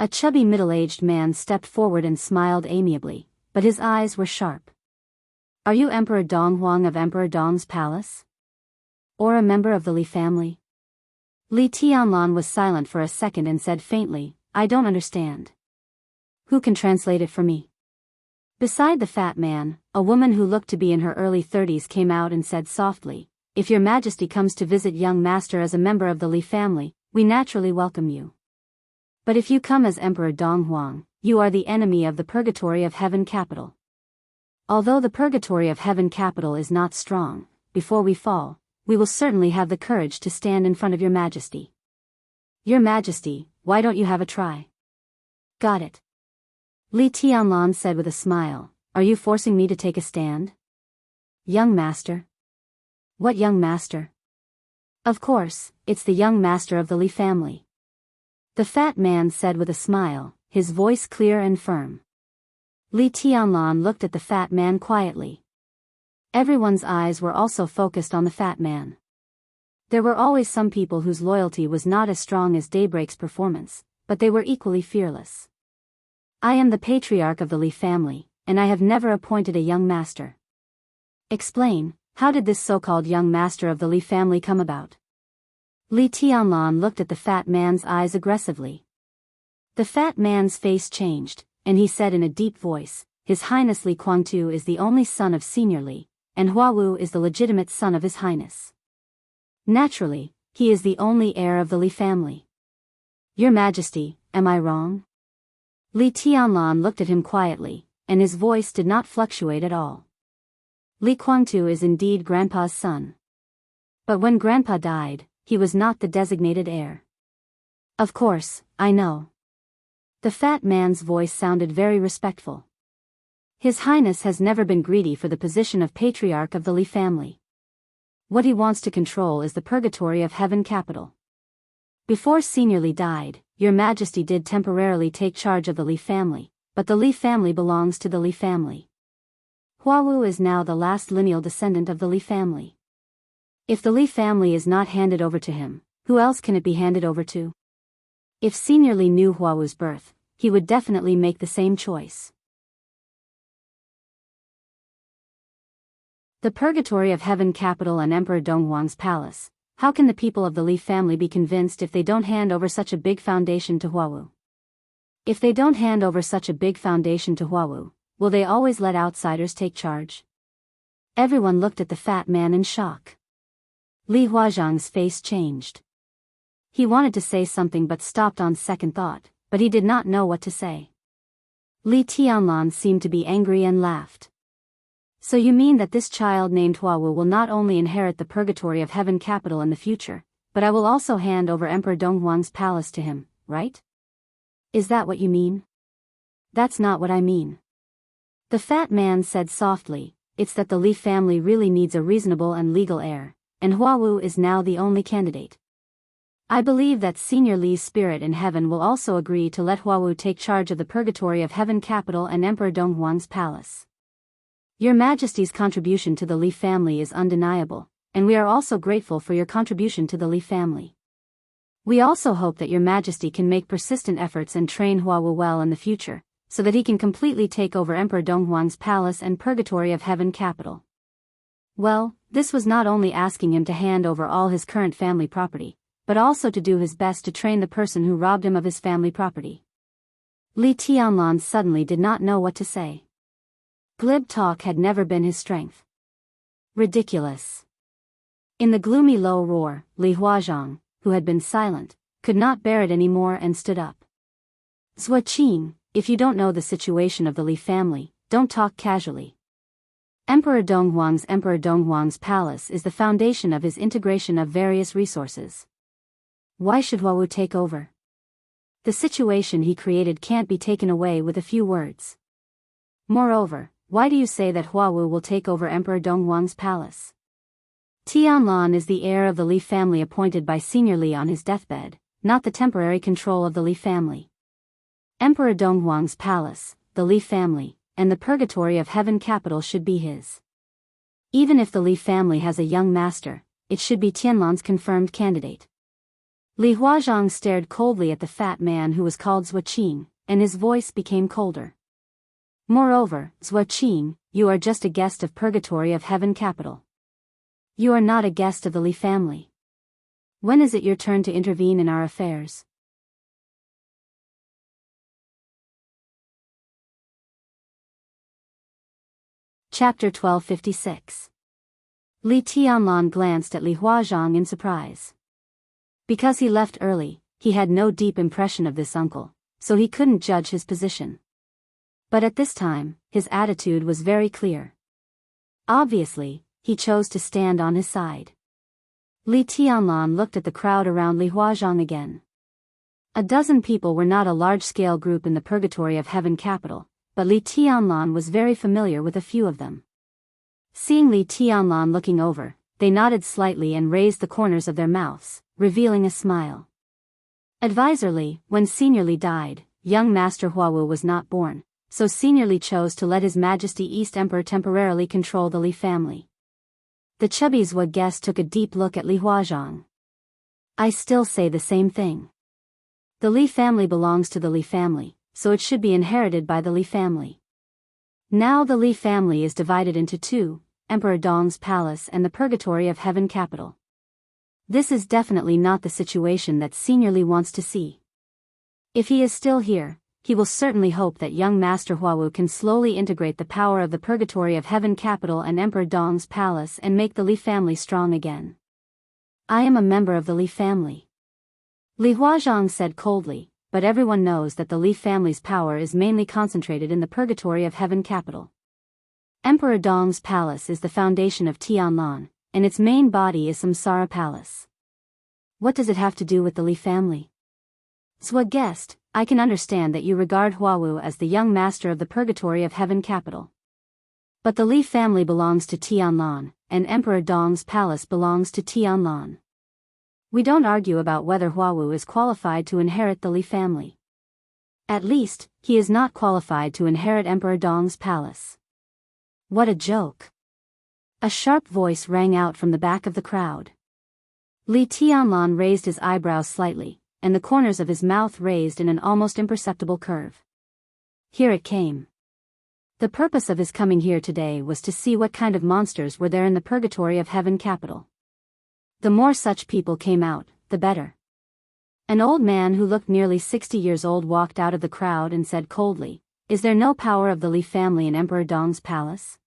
A chubby middle-aged man stepped forward and smiled amiably, but his eyes were sharp. Are you Emperor Dong Huang of Emperor Dong's palace? Or a member of the Li family? Li Tianlan was silent for a second and said faintly, I don't understand. Who can translate it for me? Beside the fat man, a woman who looked to be in her early 30s came out and said softly, If your Majesty comes to visit young master as a member of the Li family, we naturally welcome you. But if you come as Emperor Dong Huang, you are the enemy of the Purgatory of Heaven capital. Although the Purgatory of Heaven capital is not strong, before we fall, we will certainly have the courage to stand in front of your Majesty. Your Majesty, why don't you have a try? Got it. Li Tianlan said with a smile, Are you forcing me to take a stand? Young master? What young master? Of course, it's the young master of the Li family. The fat man said with a smile, his voice clear and firm. Li Tianlan looked at the fat man quietly. Everyone's eyes were also focused on the fat man. There were always some people whose loyalty was not as strong as Daybreak's performance, but they were equally fearless. I am the patriarch of the Li family, and I have never appointed a young master. Explain, how did this so-called young master of the Li family come about? Li Tianlan looked at the fat man's eyes aggressively. The fat man's face changed, and he said in a deep voice, His Highness Li Kuangtu is the only son of Senior Li, and Huawu is the legitimate son of His Highness. Naturally, he is the only heir of the Li family. Your Majesty, am I wrong? Li Tianlan looked at him quietly, and his voice did not fluctuate at all. Li Kuangtu is indeed Grandpa's son. But when Grandpa died, he was not the designated heir. Of course, I know. The fat man's voice sounded very respectful. His Highness has never been greedy for the position of patriarch of the Li family. What he wants to control is the purgatory of heaven capital. Before Senior Li died, Your Majesty did temporarily take charge of the Li family, but the Li family belongs to the Li family. Huawu is now the last lineal descendant of the Li family. If the Li family is not handed over to him, who else can it be handed over to? If Senior Li knew Huawu's birth, he would definitely make the same choice. The Purgatory of Heaven capital and Emperor Donghuang's palace. How can the people of the Li family be convinced if they don't hand over such a big foundation to Huawu? If they don't hand over such a big foundation to Huawu, will they always let outsiders take charge? Everyone looked at the fat man in shock. Li Huazhang's face changed. He wanted to say something but stopped on second thought, but he did not know what to say. Li Tianlan seemed to be angry and laughed. So you mean that this child named Huawu will not only inherit the Purgatory of Heaven capital in the future, but I will also hand over Emperor Donghuang's palace to him, right? Is that what you mean? That's not what I mean. The fat man said softly, it's that the Li family really needs a reasonable and legal heir, and Huawu is now the only candidate. I believe that Senior Li's spirit in heaven will also agree to let Huawu take charge of the Purgatory of Heaven capital and Emperor Donghuang's palace. Your Majesty's contribution to the Li family is undeniable, and we are also grateful for your contribution to the Li family. We also hope that Your Majesty can make persistent efforts and train Huawu well in the future, so that he can completely take over Emperor Donghuang's palace and Purgatory of Heaven capital. Well, this was not only asking him to hand over all his current family property, but also to do his best to train the person who robbed him of his family property. Li Tianlan suddenly did not know what to say. Glib talk had never been his strength. Ridiculous. In the gloomy low roar, Li Huazhang, who had been silent, could not bear it anymore and stood up. Zuoqing, if you don't know the situation of the Li family, don't talk casually. Emperor Donghuang's palace is the foundation of his integration of various resources. Why should Huawu take over? The situation he created can't be taken away with a few words. Moreover, why do you say that Huawu will take over Emperor Donghuang's palace? Tianlan is the heir of the Li family appointed by Senior Li on his deathbed, not the temporary control of the Li family. Emperor Donghuang's palace, the Li family, and the Purgatory of Heaven capital should be his. Even if the Li family has a young master, it should be Tianlan's confirmed candidate. Li Huazhang stared coldly at the fat man who was called Zuoqing, and his voice became colder. Moreover, Zuoqing, you are just a guest of Purgatory of Heaven capital. You are not a guest of the Li family. When is it your turn to intervene in our affairs? Chapter 1256. Li Tianlan glanced at Li Huazhang in surprise. Because he left early, he had no deep impression of this uncle, so he couldn't judge his position. But at this time, his attitude was very clear. Obviously, he chose to stand on his side. Li Tianlan looked at the crowd around Li Huazhang again. A dozen people were not a large-scale group in the Purgatory of Heaven capital, but Li Tianlan was very familiar with a few of them. Seeing Li Tianlan looking over, they nodded slightly and raised the corners of their mouths, revealing a smile. Advisorly, when Senior Li died, young Master Huawu was not born, so Senior Li chose to let His Majesty East Emperor temporarily control the Li family. The chubby Zhua guest took a deep look at Li Huazhang. I still say the same thing. The Li family belongs to the Li family, so it should be inherited by the Li family. Now the Li family is divided into two, Emperor Dong's palace and the Purgatory of Heaven capital. This is definitely not the situation that Senior Li wants to see. If he is still here, he will certainly hope that young Master Huawu can slowly integrate the power of the Purgatory of Heaven capital and Emperor Dong's palace and make the Li family strong again. I am a member of the Li family, Li Huazhang said coldly, but everyone knows that the Li family's power is mainly concentrated in the Purgatory of Heaven capital. Emperor Dong's palace is the foundation of Tianlan, and its main body is Samsara Palace. What does it have to do with the Li family? Zhua guessed, I can understand that you regard Huawu as the young master of the Purgatory of Heaven capital. But the Li family belongs to Tianlan, and Emperor Dong's palace belongs to Tianlan. We don't argue about whether Huawu is qualified to inherit the Li family. At least, he is not qualified to inherit Emperor Dong's palace. What a joke. A sharp voice rang out from the back of the crowd. Li Tianlan raised his eyebrows slightly, and the corners of his mouth raised in an almost imperceptible curve. Here it came. The purpose of his coming here today was to see what kind of monsters were there in the Purgatory of Heaven capital. The more such people came out, the better. An old man who looked nearly 60 years old walked out of the crowd and said coldly, "Is there no power of the Li family in Emperor Dong's palace?"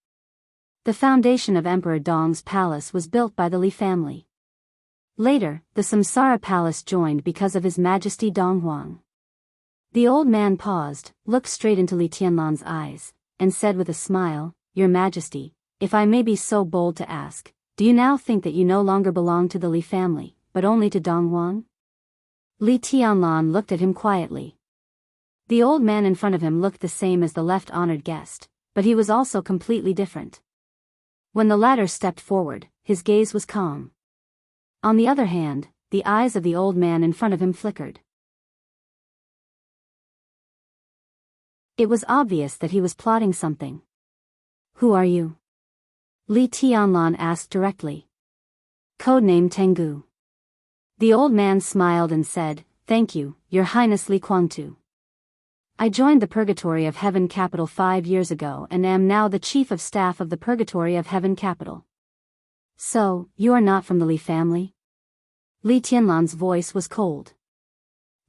The foundation of Emperor Dong's palace was built by the Li family. Later, the Samsara Palace joined because of His Majesty Dong Huang. The old man paused, looked straight into Li Tianlan's eyes, and said with a smile, "Your Majesty, if I may be so bold to ask, do you now think that you no longer belong to the Li family, but only to Dong Huang?" Li Tianlan looked at him quietly. The old man in front of him looked the same as the left-honored guest, but he was also completely different. When the latter stepped forward, his gaze was calm. On the other hand, the eyes of the old man in front of him flickered. It was obvious that he was plotting something. "Who are you?" Li Tianlan asked directly. "Codename Tengu." The old man smiled and said, "Thank you, Your Highness Li Kuangtu. I joined the Purgatory of Heaven capital 5 years ago and am now the Chief of Staff of the Purgatory of Heaven capital." "So, you are not from the Li family?" Li Tianlan's voice was cold.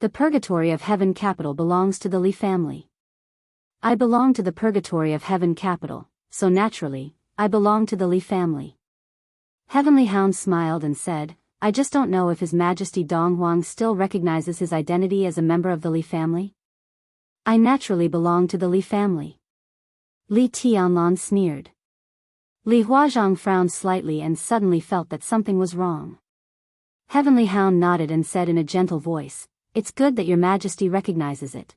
"The Purgatory of Heaven capital belongs to the Li family. I belong to the Purgatory of Heaven capital, so naturally, I belong to the Li family." Heavenly Hound smiled and said, "I just don't know if His Majesty Dong Huang still recognizes his identity as a member of the Li family." "I naturally belong to the Li family." Li Tianlan sneered. Li Huazhang frowned slightly and suddenly felt that something was wrong. Heavenly Hound nodded and said in a gentle voice, "It's good that Your Majesty recognizes it.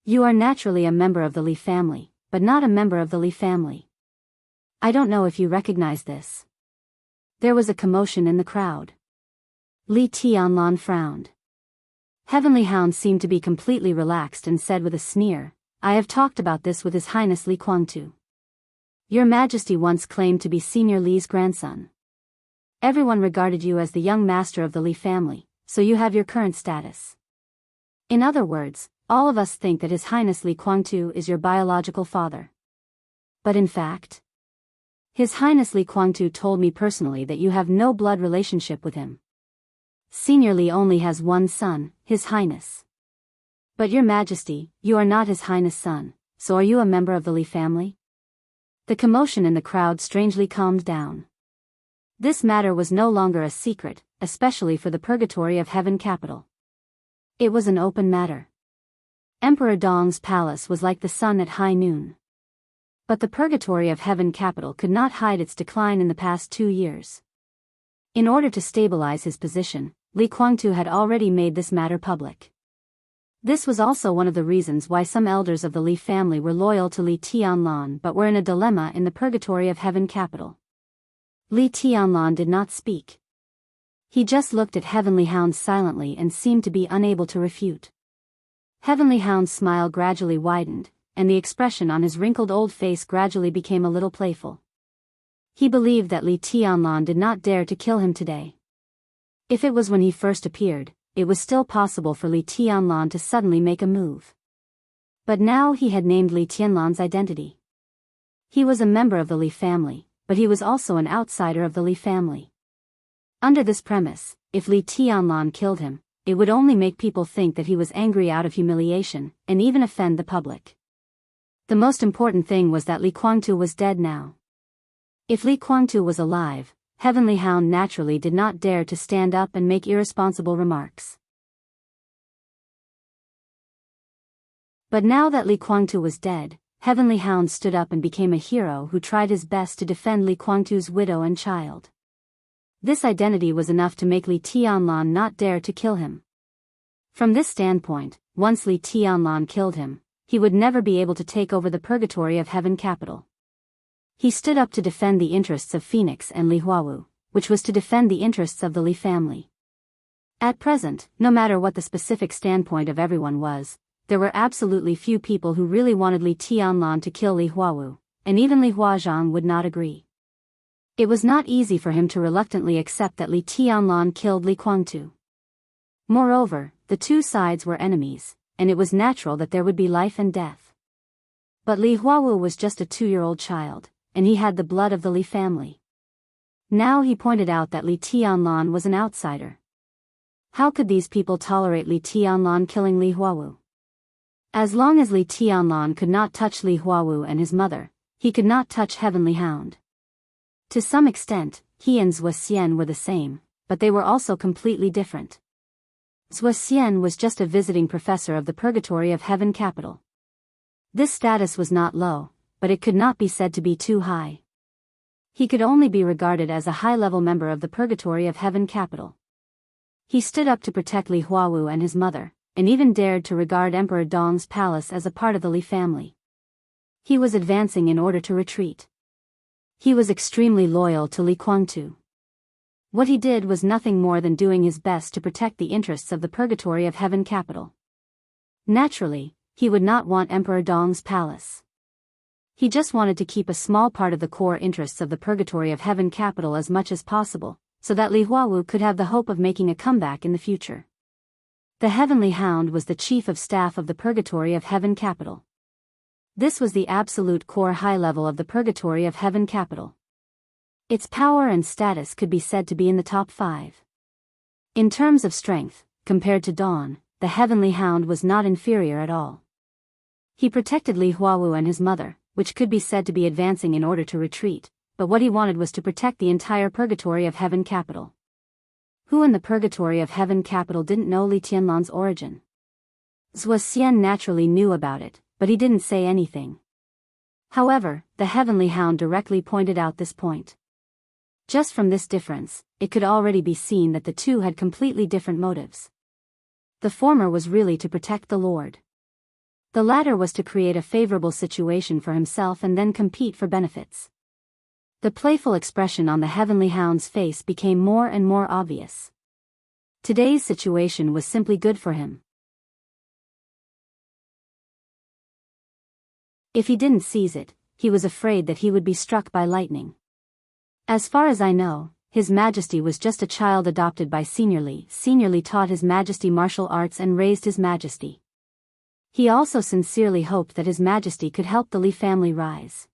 You are naturally a member of the Li family, but not a member of the Li family. I don't know if you recognize this." There was a commotion in the crowd. Li Tianlan frowned. Heavenly Hound seemed to be completely relaxed and said with a sneer, "I have talked about this with His Highness Li Kuangtu. Your Majesty once claimed to be Senior Li's grandson. Everyone regarded you as the young master of the Li family, so you have your current status. In other words, all of us think that His Highness Li Kuangtu is your biological father. But in fact, His Highness Li Kuangtu told me personally that you have no blood relationship with him. Senior Li only has one son, His Highness. But Your Majesty, you are not His Highness' son, so are you a member of the Li family?" The commotion in the crowd strangely calmed down. This matter was no longer a secret, especially for the Purgatory of Heaven capital. It was an open matter. Emperor Dong's palace was like the sun at high noon. But the Purgatory of Heaven capital could not hide its decline in the past 2 years. In order to stabilize his position, Li Kuangtu had already made this matter public. This was also one of the reasons why some elders of the Li family were loyal to Li Tianlan but were in a dilemma in the Purgatory of Heaven capital. Li Tianlan did not speak. He just looked at Heavenly Hound silently and seemed to be unable to refute. Heavenly Hound's smile gradually widened, and the expression on his wrinkled old face gradually became a little playful. He believed that Li Tianlan did not dare to kill him today. If it was when he first appeared, it was still possible for Li Tianlan to suddenly make a move. But now he had named Li Tianlan's identity. He was a member of the Li family, but he was also an outsider of the Li family. Under this premise, if Li Tianlan killed him, it would only make people think that he was angry out of humiliation, and even offend the public. The most important thing was that Li Guangtu was dead now. If Li Guangtu was alive, Heavenly Hound naturally did not dare to stand up and make irresponsible remarks. But now that Li Guangtu was dead, Heavenly Hound stood up and became a hero who tried his best to defend Li Guangtu's widow and child. This identity was enough to make Li Tianlan not dare to kill him. From this standpoint, once Li Tianlan killed him, he would never be able to take over the purgatory of Heaven Capital. He stood up to defend the interests of Phoenix and Li Huawu, which was to defend the interests of the Li family. At present, no matter what the specific standpoint of everyone was, there were absolutely few people who really wanted Li Tianlan to kill Li Huawu, and even Li Huazhang would not agree. It was not easy for him to reluctantly accept that Li Tianlan killed Li Guangtu. Moreover, the two sides were enemies, and it was natural that there would be life and death. But Li Huawu was just a 2-year-old child, and he had the blood of the Li family. Now he pointed out that Li Tianlan was an outsider. How could these people tolerate Li Tianlan killing Li Huawu? As long as Li Tianlan could not touch Li Huawu and his mother, he could not touch Heavenly Hound. To some extent, he and Zhuo Xian were the same, but they were also completely different. Zhuo Xian was just a visiting professor of the Purgatory of Heaven Capital. This status was not low, but it could not be said to be too high. He could only be regarded as a high-level member of the Purgatory of Heaven Capital. He stood up to protect Li Huawu and his mother, and even dared to regard Emperor Dong's palace as a part of the Li family. He was advancing in order to retreat. He was extremely loyal to Li Guangtu. What he did was nothing more than doing his best to protect the interests of the Purgatory of Heaven Capital. Naturally, he would not want Emperor Dong's palace. He just wanted to keep a small part of the core interests of the Purgatory of Heaven Capital as much as possible, so that Li Huawu could have the hope of making a comeback in the future. The Heavenly Hound was the chief of staff of the Purgatory of Heaven Capital. This was the absolute core high level of the Purgatory of Heaven Capital. Its power and status could be said to be in the top 5. In terms of strength, compared to Dawn, the Heavenly Hound was not inferior at all. He protected Li Huawu and his mother, which could be said to be advancing in order to retreat, but what he wanted was to protect the entire Purgatory of Heaven Capital. Who in the Purgatory of Heaven Capital didn't know Li Tianlan's origin? Zhuo Xian naturally knew about it, but he didn't say anything. However, the Heavenly Hound directly pointed out this point. Just from this difference, it could already be seen that the two had completely different motives. The former was really to protect the Lord. The latter was to create a favorable situation for himself and then compete for benefits. The playful expression on the Heavenly Hound's face became more and more obvious. Today's situation was simply good for him. If he didn't seize it, he was afraid that he would be struck by lightning. As far as I know, His Majesty was just a child adopted by Senior Li. Senior Li taught His Majesty martial arts and raised His Majesty. He also sincerely hoped that His Majesty could help the Li family rise.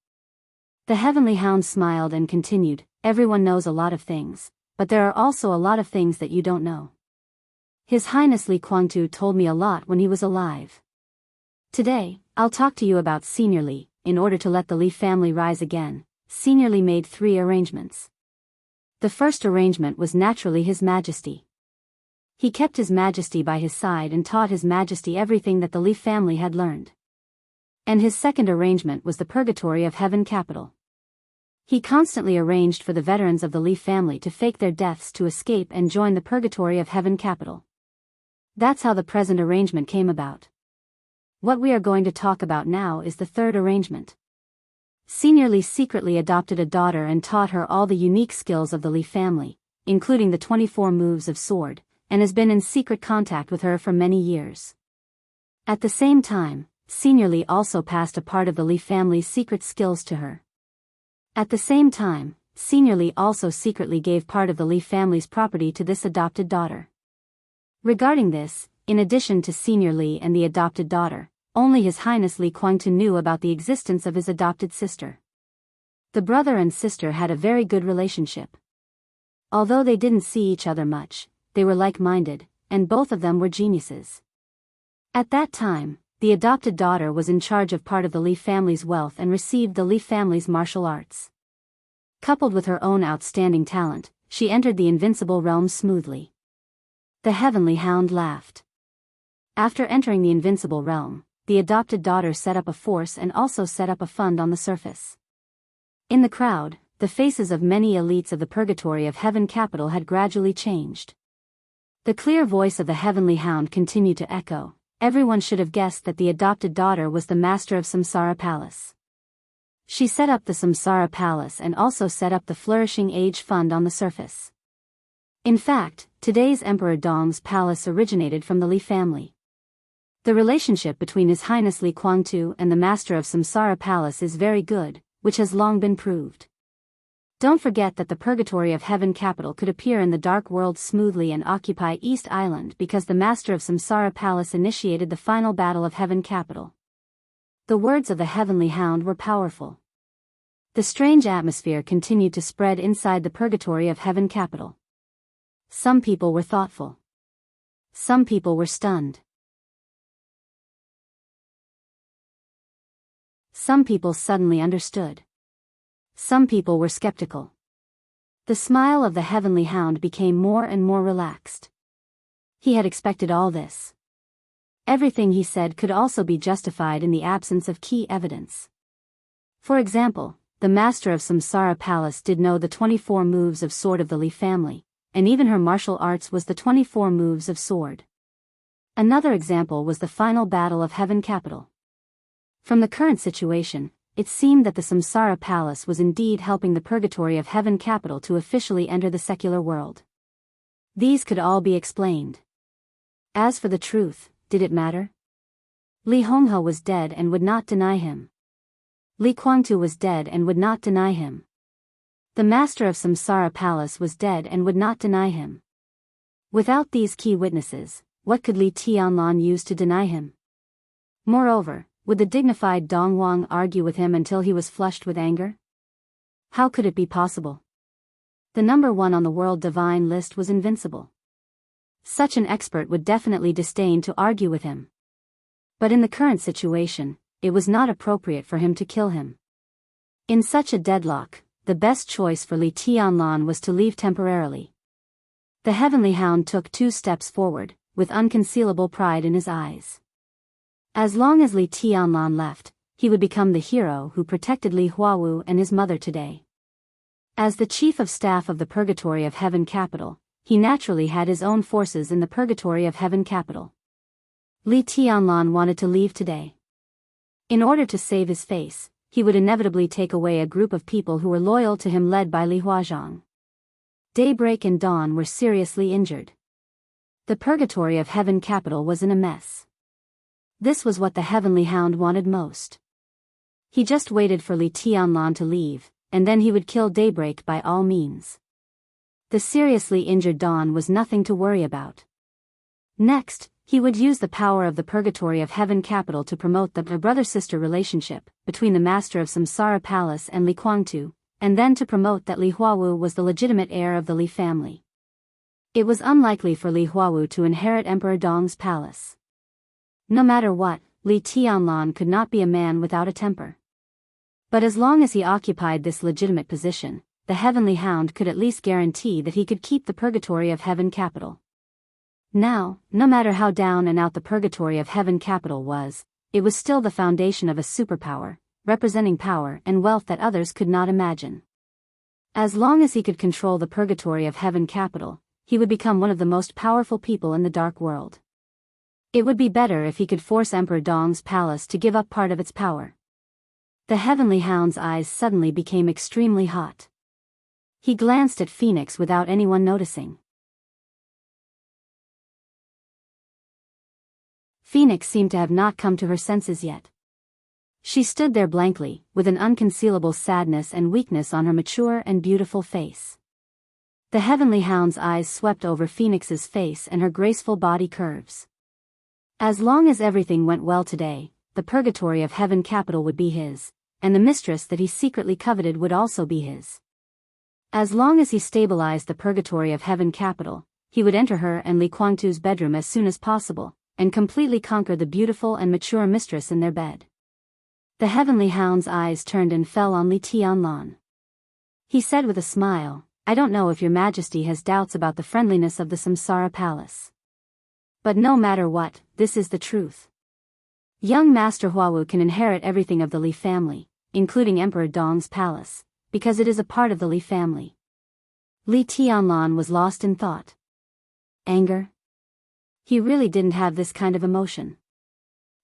The Heavenly Hound smiled and continued, "Everyone knows a lot of things, but there are also a lot of things that you don't know. His Highness Li Guangtu told me a lot when he was alive. Today, I'll talk to you about Senior Li. In order to let the Li family rise again, Senior Li made 3 arrangements. The first arrangement was naturally His Majesty. He kept His Majesty by his side and taught His Majesty everything that the Li family had learned. And his second arrangement was the Purgatory of Heaven Capital. He constantly arranged for the veterans of the Li family to fake their deaths to escape and join the Purgatory of Heaven Capital. That's how the present arrangement came about. What we are going to talk about now is the third arrangement. Senior Li secretly adopted a daughter and taught her all the unique skills of the Li family, including the 24 moves of sword, and has been in secret contact with her for many years. At the same time, Senior Li also passed a part of the Li family's secret skills to her. At the same time, Senior Li also secretly gave part of the Li family's property to this adopted daughter. Regarding this, in addition to Senior Li and the adopted daughter, only His Highness Li Kuangtu knew about the existence of his adopted sister. The brother and sister had a very good relationship. Although they didn't see each other much, they were like-minded, and both of them were geniuses. At that time, the adopted daughter was in charge of part of the Li family's wealth and received the Li family's martial arts. Coupled with her own outstanding talent, she entered the invincible realm smoothly. The Heavenly Hound laughed. After entering the invincible realm, the adopted daughter set up a force and also set up a fund on the surface. In the crowd, the faces of many elites of the Purgatory of Heaven capital had gradually changed. The clear voice of the Heavenly Hound continued to echo. Everyone should have guessed that the adopted daughter was the master of Samsara Palace. She set up the Samsara Palace and also set up the Flourishing Age Fund on the surface. In fact, today's Emperor Dong's palace originated from the Li family. The relationship between His Highness Li Kuangtu and the master of Samsara Palace is very good, which has long been proved. Don't forget that the Purgatory of Heaven capital could appear in the Dark World smoothly and occupy East Island because the master of Samsara Palace initiated the final battle of Heaven capital. The words of the Heavenly Hound were powerful. The strange atmosphere continued to spread inside the Purgatory of Heaven capital. Some people were thoughtful. Some people were stunned. Some people suddenly understood. Some people were skeptical. The smile of the Heavenly Hound became more and more relaxed. He had expected all this. Everything he said could also be justified in the absence of key evidence. For example, the master of Samsara Palace did know the 24 moves of sword of the Li family, and even her martial arts was the 24 moves of sword. Another example was the final battle of Heaven capital. From the current situation, it seemed that the Samsara Palace was indeed helping the Purgatory of Heaven capital to officially enter the secular world. These could all be explained. As for the truth, did it matter? Li Honghe was dead and would not deny him. Li Kuangtu was dead and would not deny him. The master of Samsara Palace was dead and would not deny him. Without these key witnesses, what could Li Tianlan use to deny him? Moreover, would the dignified Dong Wang argue with him until he was flushed with anger? How could it be possible? The number 1 on the world divine list was invincible. Such an expert would definitely disdain to argue with him. But in the current situation, it was not appropriate for him to kill him. In such a deadlock, the best choice for Li Tianlan was to leave temporarily. The Heavenly Hound took 2 steps forward, with unconcealable pride in his eyes. As long as Li Tianlan left, he would become the hero who protected Li Huawu and his mother today. As the chief of staff of the Purgatory of Heaven capital, he naturally had his own forces in the Purgatory of Heaven capital. Li Tianlan wanted to leave today. In order to save his face, he would inevitably take away a group of people who were loyal to him led by Li Huazhang. Daybreak and Dawn were seriously injured. The Purgatory of Heaven capital was in a mess. This was what the Heavenly Hound wanted most. He just waited for Li Tianlan to leave, and then he would kill Daybreak by all means. The seriously injured Dawn was nothing to worry about. Next, he would use the power of the Purgatory of Heaven capital to promote the brother-sister relationship between the master of Samsara Palace and Li Kuangtu, and then to promote that Li Huawu was the legitimate heir of the Li family. It was unlikely for Li Huawu to inherit Emperor Dong's palace. No matter what, Li Tianlan could not be a man without a temper. But as long as he occupied this legitimate position, the Heavenly Hound could at least guarantee that he could keep the Purgatory of Heaven capital. Now, no matter how down and out the Purgatory of Heaven capital was, it was still the foundation of a superpower, representing power and wealth that others could not imagine. As long as he could control the Purgatory of Heaven capital, he would become one of the most powerful people in the Dark World. It would be better if he could force Emperor Dong's palace to give up part of its power. The Heavenly Hound's eyes suddenly became extremely hot. He glanced at Phoenix without anyone noticing. Phoenix seemed to have not come to her senses yet. She stood there blankly, with an unconcealable sadness and weakness on her mature and beautiful face. The heavenly hound's eyes swept over Phoenix's face and her graceful body curves. As long as everything went well today, the purgatory of heaven capital would be his, and the mistress that he secretly coveted would also be his. As long as he stabilized the purgatory of heaven capital, he would enter her and Li Guangtu's bedroom as soon as possible, and completely conquer the beautiful and mature mistress in their bed. The heavenly hound's eyes turned and fell on Li Tianlan. He said with a smile, "I don't know if your majesty has doubts about the friendliness of the Samsara palace. But no matter what, this is the truth. Young Master Huawu can inherit everything of the Li family, including Emperor Dong's palace, because it is a part of the Li family." Li Tianlan was lost in thought. Anger? He really didn't have this kind of emotion.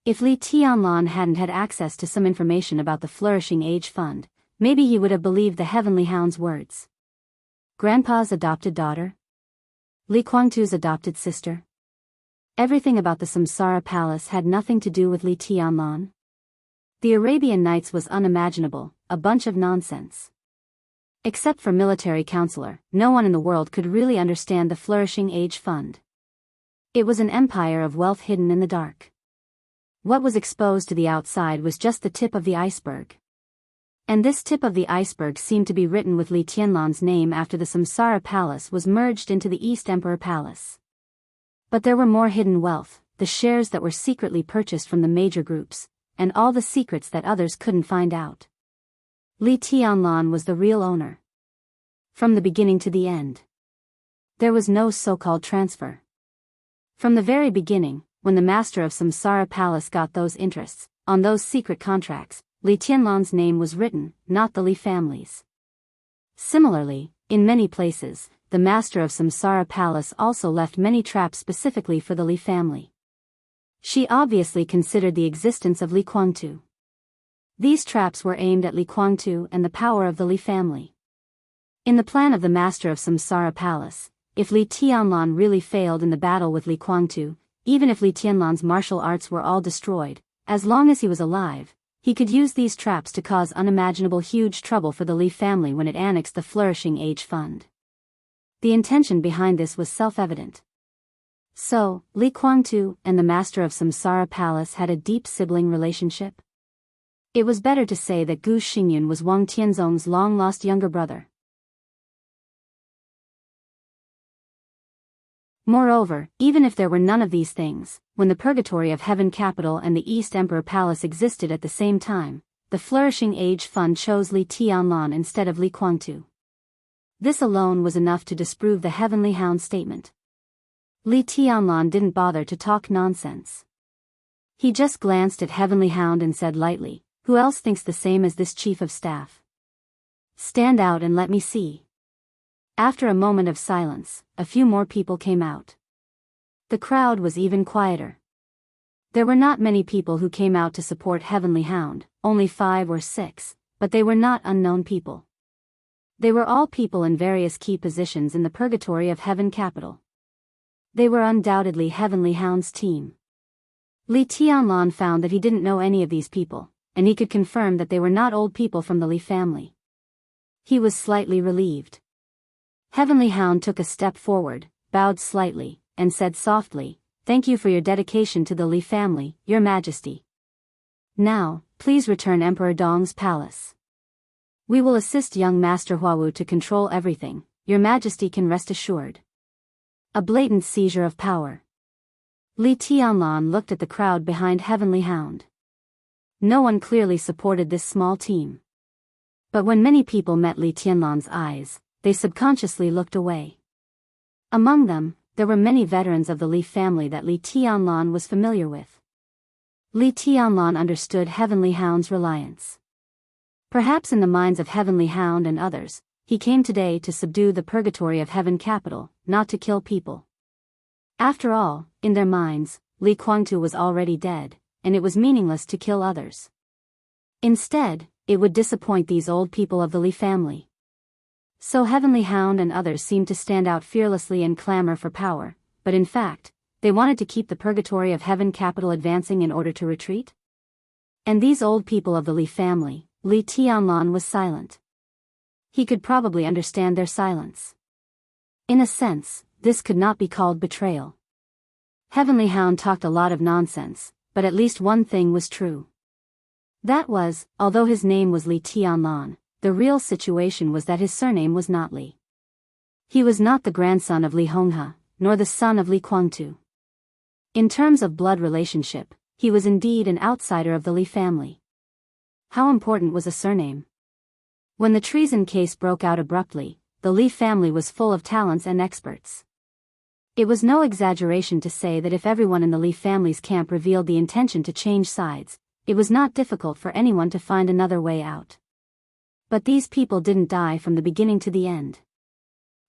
If Li Tianlan hadn't had access to some information about the Flourishing Age Fund, maybe he would have believed the heavenly hound's words. Grandpa's adopted daughter? Li Guangtu's adopted sister? Everything about the Samsara palace had nothing to do with Li Tianlan. The Arabian Nights was unimaginable, a bunch of nonsense. Except for military counselor, no one in the world could really understand the Flourishing Age Fund. It was an empire of wealth hidden in the dark. What was exposed to the outside was just the tip of the iceberg. And this tip of the iceberg seemed to be written with Li Tianlan's name after the Samsara palace was merged into the East Emperor Palace. But there were more hidden wealth, the shares that were secretly purchased from the major groups, and all the secrets that others couldn't find out. Li Tianlan was the real owner. From the beginning to the end. There was no so-called transfer. From the very beginning, when the master of Samsara Palace got those interests, on those secret contracts, Li Tianlan's name was written, not the Li family's. Similarly, in many places, the master of Samsara Palace also left many traps specifically for the Li family. She obviously considered the existence of Li Guangtu. These traps were aimed at Li Guangtu and the power of the Li family. In the plan of the master of Samsara Palace, if Li Tianlan really failed in the battle with Li Guangtu, even if Li Tianlan's martial arts were all destroyed, as long as he was alive, he could use these traps to cause unimaginable huge trouble for the Li family when it annexed the Flourishing Age Fund. The intention behind this was self-evident. So, Li Guangtu and the master of Samsara Palace had a deep sibling relationship? It was better to say that Gu Xingyun was Wang Tianzong's long-lost younger brother. Moreover, even if there were none of these things, when the Purgatory of Heaven Capital and the East Emperor Palace existed at the same time, the Flourishing Age Fund chose Li Tianlan instead of Li Guangtu. This alone was enough to disprove the Heavenly Hound's statement. Li Tianlan didn't bother to talk nonsense. He just glanced at Heavenly Hound and said lightly, "Who else thinks the same as this chief of staff? Stand out and let me see." After a moment of silence, a few more people came out. The crowd was even quieter. There were not many people who came out to support Heavenly Hound, only 5 or 6, but they were not unknown people. They were all people in various key positions in the Purgatory of Heaven Capital. They were undoubtedly Heavenly Hound's team. Li Tianlan found that he didn't know any of these people, and he could confirm that they were not old people from the Li family. He was slightly relieved. Heavenly Hound took a step forward, bowed slightly, and said softly, "Thank you for your dedication to the Li family, Your Majesty. Now, please return Emperor Dong's palace. We will assist young Master Huawu to control everything, Your Majesty can rest assured." A blatant seizure of power. Li Tianlan looked at the crowd behind Heavenly Hound. No one clearly supported this small team. But when many people met Li Tianlan's eyes, they subconsciously looked away. Among them, there were many veterans of the Li family that Li Tianlan was familiar with. Li Tianlan understood Heavenly Hound's reliance. Perhaps in the minds of Heavenly Hound and others, he came today to subdue the Purgatory of Heaven Capital, not to kill people. After all, in their minds, Li Guangtu was already dead, and it was meaningless to kill others. Instead, it would disappoint these old people of the Li family. So Heavenly Hound and others seemed to stand out fearlessly and clamor for power, but in fact, they wanted to keep the Purgatory of Heaven Capital advancing in order to retreat? And these old people of the Li family, Li Tianlan was silent. He could probably understand their silence. In a sense, this could not be called betrayal. Heavenly Hound talked a lot of nonsense, but at least one thing was true. That was, although his name was Li Tianlan, the real situation was that his surname was not Li. He was not the grandson of Li Honghe, nor the son of Li Guangtu. In terms of blood relationship, he was indeed an outsider of the Li family. How important was a surname? When the treason case broke out abruptly, the Li family was full of talents and experts. It was no exaggeration to say that if everyone in the Li family's camp revealed the intention to change sides, it was not difficult for anyone to find another way out. But these people didn't die from the beginning to the end.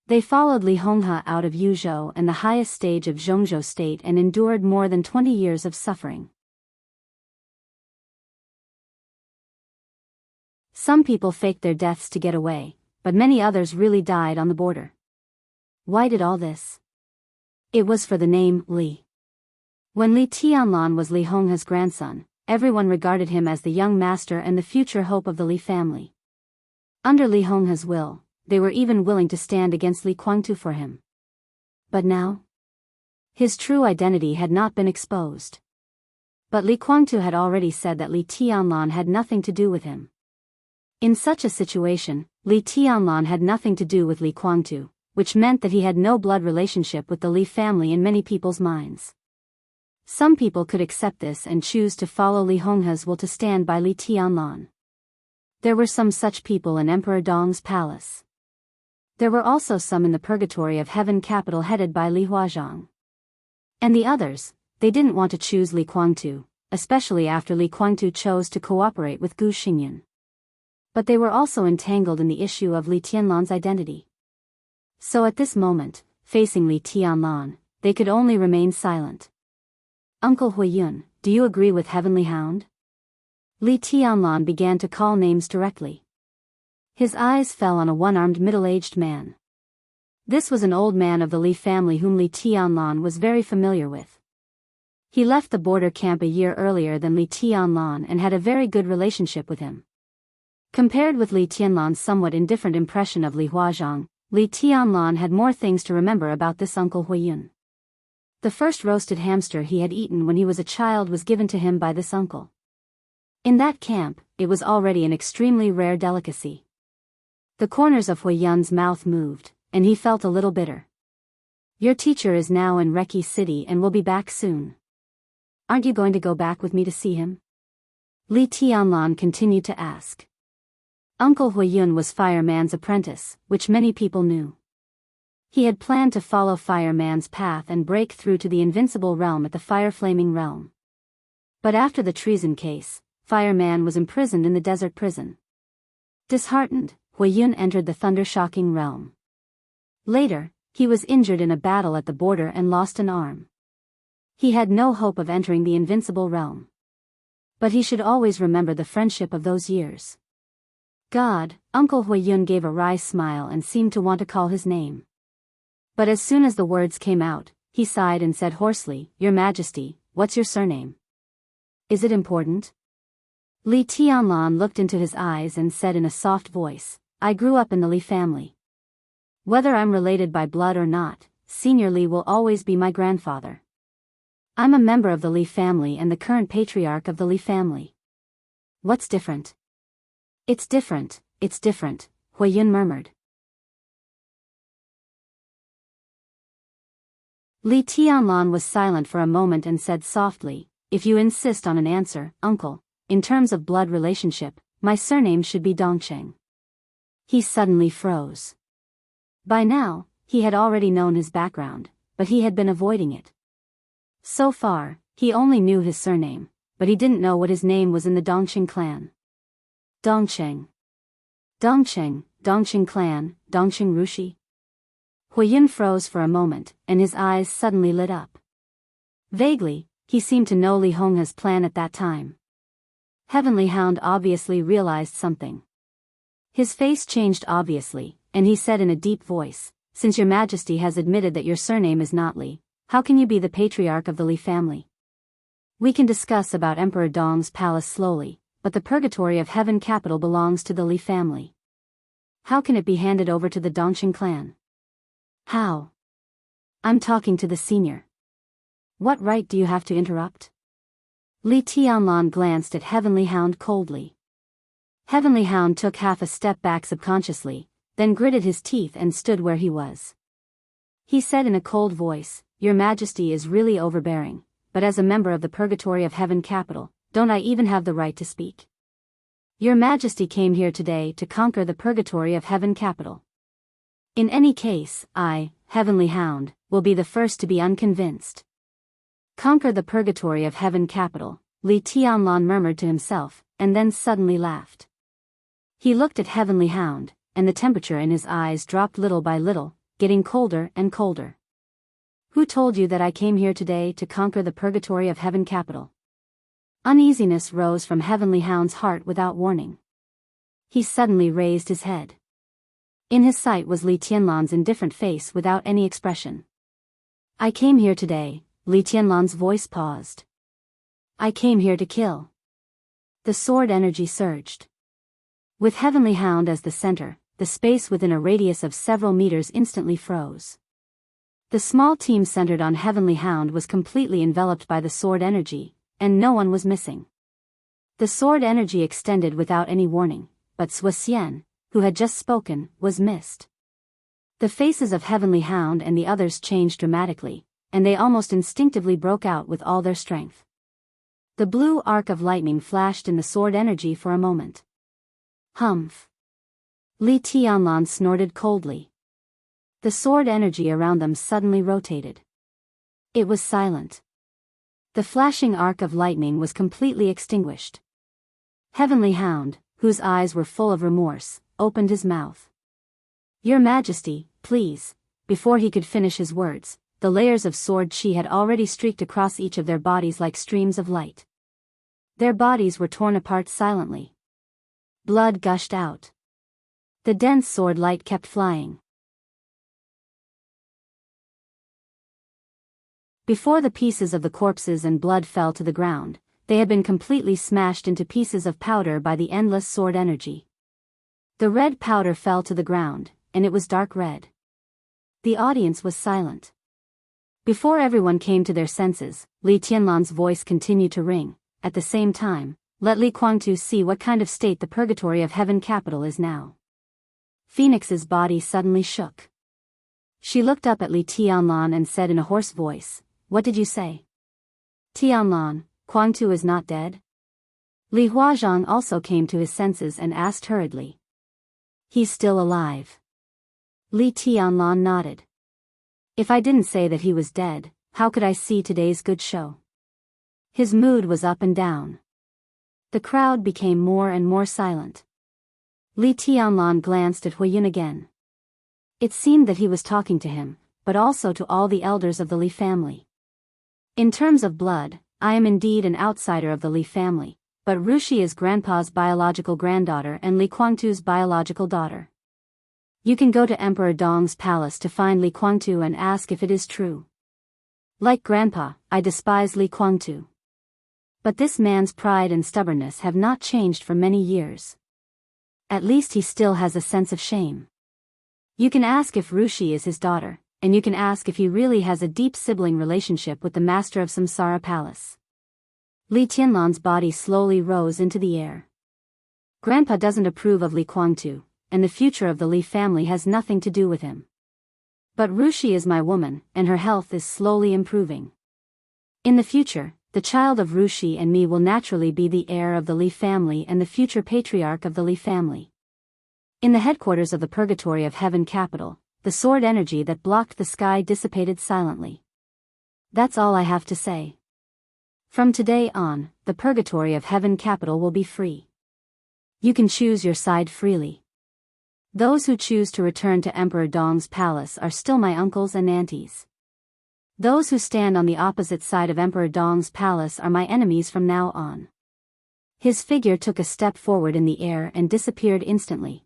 They followed Li Honghe out of Yuzhou and the highest stage of Zhongzhou state and endured more than 20 years of suffering. Some people faked their deaths to get away, but many others really died on the border. Why did all this? It was for the name Li. When Li Tianlan was Li Honghe's grandson, everyone regarded him as the young master and the future hope of the Li family. Under Li Honghe's will, they were even willing to stand against Li Guangtu for him. But now? His true identity had not been exposed. But Li Guangtu had already said that Li Tianlan had nothing to do with him. In such a situation, Li Tianlan had nothing to do with Li Guangtu, which meant that he had no blood relationship with the Li family in many people's minds. Some people could accept this and choose to follow Li Honghe's will to stand by Li Tianlan. There were some such people in Emperor Dong's palace. There were also some in the purgatory of heaven capital headed by Li Huazhang. And the others, they didn't want to choose Li Guangtu, especially after Li Guangtu chose to cooperate with Gu Xingyan. But they were also entangled in the issue of Li Tianlan's identity. So at this moment, facing Li Tianlan, they could only remain silent. Uncle Huiyun, do you agree with Heavenly Hound? Li Tianlan began to call names directly. His eyes fell on a one-armed middle-aged man. This was an old man of the Li family whom Li Tianlan was very familiar with. He left the border camp a year earlier than Li Tianlan and had a very good relationship with him. Compared with Li Tianlan's somewhat indifferent impression of Li Huazhang, Li Tianlan had more things to remember about this Uncle Huiyun. The first roasted hamster he had eaten when he was a child was given to him by this uncle. In that camp, it was already an extremely rare delicacy. The corners of Huiyun's mouth moved, and he felt a little bitter. Your teacher is now in Reki City and will be back soon. Aren't you going to go back with me to see him? Li Tianlan continued to ask. Uncle Huiyun was Fireman's apprentice, which many people knew. He had planned to follow Fireman's path and break through to the invincible realm at the Fire-Flaming Realm. But after the treason case, Fireman was imprisoned in the desert prison. Disheartened, Huiyun entered the thunder-shocking realm. Later, he was injured in a battle at the border and lost an arm. He had no hope of entering the invincible realm. But he should always remember the friendship of those years. God, Uncle Huiyun gave a wry smile and seemed to want to call his name. But as soon as the words came out, he sighed and said hoarsely, Your Majesty, what's your surname? Is it important? Li Tianlan looked into his eyes and said in a soft voice, I grew up in the Li family. Whether I'm related by blood or not, Senior Li will always be my grandfather. I'm a member of the Li family and the current patriarch of the Li family. What's different? It's different, Huiyun murmured. Li Tianlan was silent for a moment and said softly, If you insist on an answer, uncle, in terms of blood relationship, my surname should be Dongcheng. He suddenly froze. By now, he had already known his background, but he had been avoiding it. So far, he only knew his surname, but he didn't know what his name was in the Dongcheng clan. Dongcheng. Dongcheng clan, Dongcheng Rushi. Huiyun froze for a moment, and his eyes suddenly lit up. Vaguely, he seemed to know Li Honghe's plan at that time. Heavenly Hound obviously realized something. His face changed obviously, and he said in a deep voice, Since your Majesty has admitted that your surname is not Li, how can you be the patriarch of the Li family? We can discuss about Emperor Dong's palace slowly, but the purgatory of heaven capital belongs to the Li family. How can it be handed over to the Dongcheng clan? How? I'm talking to the senior. What right do you have to interrupt? Li Tianlan glanced at Heavenly Hound coldly. Heavenly Hound took half a step back subconsciously, then gritted his teeth and stood where he was. He said in a cold voice, Your Majesty is really overbearing, but as a member of the Purgatory of Heaven Capital, don't I even have the right to speak? Your Majesty came here today to conquer the Purgatory of Heaven Capital. In any case, I, Heavenly Hound, will be the first to be unconvinced. Conquer the Purgatory of Heaven Capital, Li Tianlan murmured to himself, and then suddenly laughed. He looked at Heavenly Hound, and the temperature in his eyes dropped little by little, getting colder and colder. Who told you that I came here today to conquer the Purgatory of Heaven Capital? Uneasiness rose from Heavenly Hound's heart without warning. He suddenly raised his head. In his sight was Li Tianlan's indifferent face without any expression. I came here today, Li Tianlan's voice paused. I came here to kill. The sword energy surged. With Heavenly Hound as the center, the space within a radius of several meters instantly froze. The small team centered on Heavenly Hound was completely enveloped by the sword energy, and no one was missing. The sword energy extended without any warning, but Sui Xian, who had just spoken, was missed. The faces of Heavenly Hound and the others changed dramatically, and they almost instinctively broke out with all their strength. The blue arc of lightning flashed in the sword energy for a moment. Humph! Li Tianlan snorted coldly. The sword energy around them suddenly rotated. It was silent. The flashing arc of lightning was completely extinguished. Heavenly Hound, whose eyes were full of remorse, opened his mouth. Your Majesty, please. Before he could finish his words, the layers of sword chi had already streaked across each of their bodies like streams of light. Their bodies were torn apart silently. Blood gushed out. The dense sword light kept flying. Before the pieces of the corpses and blood fell to the ground, they had been completely smashed into pieces of powder by the endless sword energy. The red powder fell to the ground, and it was dark red. The audience was silent. Before everyone came to their senses, Li Tianlan's voice continued to ring. At the same time, let Li Guangtu see what kind of state the Purgatory of Heaven Capital is now. Phoenix's body suddenly shook. She looked up at Li Tianlan and said in a hoarse voice, What did you say? Tianlan, Guangtu is not dead? Li Huazhang also came to his senses and asked hurriedly. He's still alive. Li Tianlan nodded. If I didn't say that he was dead, how could I see today's good show? His mood was up and down. The crowd became more and more silent. Li Tianlan glanced at Huiyun again. It seemed that he was talking to him, but also to all the elders of the Li family. In terms of blood, I am indeed an outsider of the Li family, but Rushi is Grandpa's biological granddaughter and Li Guangtu's biological daughter. You can go to Emperor Dong's palace to find Li Guangtu and ask if it is true. Like Grandpa, I despise Li Guangtu. But this man's pride and stubbornness have not changed for many years. At least he still has a sense of shame. You can ask if Rushi is his daughter, and you can ask if he really has a deep sibling relationship with the master of Samsara Palace. Li Tianlan's body slowly rose into the air. Grandpa doesn't approve of Li Guangtu, and the future of the Li family has nothing to do with him. But Rushi is my woman, and her health is slowly improving. In the future, the child of Rushi and me will naturally be the heir of the Li family and the future patriarch of the Li family. In the headquarters of the Purgatory of Heaven Capital, the sword energy that blocked the sky dissipated silently. That's all I have to say. From today on, the Purgatory of Heaven Capital will be free. You can choose your side freely. Those who choose to return to Emperor Dong's palace are still my uncles and aunties. Those who stand on the opposite side of Emperor Dong's palace are my enemies from now on. His figure took a step forward in the air and disappeared instantly.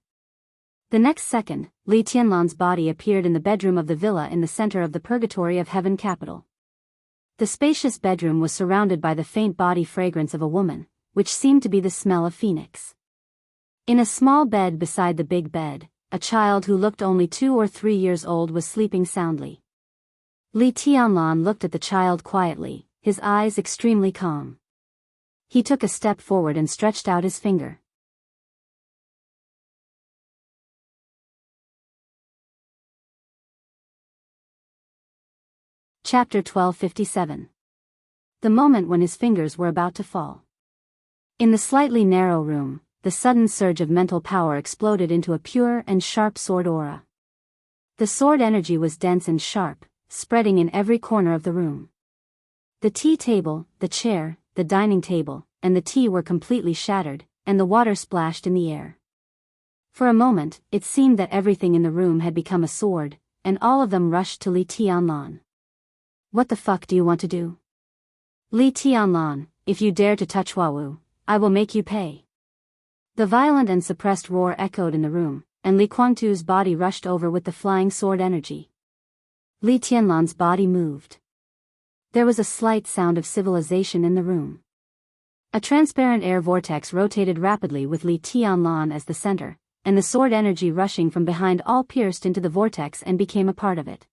The next second, Li Tianlan's body appeared in the bedroom of the villa in the center of the Purgatory of Heaven Capital. The spacious bedroom was surrounded by the faint body fragrance of a woman, which seemed to be the smell of phoenix. In a small bed beside the big bed, a child who looked only 2 or 3 years old was sleeping soundly. Li Tianlan looked at the child quietly, his eyes extremely calm. He took a step forward and stretched out his finger. Chapter 1257. The moment when his fingers were about to fall. In the slightly narrow room, the sudden surge of mental power exploded into a pure and sharp sword aura. The sword energy was dense and sharp, spreading in every corner of the room. The tea table, the chair, the dining table, and the tea were completely shattered, and the water splashed in the air. For a moment, it seemed that everything in the room had become a sword, and all of them rushed to Li Tianlan. What the fuck do you want to do? Li Tianlan, if you dare to touch Huawu, I will make you pay. The violent and suppressed roar echoed in the room, and Li Guangtu's body rushed over with the flying sword energy. Li Tianlan's body moved. There was a slight sound of civilization in the room. A transparent air vortex rotated rapidly with Li Tianlan as the center, and the sword energy rushing from behind all pierced into the vortex and became a part of it.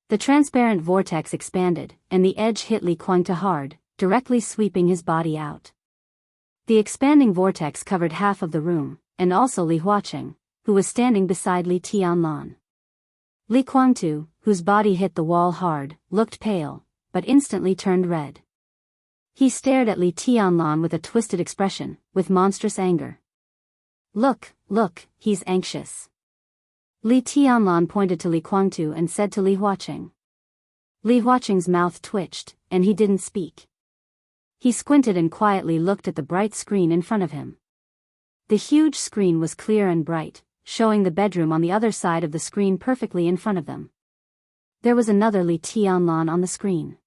The transparent vortex expanded, and the edge hit Li Guangtu hard, directly sweeping his body out. The expanding vortex covered half of the room, and also Li Huaqing, who was standing beside Li Tianlan. Li Guangtu, whose body hit the wall hard, looked pale, but instantly turned red. He stared at Li Tianlan with a twisted expression, with monstrous anger. Look, he's anxious. Li Tianlan pointed to Li Guangtu and said to Li Huaqing. Li Huaqing's mouth twitched, and he didn't speak. He squinted and quietly looked at the bright screen in front of him. The huge screen was clear and bright, showing the bedroom on the other side of the screen perfectly in front of them. There was another Li Tianlan on the screen.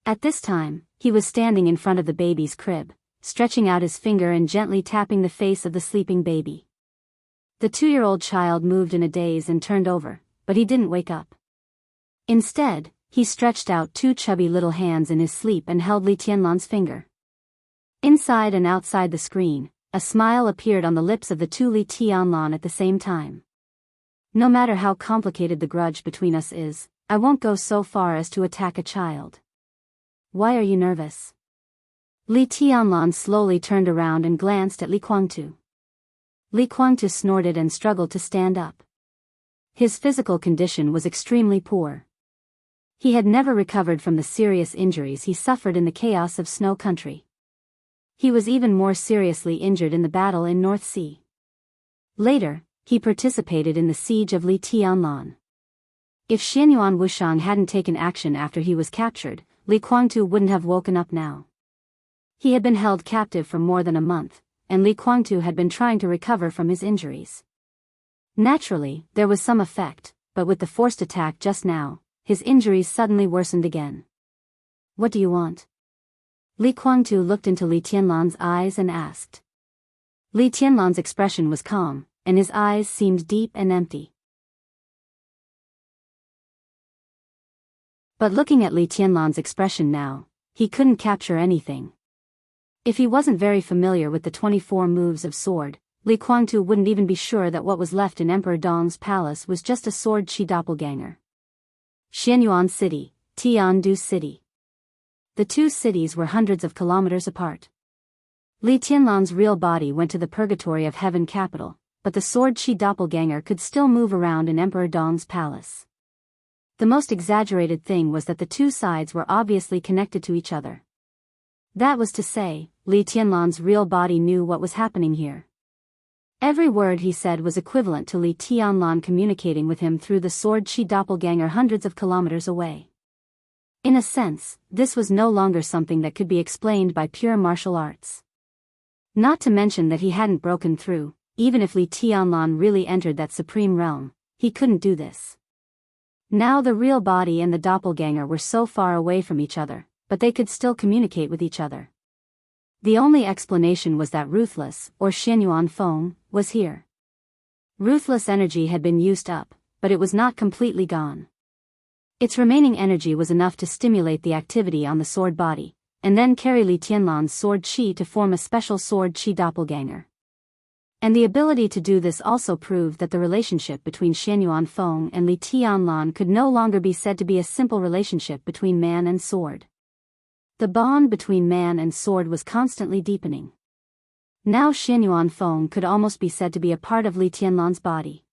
At this time, he was standing in front of the baby's crib, stretching out his finger and gently tapping the face of the sleeping baby. The 2-year-old child moved in a daze and turned over, but he didn't wake up. Instead, he stretched out 2 chubby little hands in his sleep and held Li Tianlan's finger. Inside and outside the screen, a smile appeared on the lips of the 2 Li Tianlan at the same time. No matter how complicated the grudge between us is, I won't go so far as to attack a child. Why are you nervous? Li Tianlan slowly turned around and glanced at Li Guangtu. Li Guangtu snorted and struggled to stand up. His physical condition was extremely poor. He had never recovered from the serious injuries he suffered in the chaos of Snow Country. He was even more seriously injured in the battle in North Sea. Later, he participated in the siege of Li Tianlan. If Xianyuan Wushang hadn't taken action after he was captured, Li Guangtu wouldn't have woken up now. He had been held captive for more than a month, and Li Guangtu had been trying to recover from his injuries. Naturally, there was some effect, but with the forced attack just now, his injuries suddenly worsened again. What do you want? Li Guangtu looked into Li Tianlan's eyes and asked. Li Tianlan's expression was calm, and his eyes seemed deep and empty. But looking at Li Tianlan's expression now, he couldn't capture anything. If he wasn't very familiar with the 24 moves of sword, Li Guangtu wouldn't even be sure that what was left in Emperor Dong's palace was just a sword chi doppelganger. Xianyuan City, Tiandu City. The 2 cities were hundreds of kilometers apart. Li Tianlan's real body went to the purgatory of heaven capital, but the sword chi doppelganger could still move around in Emperor Dong's palace. The most exaggerated thing was that the 2 sides were obviously connected to each other. That was to say, Li Tianlan's real body knew what was happening here. Every word he said was equivalent to Li Tianlan communicating with him through the sword chi doppelganger hundreds of kilometers away. In a sense, this was no longer something that could be explained by pure martial arts. Not to mention that he hadn't broken through, even if Li Tianlan really entered that supreme realm, he couldn't do this. Now the real body and the doppelganger were so far away from each other, but they could still communicate with each other. The only explanation was that Ruthless, or Xianyuan Feng, was here. Ruthless energy had been used up, but it was not completely gone. Its remaining energy was enough to stimulate the activity on the sword body, and then carry Li Tianlan's sword chi to form a special sword chi doppelganger. And the ability to do this also proved that the relationship between Xianyuan Feng and Li Tianlan could no longer be said to be a simple relationship between man and sword. The bond between man and sword was constantly deepening. Now Xianyuan Feng could almost be said to be a part of Li Tianlan's body.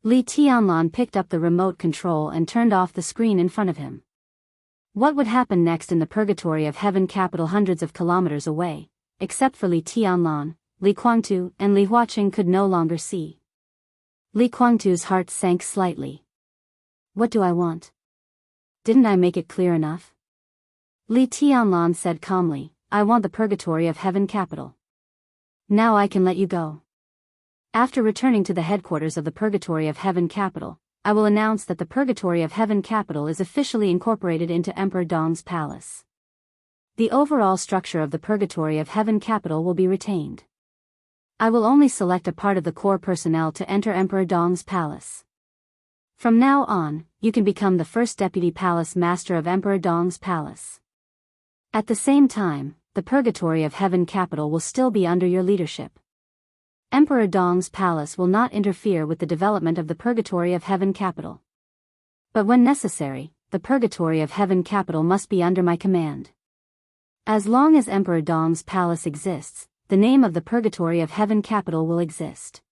Li Tianlan picked up the remote control and turned off the screen in front of him. What would happen next in the purgatory of heaven capital hundreds of kilometers away, except for Li Tianlan, Li Guangtu and Li Huaqing could no longer see. Li Guangtu's heart sank slightly. What do I want? Didn't I make it clear enough? Li Tianlan said calmly, I want the purgatory of heaven capital. Now I can let you go. After returning to the headquarters of the purgatory of heaven capital, I will announce that the purgatory of heaven capital is officially incorporated into Emperor Dong's palace. The overall structure of the purgatory of heaven capital will be retained. I will only select a part of the core personnel to enter Emperor Dong's palace. From now on, you can become the first deputy palace master of Emperor Dong's palace. At the same time, the purgatory of heaven capital will still be under your leadership. Emperor Dong's palace will not interfere with the development of the purgatory of heaven capital. But when necessary, the purgatory of heaven capital must be under my command. As long as Emperor Dong's palace exists, the name of the purgatory of heaven capital will exist.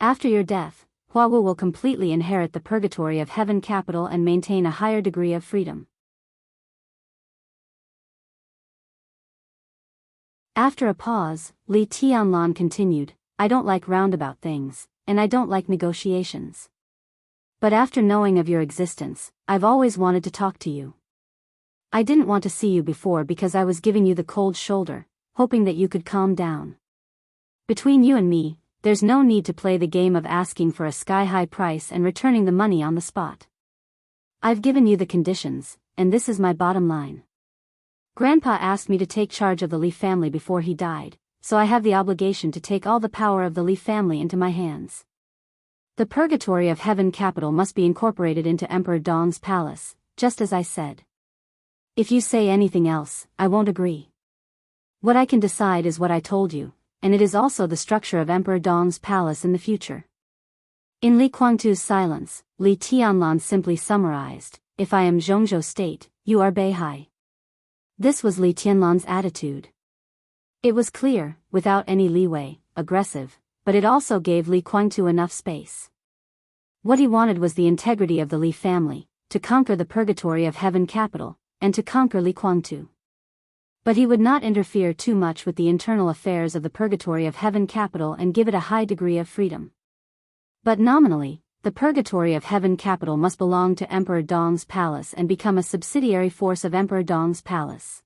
After your death, Huawu will completely inherit the purgatory of heaven capital and maintain a higher degree of freedom. After a pause, Li Tianlan continued, I don't like roundabout things, and I don't like negotiations. But after knowing of your existence, I've always wanted to talk to you. I didn't want to see you before because I was giving you the cold shoulder, hoping that you could calm down. Between you and me, there's no need to play the game of asking for a sky-high price and returning the money on the spot. I've given you the conditions, and this is my bottom line. Grandpa asked me to take charge of the Li family before he died, so I have the obligation to take all the power of the Li family into my hands. The purgatory of heaven capital must be incorporated into Emperor Dong's palace, just as I said. If you say anything else, I won't agree. What I can decide is what I told you, and it is also the structure of Emperor Dong's palace in the future. In Li Guangtu's silence, Li Tianlan simply summarized, if I am Zhongzhou State, you are Beihai. This was Li Tianlan's attitude. It was clear, without any leeway, aggressive, but it also gave Li Guangtu enough space. What he wanted was the integrity of the Li family, to conquer the purgatory of heaven capital, and to conquer Li Guangtu. But he would not interfere too much with the internal affairs of the purgatory of heaven capital and give it a high degree of freedom. But nominally, the purgatory of heaven capital must belong to Emperor Dong's palace and become a subsidiary force of Emperor Dong's palace.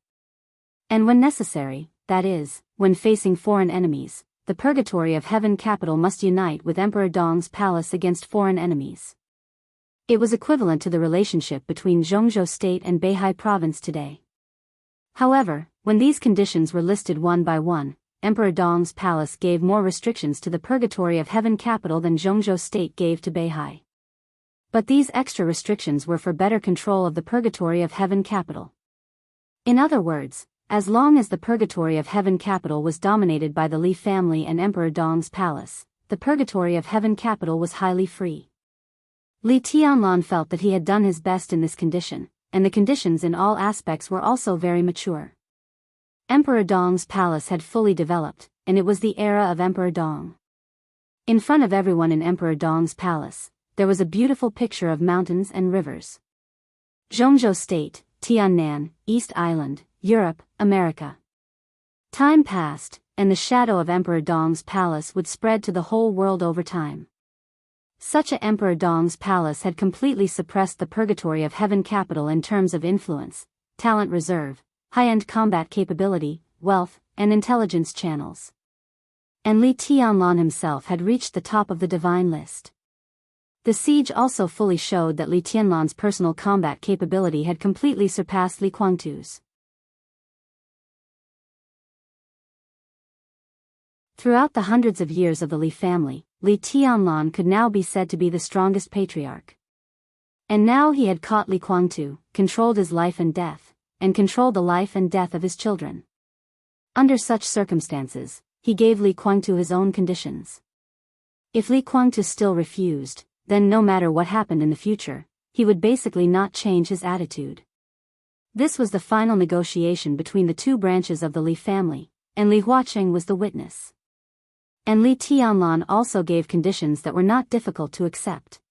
And when necessary, that is, when facing foreign enemies, the purgatory of heaven capital must unite with Emperor Dong's palace against foreign enemies. It was equivalent to the relationship between Zhongzhou State and Beihai Province today. However, when these conditions were listed one by one, Emperor Dong's palace gave more restrictions to the purgatory of heaven capital than Zhongzhou State gave to Beihai. But these extra restrictions were for better control of the purgatory of heaven capital. In other words, as long as the purgatory of heaven capital was dominated by the Li family and Emperor Dong's palace, the purgatory of heaven capital was highly free. Li Tianlan felt that he had done his best in this condition, and the conditions in all aspects were also very mature. Emperor Dong's palace had fully developed, and it was the era of Emperor Dong. In front of everyone in Emperor Dong's palace, there was a beautiful picture of mountains and rivers. Zhongzhou State, Tiannan, East Island, Europe, America. Time passed, and the shadow of Emperor Dong's palace would spread to the whole world over time. Such a Emperor Dong's palace had completely suppressed the purgatory of heaven capital in terms of influence, talent reserve, high-end combat capability, wealth, and intelligence channels. And Li Tianlan himself had reached the top of the divine list. The siege also fully showed that Li Tianlan's personal combat capability had completely surpassed Li Guangtu's. Throughout the hundreds of years of the Li family, Li Tianlan could now be said to be the strongest patriarch. And now he had caught Li Guangtu, controlled his life and death, and controlled the life and death of his children. Under such circumstances, he gave Li Kuangtu his own conditions. If Li Kuangtu still refused, then no matter what happened in the future, he would basically not change his attitude. This was the final negotiation between the two branches of the Li family, and Li Huaqing was the witness. And Li Tianlan also gave conditions that were not difficult to accept,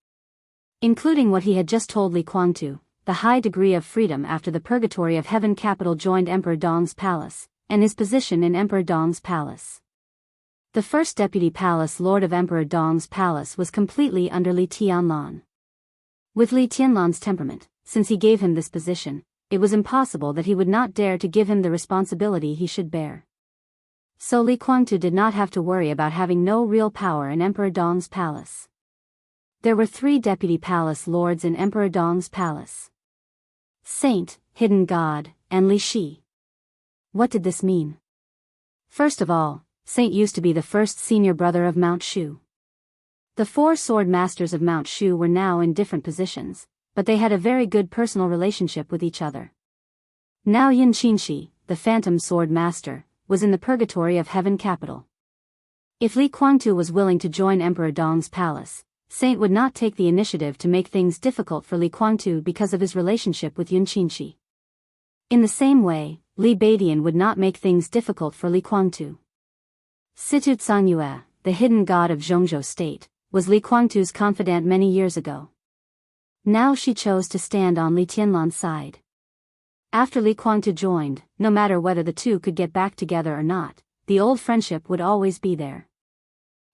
including what he had just told Li Kuangtu, the high degree of freedom after the Purgatory of Heaven capital joined Emperor Dong's palace, and his position in Emperor Dong's palace. The first deputy palace lord of Emperor Dong's palace was completely under Li Tianlan. With Li Tianlan's temperament, since he gave him this position, it was impossible that he would not dare to give him the responsibility he should bear. So Li Kuangtu did not have to worry about having no real power in Emperor Dong's palace. There were 3 deputy palace lords in Emperor Dong's palace: Saint, Hidden God, and Li Shi. What did this mean? First of all, Saint used to be the first senior brother of Mount Shu. The 4 sword masters of Mount Shu were now in different positions, but they had a very good personal relationship with each other. Now Yin Qinshi, the phantom sword master, was in the Purgatory of Heaven capital. If Li Kuangtu was willing to join Emperor Dong's palace, Saint would not take the initiative to make things difficult for Li Kuangtu because of his relationship with Yin Qinshi. In the same way, Li Beidian would not make things difficult for Li Kuangtu. Situ Tsangyue, the hidden god of Zhongzhou state, was Li Kuangtu's confidant many years ago. Now she chose to stand on Li Tianlan's side. After Li Kuangtu joined, no matter whether the two could get back together or not, the old friendship would always be there.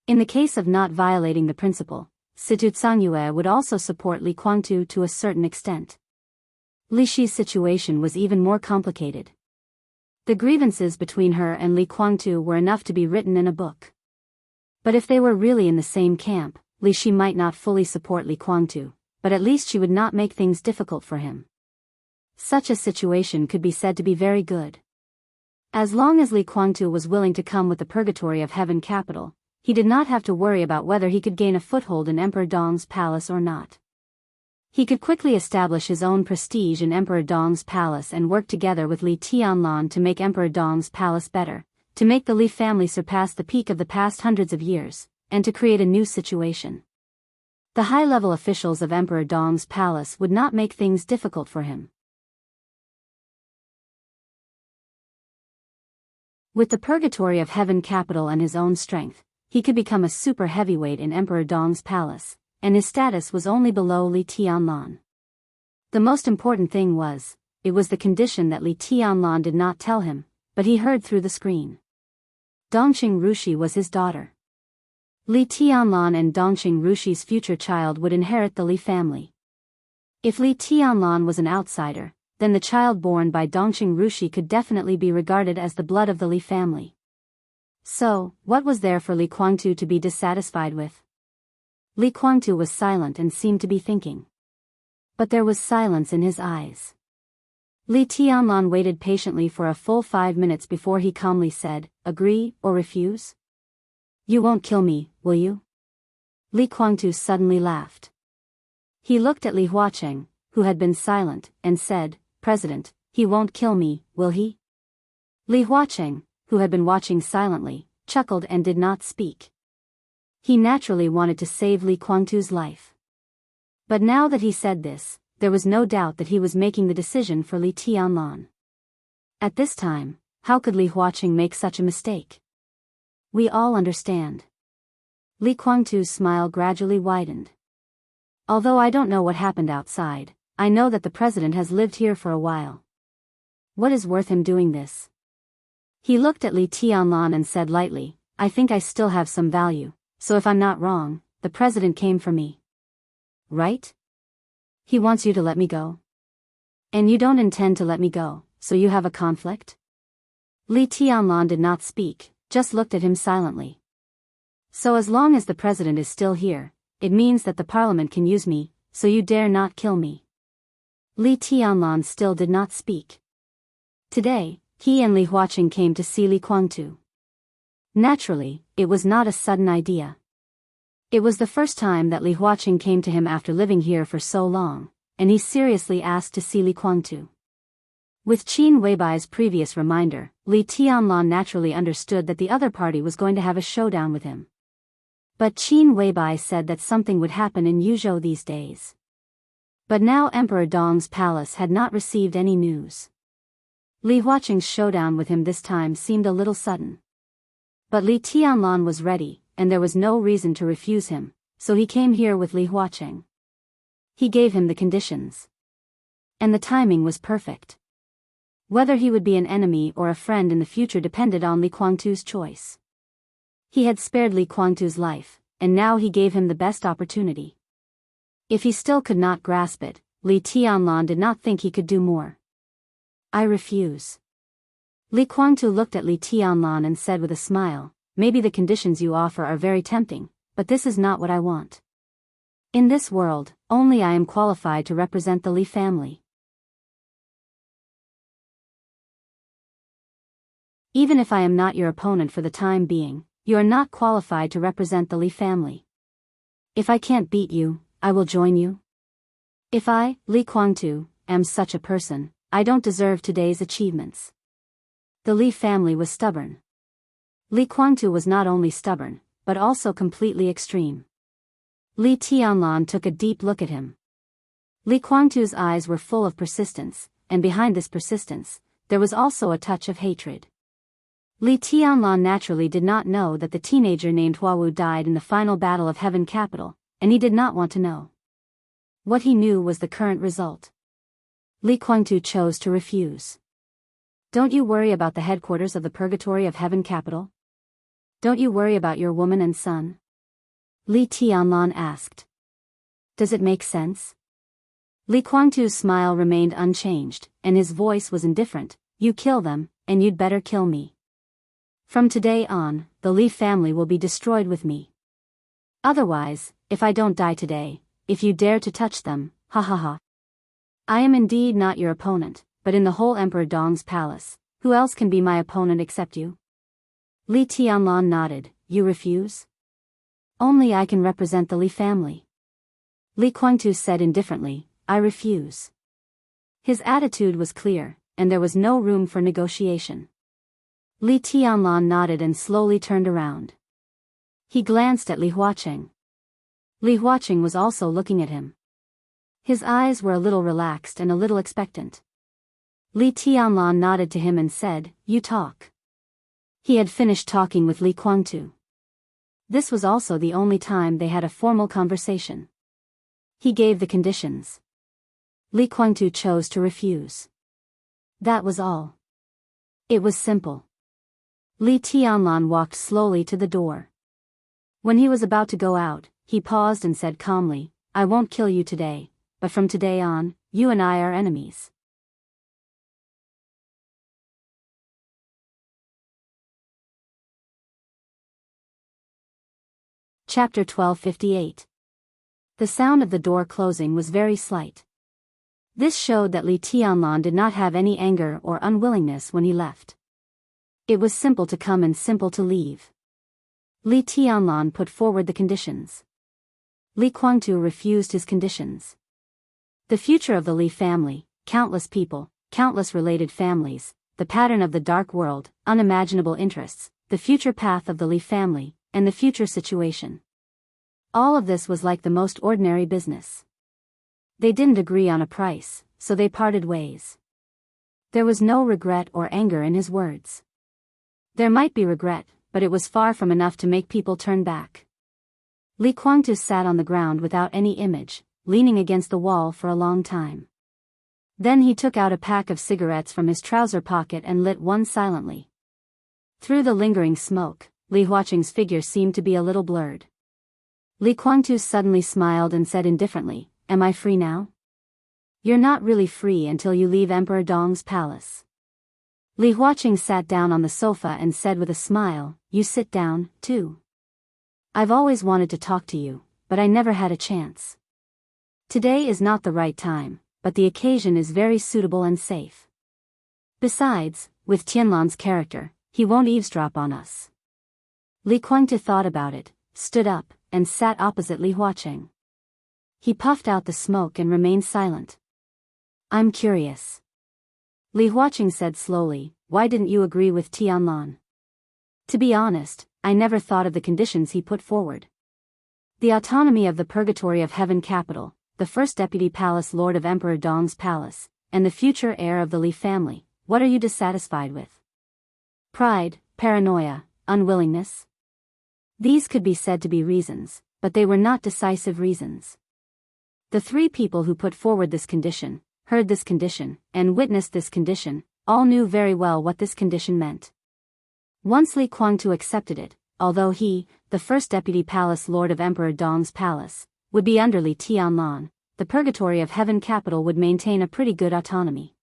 In the case of not violating the principle, Situ Tsangyue would also support Li Kuangtu to a certain extent. Li Shi's situation was even more complicated. The grievances between her and Li Kuangtu were enough to be written in a book. But if they were really in the same camp, Li Shi might not fully support Li Kuangtu, but at least she would not make things difficult for him. Such a situation could be said to be very good. As long as Li Kuangtu was willing to come with the Purgatory of Heaven capital, he did not have to worry about whether he could gain a foothold in Emperor Dong's palace or not. He could quickly establish his own prestige in Emperor Dong's palace and work together with Li Tianlan to make Emperor Dong's palace better, to make the Li family surpass the peak of the past hundreds of years, and to create a new situation. The high-level officials of Emperor Dong's palace would not make things difficult for him. With the Purgatory of Heaven capital and his own strength, he could become a super heavyweight in Emperor Dong's palace, and his status was only below Li Tianlan. The most important thing was, it was the condition that Li Tianlan did not tell him, but he heard through the screen. Dongqing Rushi was his daughter. Li Tianlan and Dongqing Rushi's future child would inherit the Li family. If Li Tianlan was an outsider, then the child born by Dongqing Rushi could definitely be regarded as the blood of the Li family. So, what was there for Li Kuangtu to be dissatisfied with? Li Kuangtu was silent and seemed to be thinking. But there was silence in his eyes. Li Tianlan waited patiently for a full 5 minutes before he calmly said, "Agree or refuse? You won't kill me, will you?" Li Kuangtu suddenly laughed. He looked at Li Huaqing, who had been silent, and said, "President, he won't kill me, will he?" Li Huaqing, who had been watching silently, chuckled and did not speak. He naturally wanted to save Li Kuangtu's life. But now that he said this, there was no doubt that he was making the decision for Li Tianlan. At this time, how could Li Huaqing make such a mistake? We all understand. Li Kuangtu's smile gradually widened. Although I don't know what happened outside, I know that the president has lived here for a while. What is worth him doing this? He looked at Li Tianlan and said lightly, "I think I still have some value, so if I'm not wrong, the president came for me. Right? He wants you to let me go. And you don't intend to let me go, so you have a conflict?" Li Tianlan did not speak, just looked at him silently. "So as long as the president is still here, it means that the parliament can use me, so you dare not kill me." Li Tianlan still did not speak. Today, he and Li Huaqing came to see Li Kuangtu. Naturally, it was not a sudden idea. It was the first time that Li Huaqing came to him after living here for so long, and he seriously asked to see Li Kuangtu. With Qin Weibai's previous reminder, Li Tianlan naturally understood that the other party was going to have a showdown with him. But Qin Weibai said that something would happen in Yuzhou these days. But now Emperor Dong's palace had not received any news. Li Huaqing's showdown with him this time seemed a little sudden. But Li Tianlan was ready, and there was no reason to refuse him, so he came here with Li Huaqing. He gave him the conditions. And the timing was perfect. Whether he would be an enemy or a friend in the future depended on Li Guangtu's choice. He had spared Li Guangtu's life, and now he gave him the best opportunity. If he still could not grasp it, Li Tianlan did not think he could do more. I refuse. Li Guangtu looked at Li Tianlan and said with a smile, maybe the conditions you offer are very tempting, but this is not what I want. In this world, only I am qualified to represent the Li family. Even if I am not your opponent for the time being, you are not qualified to represent the Li family. If I can't beat you, I will join you. If I, Li Guangtu, am such a person, I don't deserve today's achievements. The Li family was stubborn. Li Guangtu was not only stubborn, but also completely extreme. Li Tianlan took a deep look at him. Li Guangtu's eyes were full of persistence, and behind this persistence, there was also a touch of hatred. Li Tianlan naturally did not know that the teenager named Huawu died in the final battle of Heaven Capital, and he did not want to know. What he knew was the current result. Li Guangtu chose to refuse. Don't you worry about the headquarters of the Purgatory of Heaven Capital? Don't you worry about your woman and son? Li Tianlan asked. Does it make sense? Li Guangtu's smile remained unchanged, and his voice was indifferent. You kill them, and you'd better kill me. From today on, the Li family will be destroyed with me. Otherwise, if I don't die today, if you dare to touch them, ha ha ha. I am indeed not your opponent, but in the whole Emperor Dong's palace, who else can be my opponent except you? Li Tianlan nodded. You refuse? Only I can represent the Li family. Li Guangtu said indifferently, I refuse. His attitude was clear, and there was no room for negotiation. Li Tianlan nodded and slowly turned around. He glanced at Li Huaqing. Li Huaqing was also looking at him. His eyes were a little relaxed and a little expectant. Li Tianlan nodded to him and said, You talk. He had finished talking with Li Guangtu. This was also the only time they had a formal conversation. He gave the conditions. Li Guangtu chose to refuse. That was all. It was simple. Li Tianlan walked slowly to the door. When he was about to go out, he paused and said calmly, I won't kill you today, but from today on, you and I are enemies. Chapter 1258. The sound of the door closing was very slight. This showed that Li Tianlan did not have any anger or unwillingness when he left. It was simple to come and simple to leave. Li Tianlan put forward the conditions. Li Guangtu refused his conditions. The future of the Li family, countless people, countless related families, the pattern of the dark world, unimaginable interests, the future path of the Li family, and the future situation. All of this was like the most ordinary business. They didn't agree on a price, so they parted ways. There was no regret or anger in his words. There might be regret, but it was far from enough to make people turn back. Li Guangtu sat on the ground without any image, leaning against the wall for a long time. Then he took out a pack of cigarettes from his trouser pocket and lit one silently. Through the lingering smoke, Li Huaqing's figure seemed to be a little blurred. Li Guangtu suddenly smiled and said indifferently, Am I free now? You're not really free until you leave Emperor Dong's palace. Li Huaqing sat down on the sofa and said with a smile, You sit down, too. I've always wanted to talk to you, but I never had a chance. Today is not the right time, but the occasion is very suitable and safe. Besides, with Tianlan's character, he won't eavesdrop on us. Li Guangtu thought about it, stood up, and sat opposite Li Huaqing. He puffed out the smoke and remained silent. I'm curious. Li Huaqing said slowly, "Why didn't you agree with Tianlan?" "To be honest, I never thought of the conditions he put forward. The autonomy of the Purgatory of Heaven capital, the first deputy palace lord of Emperor Dong's palace, and the future heir of the Li family, what are you dissatisfied with? Pride, paranoia, unwillingness?" These could be said to be reasons, but they were not decisive reasons. The three people who put forward this condition, heard this condition, and witnessed this condition, all knew very well what this condition meant. Once Li Guangtu accepted it, although he, the first deputy palace lord of Emperor Dong's palace, would be under Li Tianlan, the Purgatory of Heaven capital would maintain a pretty good autonomy.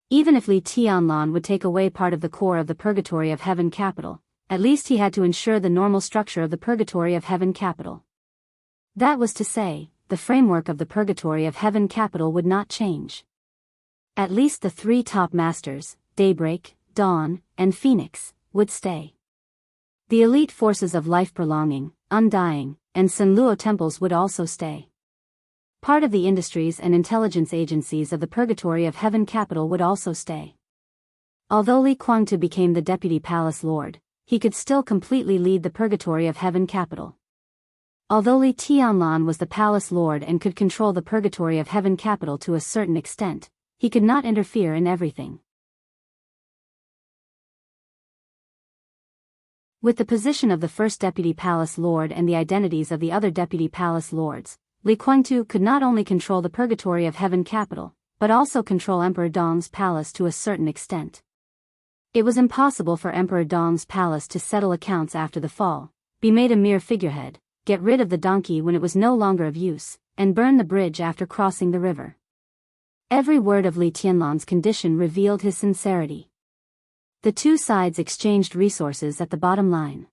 Even if Li Tianlan would take away part of the core of the Purgatory of Heaven capital, at least he had to ensure the normal structure of the Purgatory of Heaven capital. That was to say, the framework of the Purgatory of Heaven capital would not change. At least the three top masters, Daybreak, Dawn, and Phoenix, would stay. The elite forces of Life Prolonging, Undying, and Sanluo temples would also stay. Part of the industries and intelligence agencies of the Purgatory of Heaven capital would also stay. Although Li Guangtu became the deputy palace lord, he could still completely lead the Purgatory of Heaven capital. Although Li Tianlan was the palace lord and could control the Purgatory of Heaven capital to a certain extent, he could not interfere in everything. With the position of the first deputy palace lord and the identities of the other deputy palace lords, Li Guangtu could not only control the Purgatory of Heaven capital, but also control Emperor Dong's palace to a certain extent. It was impossible for Emperor Dong's palace to settle accounts after the fall, be made a mere figurehead, get rid of the donkey when it was no longer of use, and burn the bridge after crossing the river. Every word of Li Tianlan's condition revealed his sincerity. The two sides exchanged resources at the bottom line.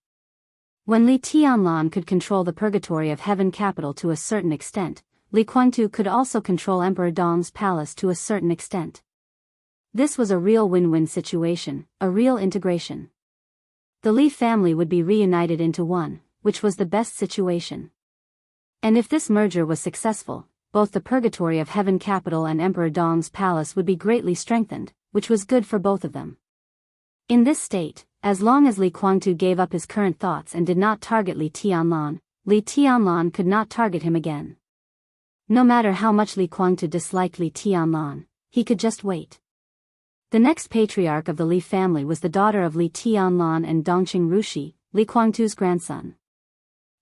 When Li Tianlan could control the Purgatory of Heaven capital to a certain extent, Li Guangtu could also control Emperor Dong's palace to a certain extent. This was a real win-win situation, a real integration. The Li family would be reunited into one, which was the best situation. And if this merger was successful, both the Purgatory of Heaven capital and Emperor Dong's palace would be greatly strengthened, which was good for both of them. In this state, as long as Li Guangtu gave up his current thoughts and did not target Li Tianlan could not target him again. No matter how much Li Guangtu disliked Li Tianlan, he could just wait. The next patriarch of the Li family was the daughter of Li Tianlan and Dongqing Rushi, Li Guangtu's grandson.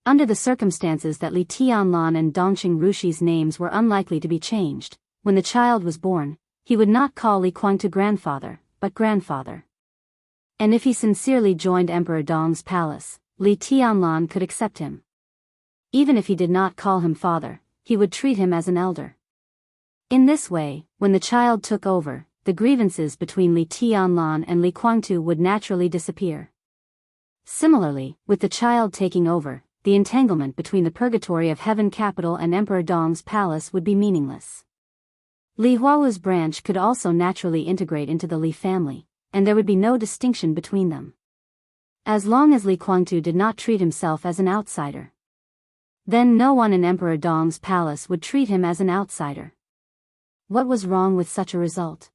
Under the circumstances that Li Tianlan and Dongqing Rushi's names were unlikely to be changed, when the child was born, he would not call Li Guangtu grandfather, but grandfather. And if he sincerely joined Emperor Dong's palace, Li Tianlan could accept him. Even if he did not call him father, he would treat him as an elder. In this way, when the child took over, the grievances between Li Tianlan and Li Guangtu would naturally disappear. Similarly, with the child taking over, the entanglement between the Purgatory of Heaven capital and Emperor Dong's palace would be meaningless. Li Huawu's branch could also naturally integrate into the Li family, and there would be no distinction between them. As long as Li Guangtu did not treat himself as an outsider. Then no one in Emperor Dong's palace would treat him as an outsider. What was wrong with such a result?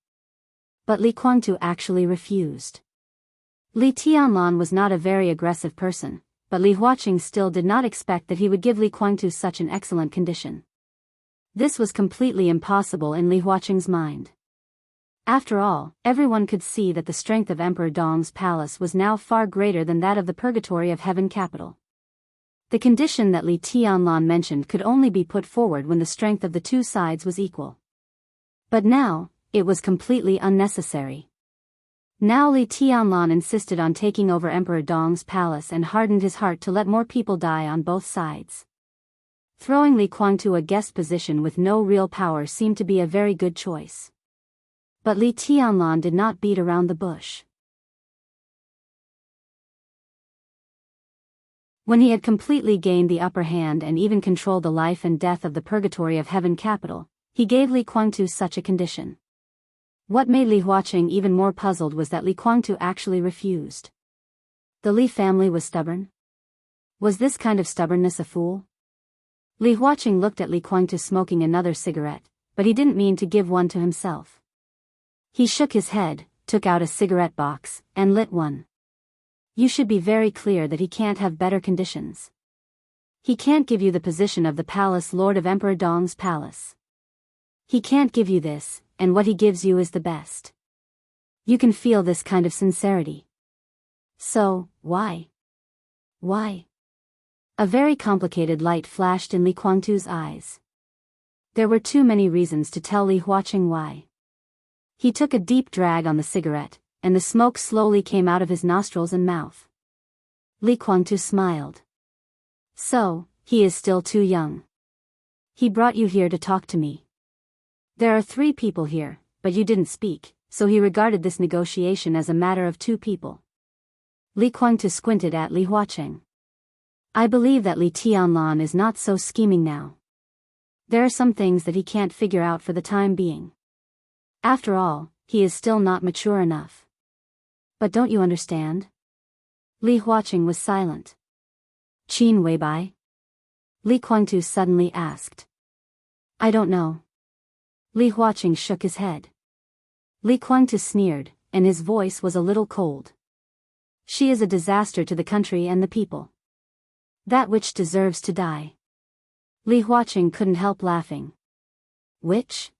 But Li Guangtu actually refused. Li Tianlan was not a very aggressive person, but Li Huaqing still did not expect that he would give Li Guangtu such an excellent condition. This was completely impossible in Li Huaqing's mind. After all, everyone could see that the strength of Emperor Dong's palace was now far greater than that of the Purgatory of Heaven capital. The condition that Li Tianlan mentioned could only be put forward when the strength of the two sides was equal. But now, it was completely unnecessary. Now Li Tianlan insisted on taking over Emperor Dong's palace and hardened his heart to let more people die on both sides. Throwing Li Guangtu a guest position with no real power seemed to be a very good choice. But Li Tianlan did not beat around the bush. When he had completely gained the upper hand and even controlled the life and death of the Purgatory of Heaven capital, he gave Li Guangtu such a condition. What made Li Huaqing even more puzzled was that Li Guangtu actually refused. The Li family was stubborn? Was this kind of stubbornness a fool? Li Huaqing looked at Li Guangtu smoking another cigarette, but he didn't mean to give one to himself. He shook his head, took out a cigarette box, and lit one. You should be very clear that he can't have better conditions. He can't give you the position of the palace lord of Emperor Dong's palace. He can't give you this, and what he gives you is the best. You can feel this kind of sincerity. So, why? Why? A very complicated light flashed in Li Guangtu's eyes. There were too many reasons to tell Li Huaqing why. He took a deep drag on the cigarette, and the smoke slowly came out of his nostrils and mouth. Li Guangtu smiled. So, he is still too young. He brought you here to talk to me. There are 3 people here, but you didn't speak, so he regarded this negotiation as a matter of 2 people. Li Guangtu squinted at Li Huaqing. I believe that Li Tianlan is not so scheming now. There are some things that he can't figure out for the time being. After all, he is still not mature enough. But don't you understand? Li Huaqing was silent. Qin Weibai? Li Guangtu suddenly asked. I don't know. Li Huaqing shook his head. Li Guangtu sneered, and his voice was a little cold. She is a disaster to the country and the people. That witch deserves to die. Li Huaqing couldn't help laughing. Witch?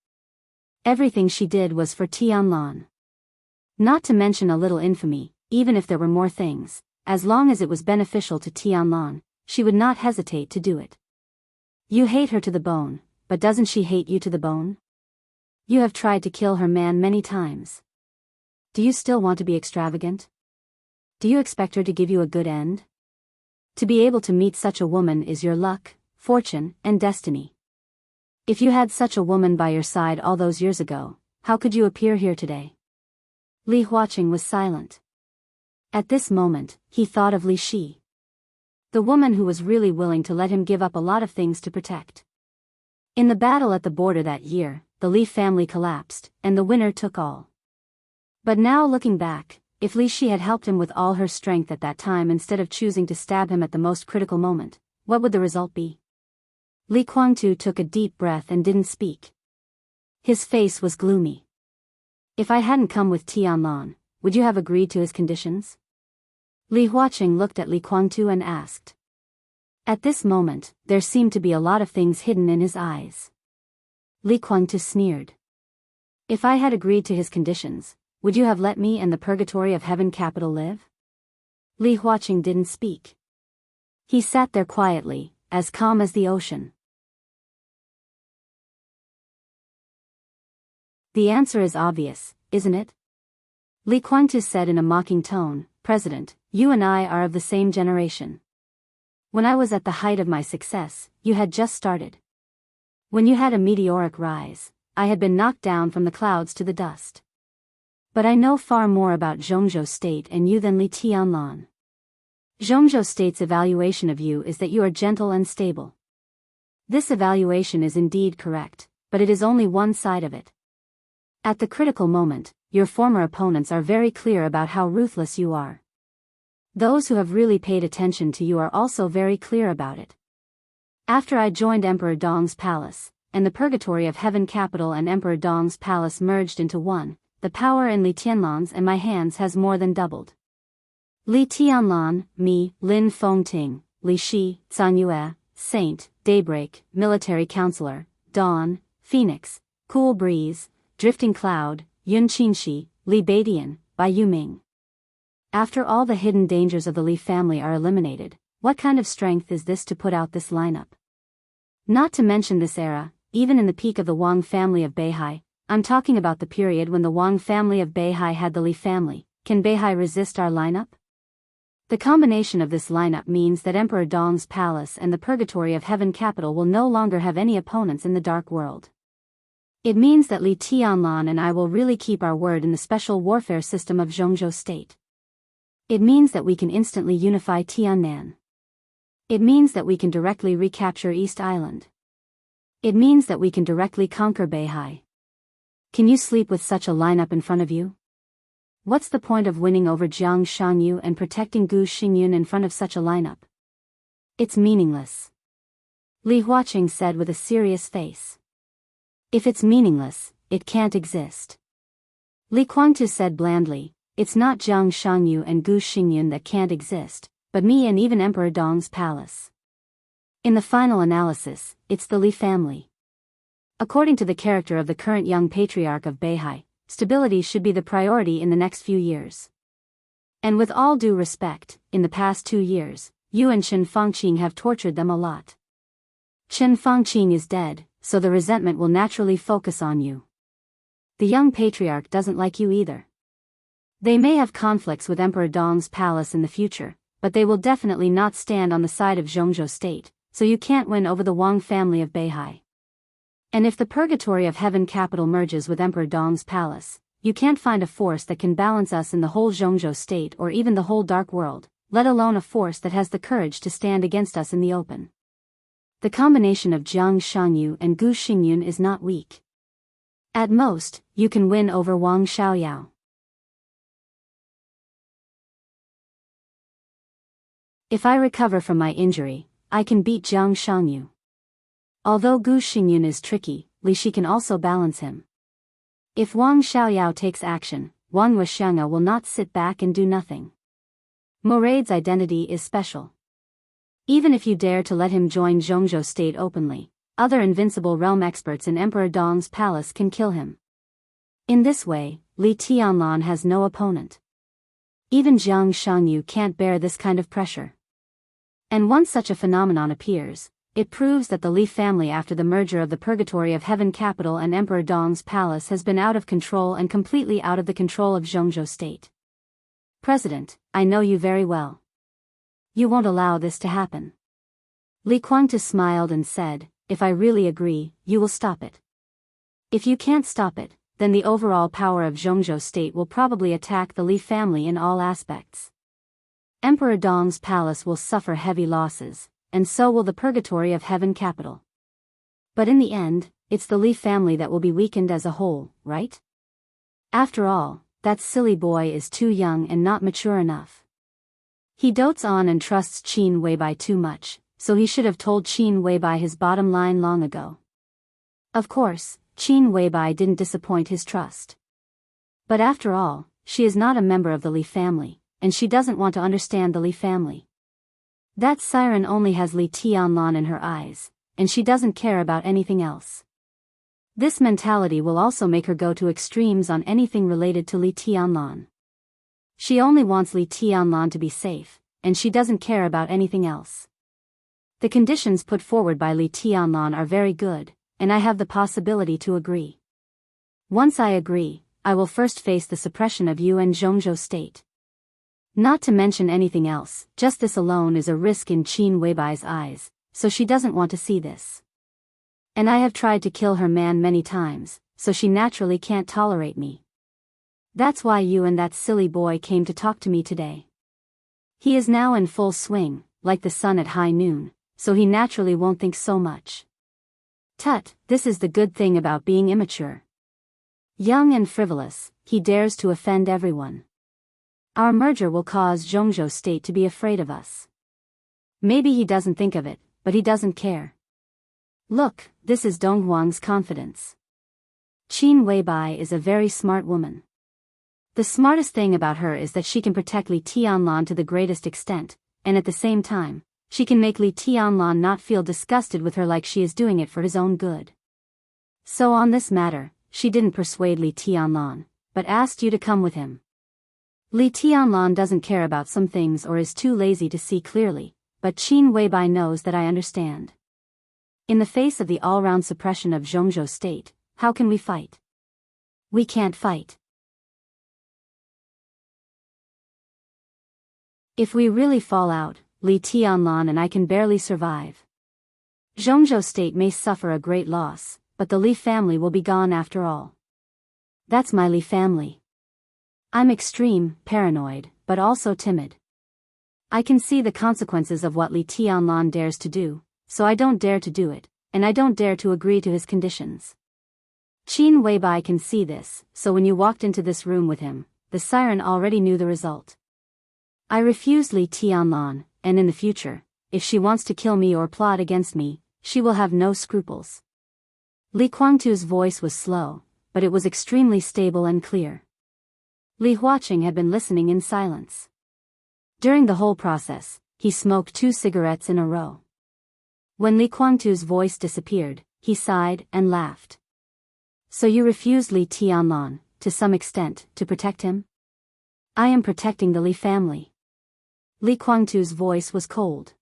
Everything she did was for Tianlan. Not to mention a little infamy, even if there were more things, as long as it was beneficial to Tianlan, she would not hesitate to do it. You hate her to the bone, but doesn't she hate you to the bone? You have tried to kill her man many times. Do you still want to be extravagant? Do you expect her to give you a good end? To be able to meet such a woman is your luck, fortune, and destiny. If you had such a woman by your side all those years ago, how could you appear here today? Li Huaqing was silent. At this moment, he thought of Li Shi. The woman who was really willing to let him give up a lot of things to protect. In the battle at the border that year, the Li family collapsed, and the winner took all. But now looking back, if Li Shi had helped him with all her strength at that time instead of choosing to stab him at the most critical moment, what would the result be? Li Guangtu took a deep breath and didn't speak. His face was gloomy. If I hadn't come with Tianlan, would you have agreed to his conditions? Li Huaqing looked at Li Guangtu and asked. At this moment, there seemed to be a lot of things hidden in his eyes. Li Guangtu sneered. If I had agreed to his conditions, would you have let me and the purgatory of heaven capital live? Li Huaqing didn't speak. He sat there quietly, as calm as the ocean. The answer is obvious, isn't it? Li Guangtu said in a mocking tone, President, you and I are of the same generation. When I was at the height of my success, you had just started. When you had a meteoric rise, I had been knocked down from the clouds to the dust. But I know far more about Zhongzhou State and you than Li Tianlan. Zhongzhou State's evaluation of you is that you are gentle and stable. This evaluation is indeed correct, but it is only one side of it. At the critical moment, your former opponents are very clear about how ruthless you are. Those who have really paid attention to you are also very clear about it. After I joined Emperor Dong's palace, and the purgatory of heaven capital and Emperor Dong's palace merged into one, the power in Li Tianlan's and my hands has more than doubled. Li Tianlan, me, Lin Fengting, Li Shi, Zhan Yue, Saint, Daybreak, Military Counselor, Dawn, Phoenix, Cool Breeze, Drifting Cloud, Yun Qinshi, Li Beidian, Bai Yuming. After all the hidden dangers of the Li family are eliminated, what kind of strength is this to put out this lineup? Not to mention this era, even in the peak of the Wang family of Beihai, I'm talking about the period when the Wang family of Beihai had the Li family. Can Beihai resist our lineup? The combination of this lineup means that Emperor Dong's palace and the purgatory of heaven capital will no longer have any opponents in the dark world. It means that Li Tianlan and I will really keep our word in the special warfare system of Zhongzhou State. It means that we can instantly unify Tiannan. It means that we can directly recapture East Island. It means that we can directly conquer Beihai. Can you sleep with such a lineup in front of you? What's the point of winning over Jiang Shangyu and protecting Gu Xingyun in front of such a lineup? It's meaningless. Li Huaqing said with a serious face. If it's meaningless, it can't exist. Li Guangtu said blandly, it's not Jiang Shangyu and Gu Xingyun that can't exist, but me and even Emperor Dong's palace. In the final analysis, it's the Li family. According to the character of the current young patriarch of Beihai, stability should be the priority in the next few years. And with all due respect, in the past 2 years, you and Chen Fangqing have tortured them a lot. Chen Fangqing is dead, so the resentment will naturally focus on you. The young patriarch doesn't like you either. They may have conflicts with Emperor Dong's palace in the future, but they will definitely not stand on the side of Zhongzhou state, so you can't win over the Wang family of Beihai. And if the purgatory of heaven capital merges with Emperor Dong's palace, you can't find a force that can balance us in the whole Zhongzhou state or even the whole dark world, let alone a force that has the courage to stand against us in the open. The combination of Jiang Shangyu and Gu Xingyun is not weak. At most, you can win over Wang Xiaoyao. If I recover from my injury, I can beat Jiang Shangyu. Although Gu Xingyun is tricky, Li Shi can also balance him. If Wang Xiaoyao takes action, Wang Wuxianga will not sit back and do nothing. Morade's identity is special. Even if you dare to let him join Zhongzhou state openly, other invincible realm experts in Emperor Dong's palace can kill him. In this way, Li Tianlan has no opponent. Even Jiang Shangyu can't bear this kind of pressure. And once such a phenomenon appears, it proves that the Li family after the merger of the Purgatory of Heaven capital and Emperor Dong's palace has been out of control and completely out of the control of Zhongzhou state. President, I know you very well. You won't allow this to happen. Li Guangtu smiled and said, if I really agree, you will stop it. If you can't stop it, then the overall power of Zhongzhou state will probably attack the Li family in all aspects. Emperor Dong's palace will suffer heavy losses, and so will the Purgatory of Heaven capital. But in the end, it's the Li family that will be weakened as a whole, right? After all, that silly boy is too young and not mature enough. He dotes on and trusts Qin Weibai too much, so he should have told Qin Weibai his bottom line long ago. Of course, Qin Weibai didn't disappoint his trust. But after all, she is not a member of the Li family, and she doesn't want to understand the Li family. That siren only has Li Tianlan in her eyes, and she doesn't care about anything else. This mentality will also make her go to extremes on anything related to Li Tianlan. She only wants Li Tianlan to be safe, and she doesn't care about anything else. The conditions put forward by Li Tianlan are very good, and I have the possibility to agree. Once I agree, I will first face the suppression of you and Zhongzhou state. Not to mention anything else, just this alone is a risk in Qin Weibai's eyes, so she doesn't want to see this. And I have tried to kill her man many times, so she naturally can't tolerate me. That's why you and that silly boy came to talk to me today. He is now in full swing, like the sun at high noon, so he naturally won't think so much. Tut, this is the good thing about being immature. Young and frivolous, he dares to offend everyone. Our merger will cause Zhongzhou state to be afraid of us. Maybe he doesn't think of it, but he doesn't care. Look, this is Dong Huang's confidence. Qin Weibai is a very smart woman. The smartest thing about her is that she can protect Li Tianlan to the greatest extent, and at the same time, she can make Li Tianlan not feel disgusted with her like she is doing it for his own good. So on this matter, she didn't persuade Li Tianlan, but asked you to come with him. Li Tianlan doesn't care about some things or is too lazy to see clearly, but Qin Weibai knows that I understand. In the face of the all-round suppression of Zhongzhou state, how can we fight? We can't fight. If we really fall out, Li Tianlan and I can barely survive. Zhongzhou state may suffer a great loss, but the Li family will be gone after all. That's my Li family. I'm extreme, paranoid, but also timid. I can see the consequences of what Li Tianlan dares to do, so I don't dare to do it, and I don't dare to agree to his conditions. Qin Weibai can see this, so when you walked into this room with him, the siren already knew the result. I refused Li Tianlan, and in the future, if she wants to kill me or plot against me, she will have no scruples. Li Guangtu's voice was slow, but it was extremely stable and clear. Li Huaqing had been listening in silence. During the whole process, he smoked 2 cigarettes in a row. When Li Guangtu's voice disappeared, he sighed and laughed. So you refused Li Tianlan, to some extent, to protect him? I am protecting the Li family. Li Guangtu's voice was cold.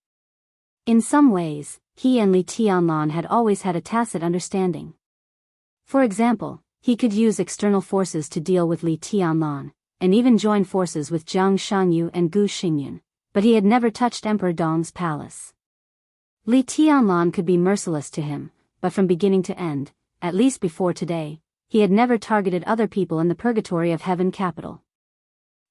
In some ways, he and Li Tianlan had always had a tacit understanding. For example, he could use external forces to deal with Li Tianlan, and even join forces with Jiang Shangyu and Gu Xingyun, but he had never touched Emperor Dong's palace. Li Tianlan could be merciless to him, but from beginning to end, at least before today, he had never targeted other people in the purgatory of heaven capital.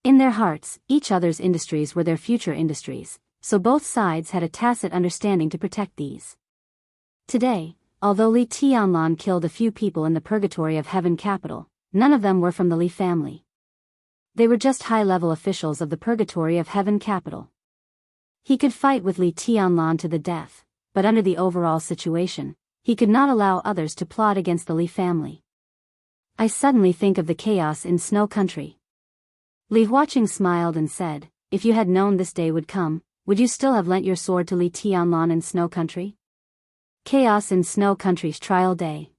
In their hearts, each other's industries were their future industries, so both sides had a tacit understanding to protect these. Today, although Li Tianlan killed a few people in the purgatory of heaven capital, none of them were from the Li family. They were just high-level officials of the purgatory of heaven capital. He could fight with Li Tianlan to the death, but under the overall situation, he could not allow others to plot against the Li family. I suddenly think of the chaos in Snow Country. Li Huaqing smiled and said, if you had known this day would come, would you still have lent your sword to Li Tianlan in Snow Country? Chaos in Snow Country's trial day.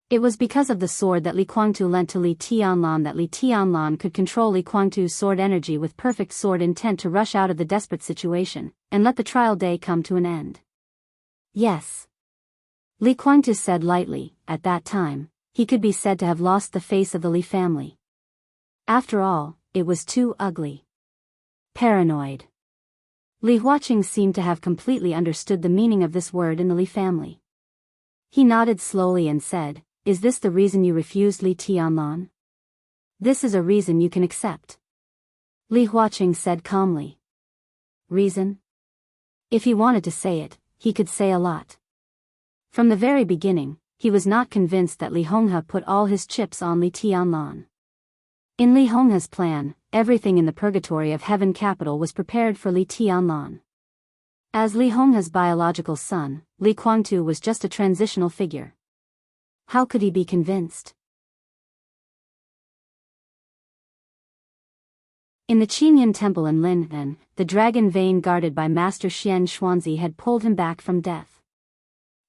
It was because of the sword that Li Guangtu lent to Li Tianlan that Li Tianlan could control Li Guangtu's sword energy with perfect sword intent to rush out of the desperate situation, and let the trial day come to an end. Yes. Li Guangtu said lightly, at that time, he could be said to have lost the face of the Li family. After all, it was too ugly. Paranoid. Li Huaqing seemed to have completely understood the meaning of this word in the Li family. He nodded slowly and said, is this the reason you refused Li Tianlan? This is a reason you can accept. Li Huaqing said calmly. Reason? If he wanted to say it, he could say a lot. From the very beginning, he was not convinced that Li Honghe put all his chips on Li Tianlan. In Li Honghe's plan, everything in the purgatory of heaven capital was prepared for Li Tianlan. As Li Honghe's biological son, Li Guangtu was just a transitional figure. How could he be convinced? In the Qinyan temple in Linhen, the dragon vein guarded by Master Xian Xuanzi had pulled him back from death.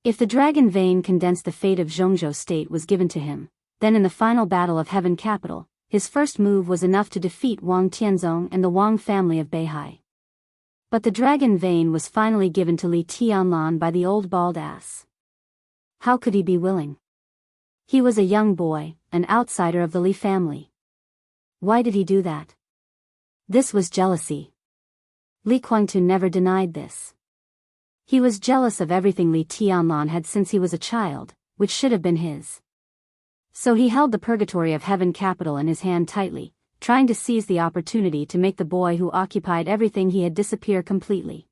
If the dragon vein condensed the fate of Zhongzhou state was given to him, then in the final battle of heaven capital, his first move was enough to defeat Wang Tianzong and the Wang family of Beihai. But the dragon vein was finally given to Li Tianlan by the old bald ass. How could he be willing? He was a young boy, an outsider of the Li family. Why did he do that? This was jealousy. Li Guangtu never denied this. He was jealous of everything Li Tianlan had since he was a child, which should have been his. So he held the purgatory of heaven capital in his hand tightly, trying to seize the opportunity to make the boy who occupied everything he had disappear completely.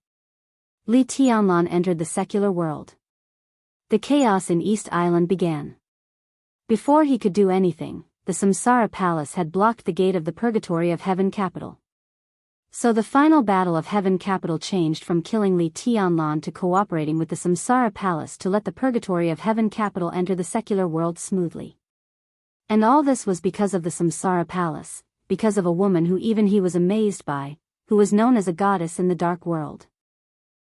Li Tianlan entered the secular world. The chaos in East Island began. Before he could do anything, the Samsara Palace had blocked the gate of the purgatory of heaven capital. So the final battle of heaven capital changed from killing Li Tianlan to cooperating with the Samsara Palace to let the purgatory of heaven capital enter the secular world smoothly. And all this was because of the Samsara Palace, because of a woman who even he was amazed by, who was known as a goddess in the dark world.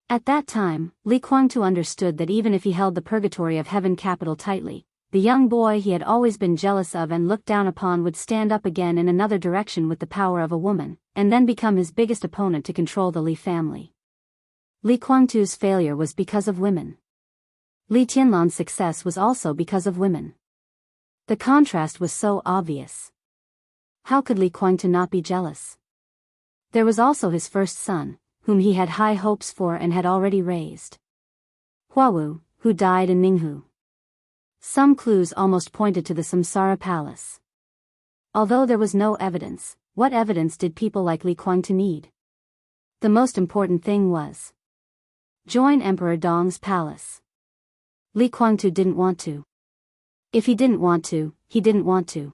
At that time, Li Guangtu understood that even if he held the purgatory of heaven capital tightly, the young boy he had always been jealous of and looked down upon would stand up again in another direction with the power of a woman, and then become his biggest opponent to control the Li family. Li Guangtu's failure was because of women. Li Tianlan's success was also because of women. The contrast was so obvious. How could Li Guangtu not be jealous? There was also his first son, whom he had high hopes for and had already raised. Huawu, who died in Ninghu. Some clues almost pointed to the Samsara Palace. Although there was no evidence, what evidence did people like Li Guangtu need? The most important thing was join Emperor Dong's palace. Li Guangtu didn't want to. If he didn't want to, he didn't want to.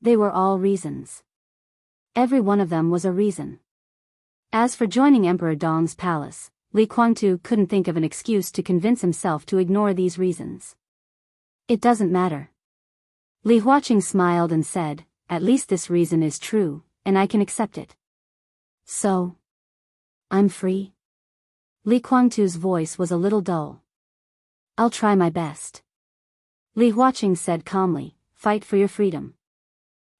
They were all reasons. Every one of them was a reason. As for joining Emperor Dong's palace, Li Guangtu couldn't think of an excuse to convince himself to ignore these reasons. It doesn't matter. Li Huaqing smiled and said, at least this reason is true, and I can accept it. So, I'm free? Li Guangtu's voice was a little dull. I'll try my best. Li Huaqing said calmly, fight for your freedom.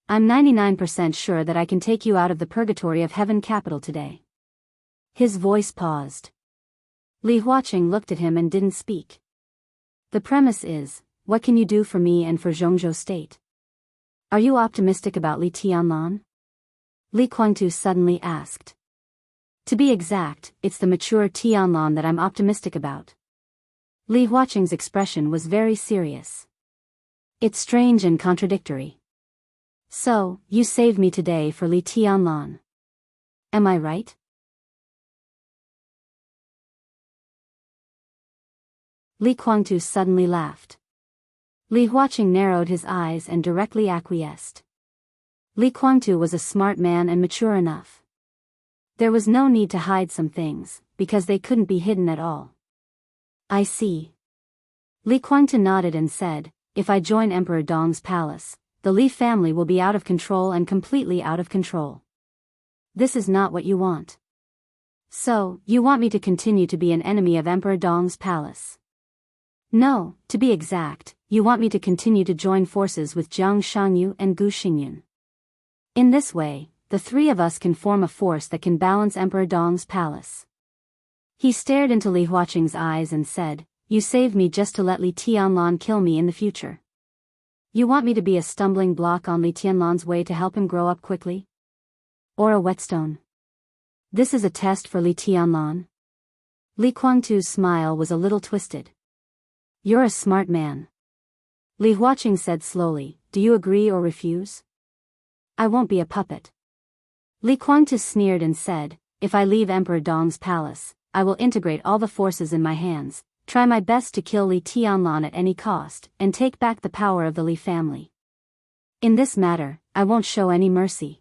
I'm 99% sure that I can take you out of the purgatory of heaven capital today. His voice paused. Li Huaqing looked at him and didn't speak. The premise is, what can you do for me and for Zhongzhou State? Are you optimistic about Li Tianlan? Li Guangtu suddenly asked. To be exact, it's the mature Tianlan that I'm optimistic about. Li Huaqing's expression was very serious. It's strange and contradictory. So, you saved me today for Li Tianlan. Am I right? Li Guangtu suddenly laughed. Li Huaqing narrowed his eyes and directly acquiesced. Li Guangtu was a smart man and mature enough. There was no need to hide some things, because they couldn't be hidden at all. I see. Li Guangtu nodded and said, if I join Emperor Dong's palace, the Li family will be out of control and completely out of control. This is not what you want. So, you want me to continue to be an enemy of Emperor Dong's palace? No, to be exact, you want me to continue to join forces with Jiang Shangyu and Gu Xingyun. In this way, the three of us can form a force that can balance Emperor Dong's palace. He stared into Li Huaqing's eyes and said, you saved me just to let Li Tianlan kill me in the future. You want me to be a stumbling block on Li Tianlan's way to help him grow up quickly? Or a whetstone? This is a test for Li Tianlan? Li Guangtu's smile was a little twisted. You're a smart man. Li Huaqing said slowly, do you agree or refuse? I won't be a puppet. Li Guangtu sneered and said, if I leave Emperor Dong's palace, I will integrate all the forces in my hands, try my best to kill Li Tianlan at any cost, and take back the power of the Li family. In this matter, I won't show any mercy.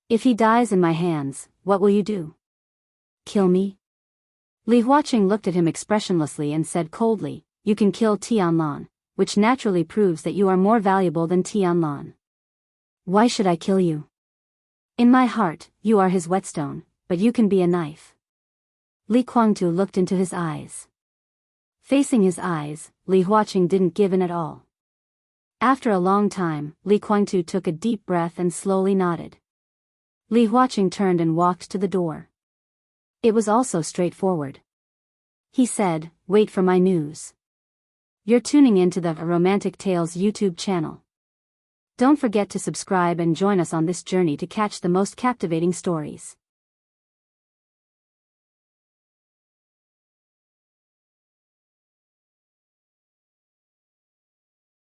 If he dies in my hands, what will you do? Kill me? Li Huaqing looked at him expressionlessly and said coldly, you can kill Tianlan, which naturally proves that you are more valuable than Tianlan. Why should I kill you? In my heart, you are his whetstone, but you can be a knife. Li Guangtu looked into his eyes. Facing his eyes, Li Huaqing didn't give in at all. After a long time, Li Guangtu took a deep breath and slowly nodded. Li Huaqing turned and walked to the door. It was also straightforward. He said, wait for my news. You're tuning into the Romantic Tales YouTube channel. Don't forget to subscribe and join us on this journey to catch the most captivating stories.